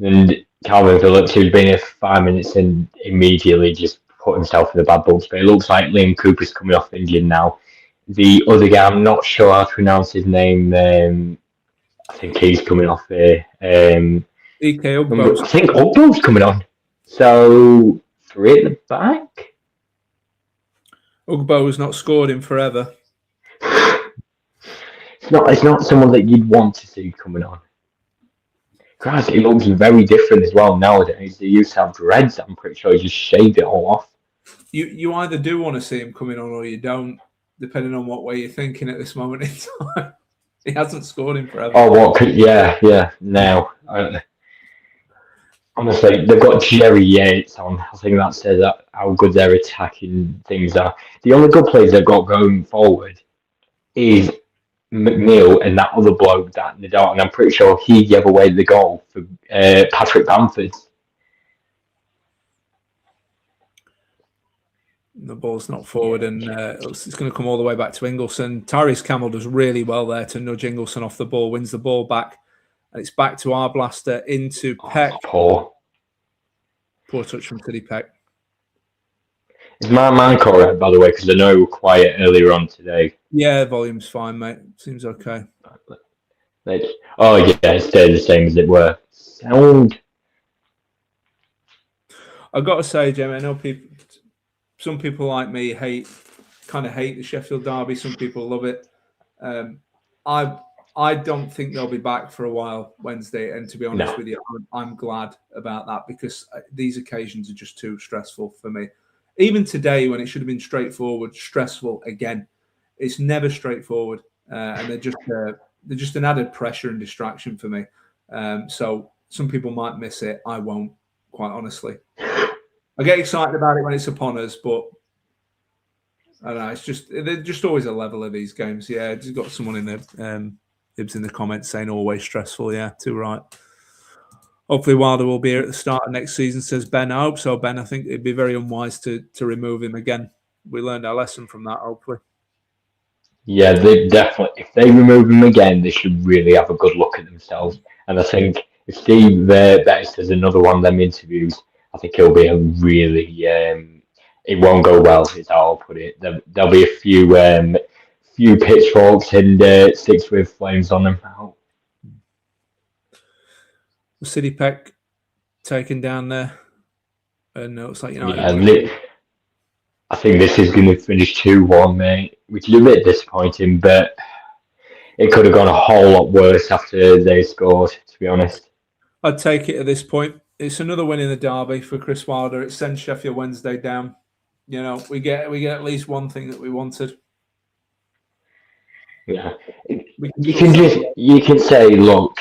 And Calvin Phillips, who's been here for 5 minutes and immediately just put himself in the bad books. But it looks like Liam Cooper's coming off injured now. The other guy, I'm not sure how to pronounce his name. I think he's coming off here. I think Ugbo's coming on. So 3 at the back. Ugbo has not scored in forever. It's not someone that you'd want to see coming on. Christ, it looks very different as well nowadays. They used to have dreads. I'm pretty sure he just shaved it all off. You either do want to see him coming on or you don't, depending on what way you're thinking at this moment in time. He hasn't scored in forever. Oh, what? Yeah. Now, honestly, they've got Jerry Yates on. I think that says how good their attacking things are. The only good players they've got going forward is McNeil and that other bloke, that Nadal, and I'm pretty sure he gave away the goal for Patrick Bamford. The ball's not forward, and it's going to come all the way back to Ingleson. Tyrese Campbell does really well there to nudge Ingleson off the ball, wins the ball back, and it's back to our blaster into Peck. Poor touch from Tiddy Peck. Is my mic all right, by the way? Because I know we were quiet earlier on today. Yeah, volume's fine, mate. Seems okay. Oh, yeah, it stayed the same as it were. Sound. I've got to say, Jamie, I know some people like me kind of hate the Sheffield derby. Some people love it. I don't think they'll be back for a while Wednesday. And to be honest with you, I'm glad about that because these occasions are just too stressful for me. Even today, when it should have been straightforward, stressful again. It's never straightforward, and they're just an added pressure and distraction for me. So some people might miss it. I won't, quite honestly. I get excited about it when it's upon us, but I don't know. They're just always a level of these games. Yeah, just got someone in the in the comments saying always stressful. Yeah, too right. Hopefully Wilder will be here at the start of next season, says Ben. I hope so, Ben. I think it'd be very unwise to remove him again. We learned our lesson from that, hopefully. Yeah, they definitely. If they remove him again, they should really have a good look at themselves. And I think if Steve Bettis does another one of them interviews, I think it'll be a really. It won't go well, is how I'll put it. There'll be a few pitchforks and sticks with flames on them. City Peck taken down there, and it looks like I think this is going to finish 2-1, mate, which is a bit disappointing, but it could have gone a whole lot worse after they scored, to be honest. I'd take it at this point. It's another win in the derby for Chris Wilder. It sends Sheffield Wednesday down. You know, we get at least one thing that we wanted. Yeah, you can say, look,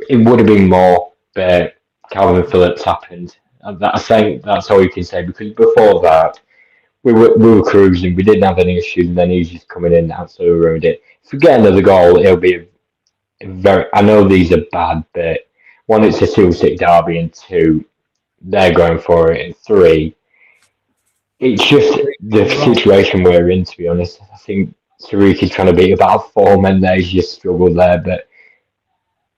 it would have been more, but Calvin Phillips happened. I think that's all you can say, because before that, we were cruising. We didn't have any issues, and then he's just coming in and absolutely ruined it. If we get another goal, it'll be I know these are bad, but one, it's a Steel City derby, and two, they're going for it, and three, it's just the situation we're in, to be honest. I think Sariki's trying to beat about four men there, he's just struggled there, but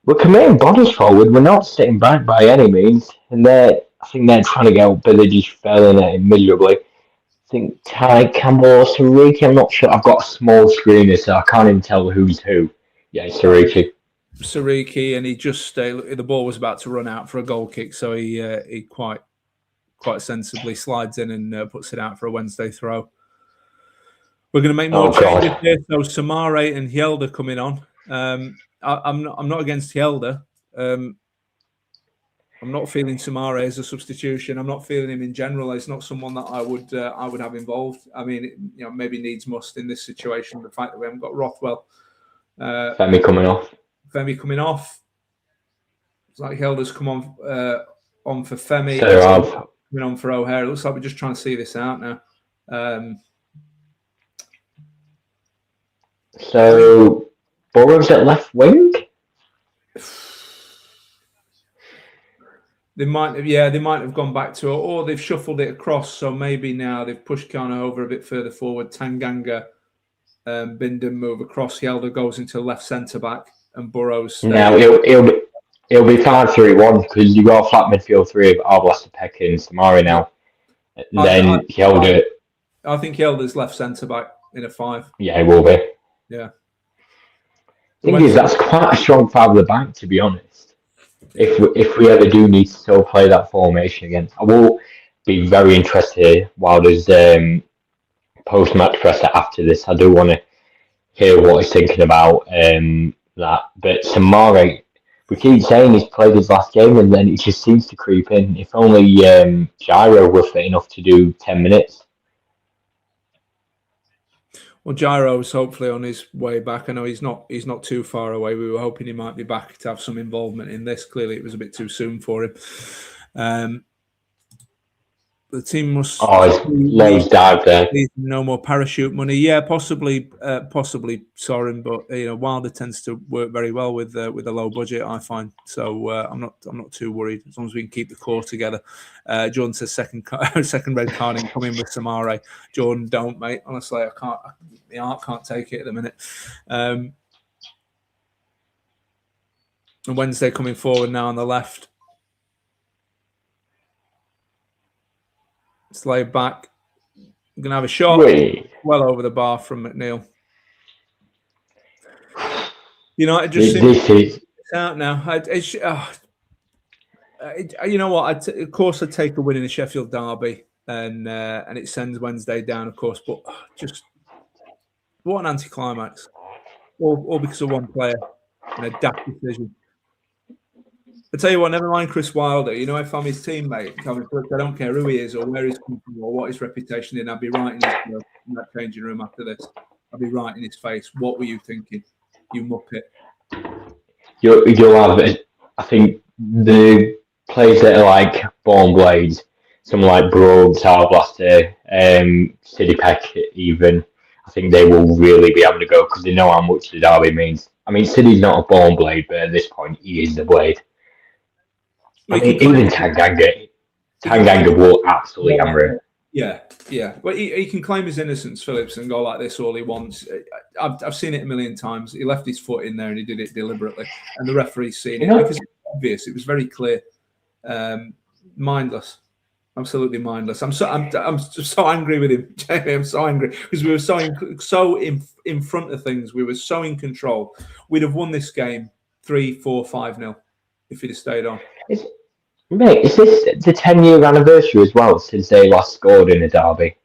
we're committing bodies forward, we're not sitting back by any means, and I think they're trying to get out, but they're just failing at it miserably. I think Ty Campbell or Sariki, I'm not sure. I've got a small screener, so I can't even tell who's who. Yeah, it's Sariki, and he just the ball was about to run out for a goal kick, so he quite sensibly slides in and puts it out for a Wednesday throw. We're going to make more changes here. So Samare and Hjelde coming on. I'm not against Hjelde. I'm not feeling Samare as a substitution. I'm not feeling him in general. It's not someone that I would have involved. I mean, maybe needs must in this situation. The fact that we haven't got Rothwell, Femi coming off. It's like Hjelde's come on for Femi. Coming on for O'Hare. It looks like we're just trying to see this out now. So Burrows at left wing. They might have gone back to it, or they've shuffled it across. So maybe now they've pushed Kana over a bit further forward. Tanganga, Bindon move across. Hjelde goes into left centre back, and Burrows. Now it'll be 5-3-1 because you got a flat midfield three of Arblas, Peck, and Samari now. And then Hjelde. I think Hjelde's left centre back in a 5. Yeah, it will be. Yeah. The thing is, that's quite a strong 5 at the back, to be honest. If we ever do need to still play that formation again, I will be very interested while there's post-match presser after this. I do want to hear what he's thinking about that. But Samari, we keep saying he's played his last game, and then it just seems to creep in. If only Gyro were fit enough to do 10 minutes. Well, Gyro's hopefully on his way back. I know he's not too far away. We were hoping he might be back to have some involvement in this. Clearly, it was a bit too soon for him. The team must. Lowe's dive there. No more parachute money. Yeah, possibly Soren, but Wilder tends to work very well with a low budget, I find. So I'm not too worried as long as we can keep the core together. Jordan says second red card incoming with Samare. Jordan, don't, mate. Honestly, I can't. The art can't take it at the minute. And Wednesday coming forward now on the left. It's laid back. We're going to have a shot well over the bar from McNeil. It just seems it's out now. You know what? Of course, I'd take a win in the Sheffield derby, and it sends Wednesday down, of course. But just what an anticlimax! All because of one player and a daft decision. I tell you what, never mind Chris Wilder. If I'm his teammate, I don't care who he is or where he's come from or what his reputation is. I'd be right in that changing room after this. I'd be right in his face. What were you thinking, you muppet? You'll have, I think, the players that are like Born Blades, someone like Broad, Tarblaster, City Peck even, I think they will really be able to go because they know how much the derby means. I mean, City's not a Born Blade, but at this point, he is the Blade. I mean, even Tanganga will absolutely hammer it. Yeah. Well, he can claim his innocence, Phillips, and go like this all he wants. I've seen it a million times. He left his foot in there and he did it deliberately. And the referee's seen it because it was obvious. It was very clear. Mindless. Absolutely mindless. I'm so angry with him, Jamie. I'm so angry because we were so in front of things. We were so in control. We'd have won this game 3-4, 5-0 if he'd have stayed on. Is this the 10-year anniversary as well since they last scored in a derby?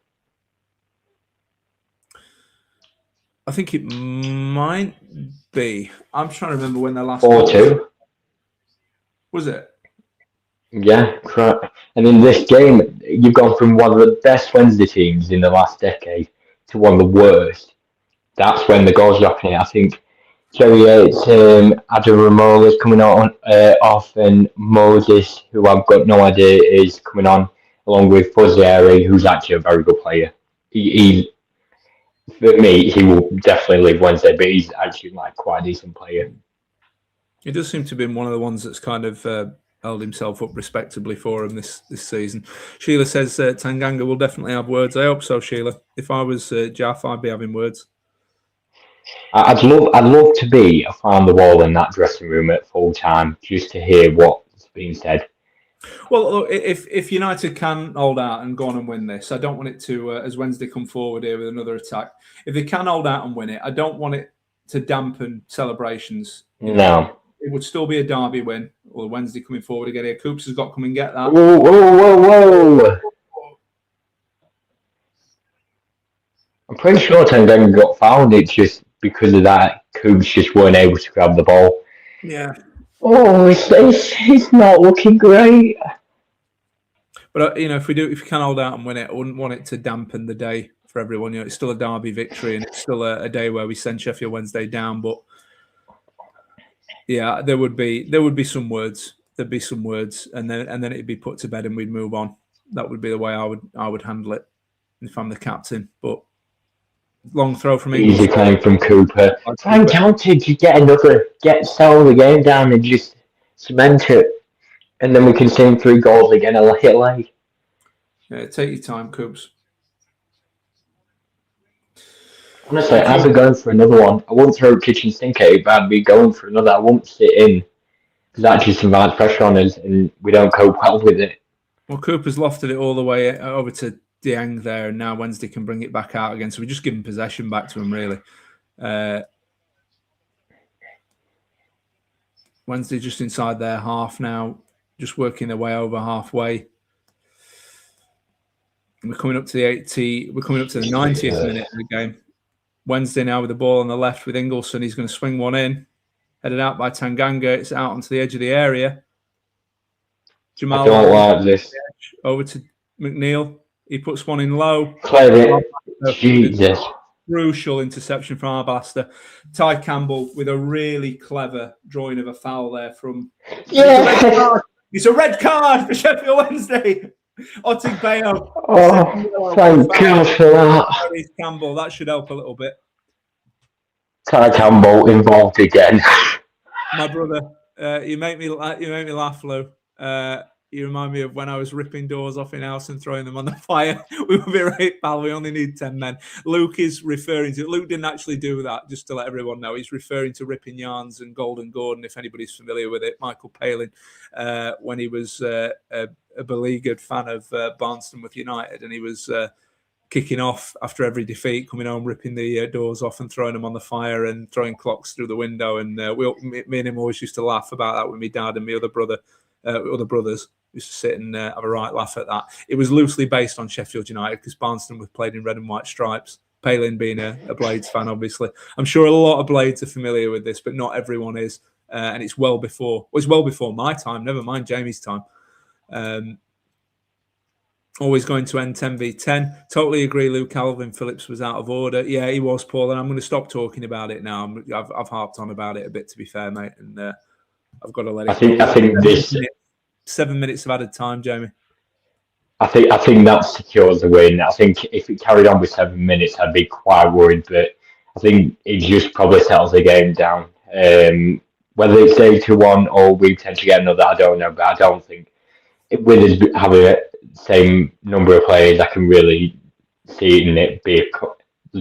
I think it might be. I'm trying to remember when the last 4-2. Was it? Yeah, correct. And in this game, you've gone from one of the best Wednesday teams in the last decade to one of the worst. That's when the goals are happening. I think Jerry Yates, Adam Ramola is coming on off, and Moses, who I've got no idea, is coming on, along with Fuzzieri, who's actually a very good player. He for me, he will definitely leave Wednesday, but he's actually quite a decent player. He does seem to have been one of the ones that's kind of held himself up respectably for him this season. Sheila says Tanganga will definitely have words. I hope so, Sheila. If I was Jaff, I'd be having words. I'd love to be a fly on the wall in that dressing room at full time, just to hear what's being said. Well, look, if United can hold out and go on and win this, I don't want it to, as Wednesday come forward here with another attack. If they can hold out and win it, I don't want it to dampen celebrations. No. It would still be a derby win, or Wednesday coming forward again here. Coops has got to come and get that. Whoa. I'm pretty sure Tanganga got fouled. It's just because of that, Coops just weren't able to grab the ball. Yeah. Oh, it's not looking great. But if we can hold out and win it, I wouldn't want it to dampen the day for everyone. It's still a derby victory, and it's still a day where we send Sheffield Wednesday down. But yeah, there would be some words. There'd be some words, and then it'd be put to bed, and we'd move on. That would be the way I would handle it if I'm the captain. But long throw from England. Easy claim from Cooper. Try and counter to settle the game down and just cement it. And then we can see 3 goals again a hit late. Yeah, take your time, Coops. Honestly, I'd be going for another one. I wouldn't throw a kitchen sink at it, but I'd be going for another. I won't sit in because that just invites pressure on us and we don't cope well with it. Well, Cooper's lofted it all the way over to Dieng there, and now Wednesday can bring it back out again. So we just give him possession back to him, really. Wednesday just inside their half now, just working their way over halfway. And we're coming up to the 90th minute of the game. Wednesday now with the ball on the left with Ingleson. He's going to swing one in. Headed out by Tanganga. It's out onto the edge of the area. Jamal I don't like this. Over to McNeil. He puts one in low. Clear it. Jesus. Crucial interception from Arbalaster. Ty Campbell with a really clever drawing of a foul there from... Yeah. It's a red card for Sheffield Wednesday. Otig Bayo. Oh, thank God for that. Campbell, that should help a little bit. Ty Campbell involved again. My brother, you make me laugh, Lou. You remind me of when I was ripping doors off in house and throwing them on the fire. We would be right, pal. We only need 10 men. Luke is referring to... Luke didn't actually do that, just to let everyone know. He's referring to Ripping Yarns and Golden Gordon, if anybody's familiar with it. Michael Palin, when he was a beleaguered fan of Barnstone with United, and he was kicking off after every defeat, coming home, ripping the doors off and throwing them on the fire and throwing clocks through the window. And me and him always used to laugh about that with my dad and my other brothers. Used to sit and have a right laugh at that. It was loosely based on Sheffield United because Barnstone was played in red and white stripes. Palin being a Blades fan, obviously. I'm sure a lot of Blades are familiar with this, but not everyone is. And it's well before my time, never mind Jamie's time. Always going to end 10v10. Totally agree, Luke. Calvin Phillips was out of order. Yeah, he was, Paul, and I'm going to stop talking about it now. I've harped on about it a bit, to be fair, mate, and I've got to let it go. I think this... 7 minutes of added time, Jamie. I think that secures the win. I think if it carried on with 7 minutes, I'd be quite worried, but I think it just probably settles the game down. Whether it's 8-1 or we tend to get another, I don't know, but I don't think with us having the same number of players, I can really see it be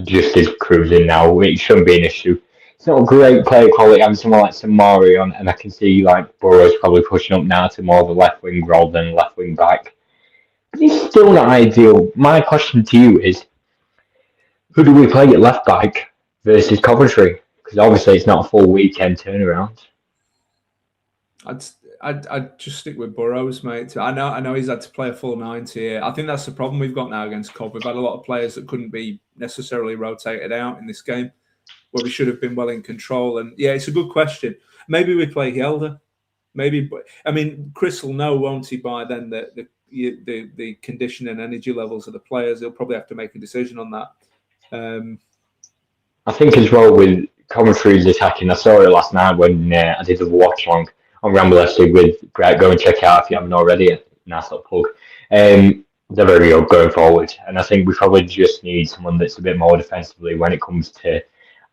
just as cruising now. It shouldn't be an issue. It's not a great player quality having someone like Samari on, and I can see like Burrow's probably pushing up now to more of a left wing role than left wing back. But it's still not ideal. My question to you is, who do we play at left back versus Coventry? Because obviously it's not a full weekend turnaround. I'd just stick with Burrows, mate. I know he's had to play a full 90 here. I think that's the problem we've got now against Cov. We've had a lot of players that couldn't be necessarily rotated out in this game, where we should have been well in control. And yeah, it's a good question. Maybe we play Gelder. Maybe, I mean, Chris will know, won't he, by then the condition and energy levels of the players. He'll probably have to make a decision on that. I think as well with Coventry's attacking, I saw it last night when I did the Watchalong on Ramble with Greg. Go and check it out if you haven't already. Nice little plug. They're very good going forward. And I think we probably just need someone that's a bit more defensively when it comes to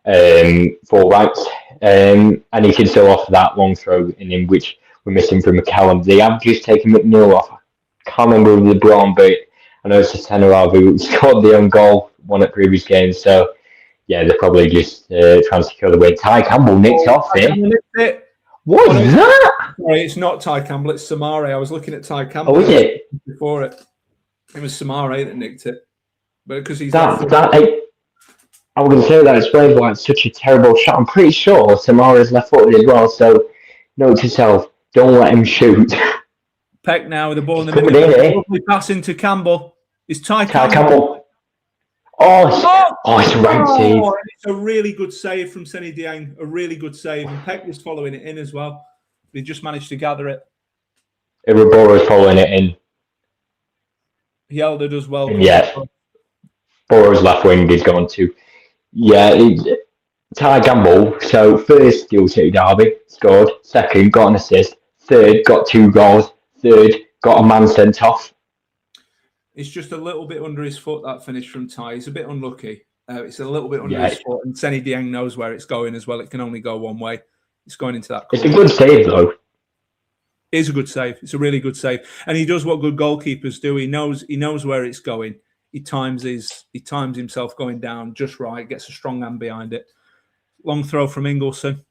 full rights, and he can still offer that long throw in which we're missing from McCallum. They have just taken McNeil off. I can't remember who they brought on, but I know it's a centre-half who scored the own goal one at previous games. So yeah, they're probably just trying to secure the win. Ty Campbell nicked off it. What was that? Sorry, it's not Ty Campbell, it's Samare. I was looking at Ty Campbell. Oh, is it? Before it. It was Samare that nicked it. But because he's I was going to say that explains why it's such a terrible shot. I'm pretty sure Samara's left-footed as well, so note to self, don't let him shoot. Peck now with the ball in the middle. Passing to Campbell. It's Ty Campbell. It's a rank save. It's a really good save from Senny Dieng. A really good save. And Peck was following it in as well. He just managed to gather it. Ibra following it in. He held it as well. Yeah. Boro's left wing is going to. Yeah, Ty Campbell. So first Steel City derby, scored. Second, got an assist. Third, got 2 goals. Third, got a man sent off. It's just a little bit under his foot, that finish from Ty. He's a bit unlucky. It's a little bit under his foot. And Senny Dieng knows where it's going as well. It can only go one way. It's going into that corner. It's a good save, though. It is a good save. It's a really good save. And he does what good goalkeepers do. He knows where it's going. He times himself going down just right, gets a strong hand behind it. Long throw from Ingleson.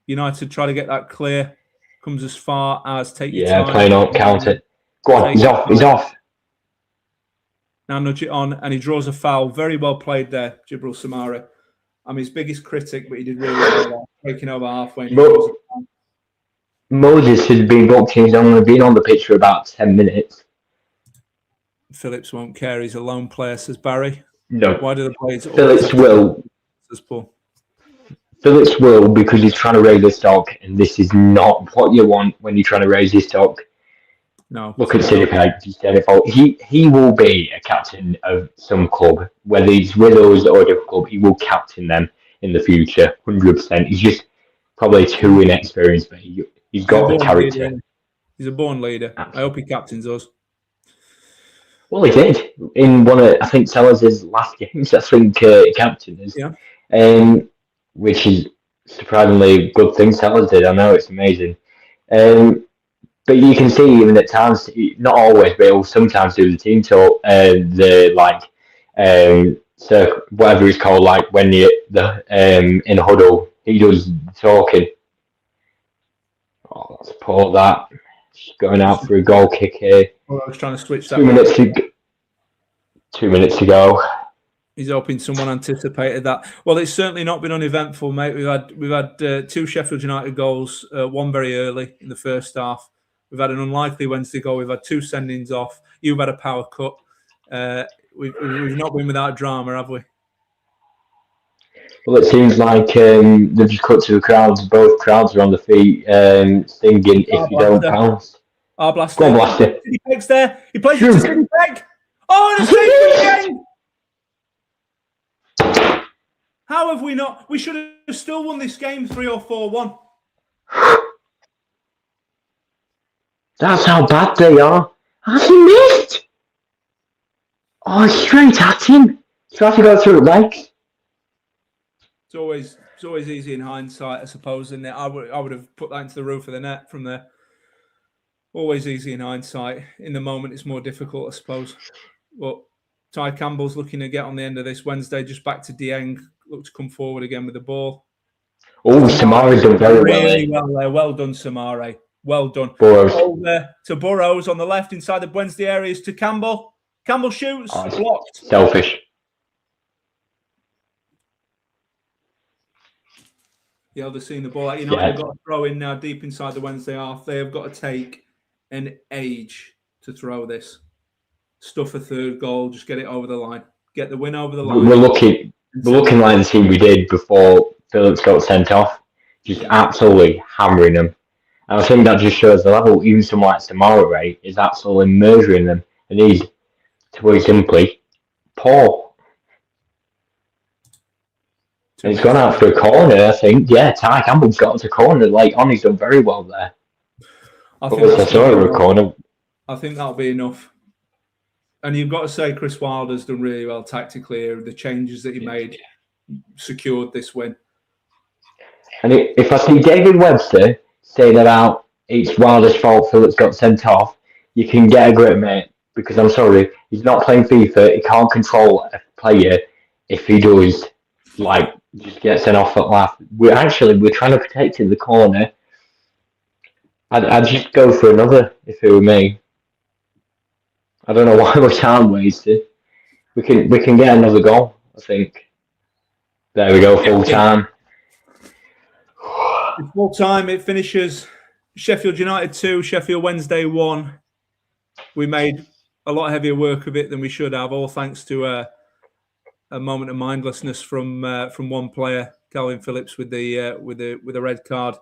United try to get that clear. Comes as far as take your time. Yeah, playing on, count it. Go on, he's off. Now nudge it on, and he draws a foul. Very well played there, Jibril Samara. I'm his biggest critic, but he did really well there, breaking over halfway. Moses has been booked. He's only been on the pitch for about 10 minutes. Phillips won't care. He's a lone player, says Barry. No. Why do the players... Phillips will. Says Paul. Phillips will, because he's trying to raise the stock, and this is not what you want when you're trying to raise your stock. No. Look at Siddiq. He will be a captain of some club, whether he's with us or a different club. He will captain them in the future, 100%. He's just probably too inexperienced, but he's got the character. Leader. He's a born leader. Absolutely. I hope he captains us. Well, he did in one of, I think, Sellers' last games. I think he captained us. Yeah. Which is surprisingly a good thing Sellers did. I know, it's amazing. But you can see even at times, not always, but he'll sometimes do the team talk, so whatever it's called, like when you're in a huddle, he does talking. Oh, let's pull that. Just going out for a goal kick here. Well, I was trying to switch that. 2 minutes to go. He's hoping someone anticipated that. Well, it's certainly not been uneventful, mate. We've had 2 Sheffield United goals, one very early in the first half. We've had an unlikely Wednesday goal. We've had 2 sendings off. You've had a power cut. We've not been without drama, have we? Well, it seems like they've just cut to the crowds. Both crowds are on the feet, singing "If You Don't Pounce." Our Blaster. Go on, Blaster. Sidney Peck's there. He plays it to Sidney Peck. Oh, and a save again. How have we not? We should have still won this game 3 or 4-1. That's how bad they are. Has he missed? Oh, straight at him. Try to go through the legs. It's always easy in hindsight, I suppose. And I would have put that into the roof of the net from there. Always easy in hindsight. In the moment, it's more difficult, I suppose. But Ty Campbell's looking to get on the end of this Wednesday. Just back to Dieng. Look to come forward again with the ball. Oh, Samara's done very really well there. Well done, Samare. Well done. Burrows. Over to Burrows on the left inside the Wednesday areas to Campbell. Campbell shoots. Blocked. Selfish. Yeah, they've seen the ball. United have got to throw in now deep inside the Wednesday half. They have got to take an age to throw this. Stuff a third goal. Just get it over the line. Get the win over the line. We're looking like the team we did before Phillips got sent off. Just absolutely hammering them. And I think that just shows the level. Even someone like Samara is absolutely murdering them. And he's, to put it simply, poor. And he's gone out for a corner, I think. Yeah, Ty Campbell's got to corner late on. He's done very well there. I think that'll be enough. And you've got to say Chris Wilder's done really well tactically here. The changes that he made secured this win. And if I see David Webster saying about it's Wilder's fault Phillips got sent off, you can get a grip, mate. Because I'm sorry, he's not playing FIFA. He can't control a player. If he does, like, just get sent off at last. We're trying to protect in the corner. I'd just go for another if it were me. I don't know why we're time wasted. We can get another goal, I think. There we go, full time. It's full time. It finishes Sheffield United 2, Sheffield Wednesday 1. We made a lot heavier work of it than we should have, all thanks to a moment of mindlessness from one player, Calvin Phillips, with the red card.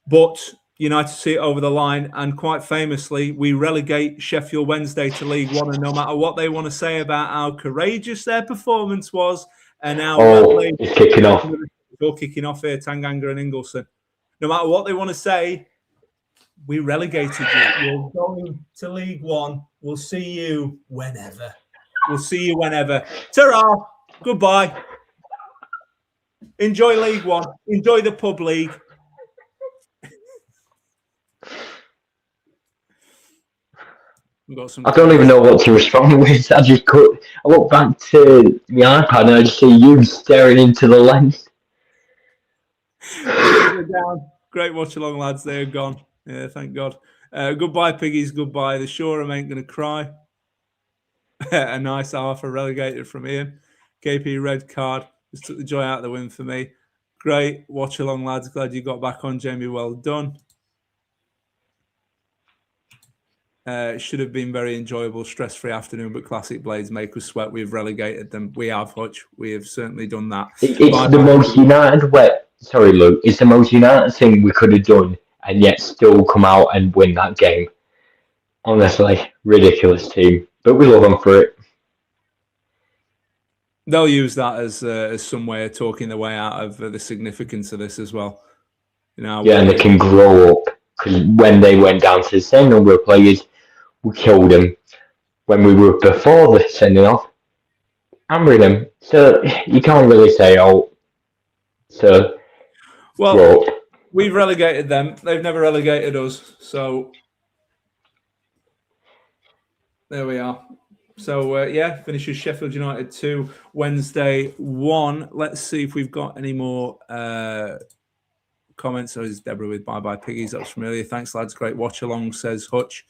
But United see it over the line, and quite famously, we relegate Sheffield Wednesday to League One. And no matter what they want to say about how courageous their performance was, and how it's kicking off. Before kicking off here, Tanganga and Ingleson. No matter what they want to say, we relegated you. We're going to League One. We'll see you whenever. We'll see you whenever. Ta-ra. Goodbye. Enjoy League One. Enjoy the pub league. I don't even know what to respond with. I look back to the iPad and I just see you staring into the lens. Great watch along, lads. They're gone. Yeah, thank God. Goodbye, piggies. Goodbye. The Shoreham ain't going to cry. A nice hour for relegated from Ian. KP red card. Just took the joy out of the win for me. Great watch along, lads. Glad you got back on, Jamie. Well done. It should have been very enjoyable, stress-free afternoon, but Classic Blades make us sweat. We've relegated them. We have, Hutch. We have certainly done that. It's the most United Sorry, Luke. It's the most United thing we could have done, and yet still come out and win that game. Honestly, ridiculous team, but we love them for it. They'll use that as some way of talking their way out of the significance of this as well. And they can grow up, because when they went down to the same number of players, we killed them. When we were before the sending off, hammering them. So you can't really say, we've relegated them. They've never relegated us. So there we are. So, finishes Sheffield United 2, Wednesday 1. Let's see if we've got any more comments. So is Deborah with Bye Bye Piggies. That's familiar. Thanks, lads. Great watch along, says Hutch.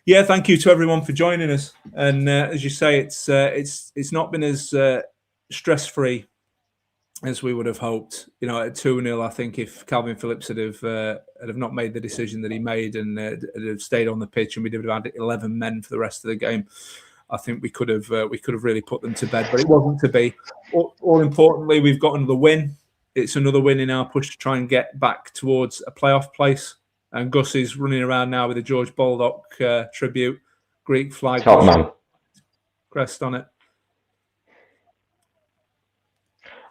Yeah, thank you to everyone for joining us. And as you say, it's not been as stress-free as we would have hoped. At 2-0, I think if Calvin Phillips had not made the decision that he made and had have stayed on the pitch, and we'd have had 11 men for the rest of the game, I think we could have really put them to bed. But it wasn't to be. All importantly, we've got another win. It's another win in our push to try and get back towards a playoff place. And Gus is running around now with a George Baldock tribute, Greek flag, top man, crest on it.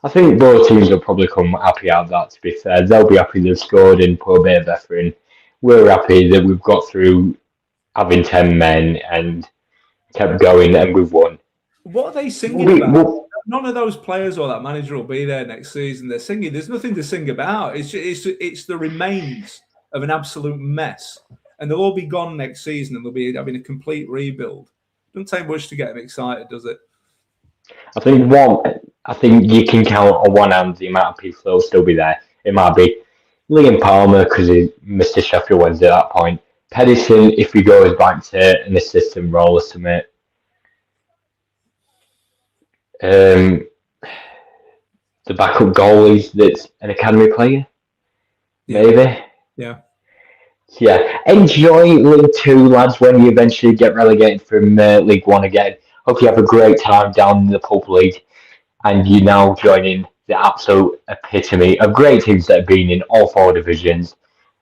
I think both teams will probably come happy out of that, to be fair. They'll be happy they've scored and put a bit of effort in. We're happy that we've got through having 10 men and kept going and we've won. What are they singing about? None of those players or that manager will be there next season. They're singing. There's nothing to sing about. It's the remains of an absolute mess. And they'll all be gone next season and they'll be having a complete rebuild. Doesn't take much to get them excited, does it? I think you can count on one hand the amount of people that will still be there. It might be Liam Palmer because he missed Sheffield Wednesday at that point. Pedersen, if he goes back to an assistant role or something. The backup goalie that's an academy player, maybe. Yeah. Enjoy League 2, lads, when you eventually get relegated from League 1 again. Hope you have a great time down in the pub league. And you're now joining the absolute epitome of great teams that have been in all 4 divisions.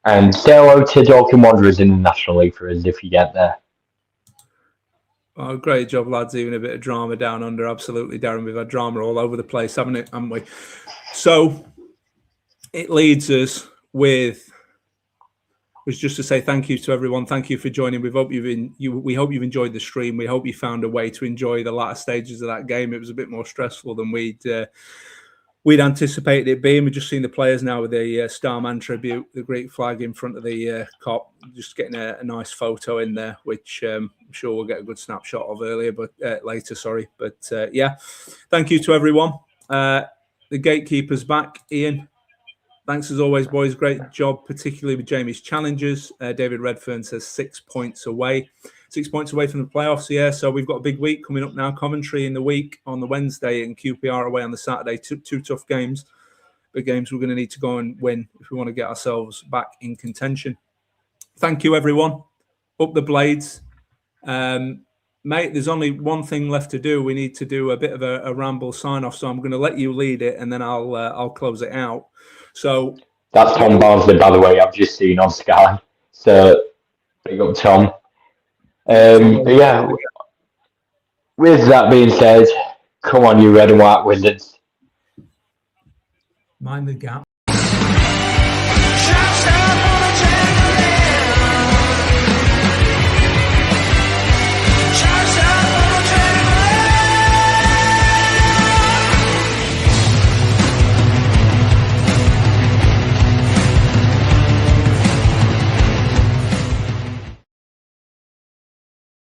And say hello to Dorking Wanderers in the National League for us if you get there. Oh, great job, lads. Even a bit of drama down under. Absolutely, Darren. We've had drama all over the place, haven't we? So it leads us with was just to say thank you to everyone. Thank you for joining. We hope you've enjoyed the stream. We hope you found a way to enjoy the latter stages of that game. It was a bit more stressful than we'd anticipated it being. We've just seen the players now with the Starman tribute, the Greek flag in front of the Kop, just getting a nice photo in there, which I'm sure we'll get a good snapshot of later. Sorry, but yeah, thank you to everyone. The gatekeeper's back, Ian. Thanks as always, boys. Great job, particularly with Jamie's challenges. David Redfern says 6 points away. 6 points away from the playoffs, yeah. So we've got a big week coming up now. Coventry in the week on the Wednesday and QPR away on the Saturday. Two tough games. Big games we're going to need to go and win if we want to get ourselves back in contention. Thank you, everyone. Up the Blades. Mate, there's only one thing left to do. We need to do a bit of a ramble sign-off. So I'm going to let you lead it and then I'll close it out. So that's Tom Barnsley, by the way. I've just seen on Sky. So big up, Tom. Yeah. With that being said, come on, you red and white wizards. Mind the gap.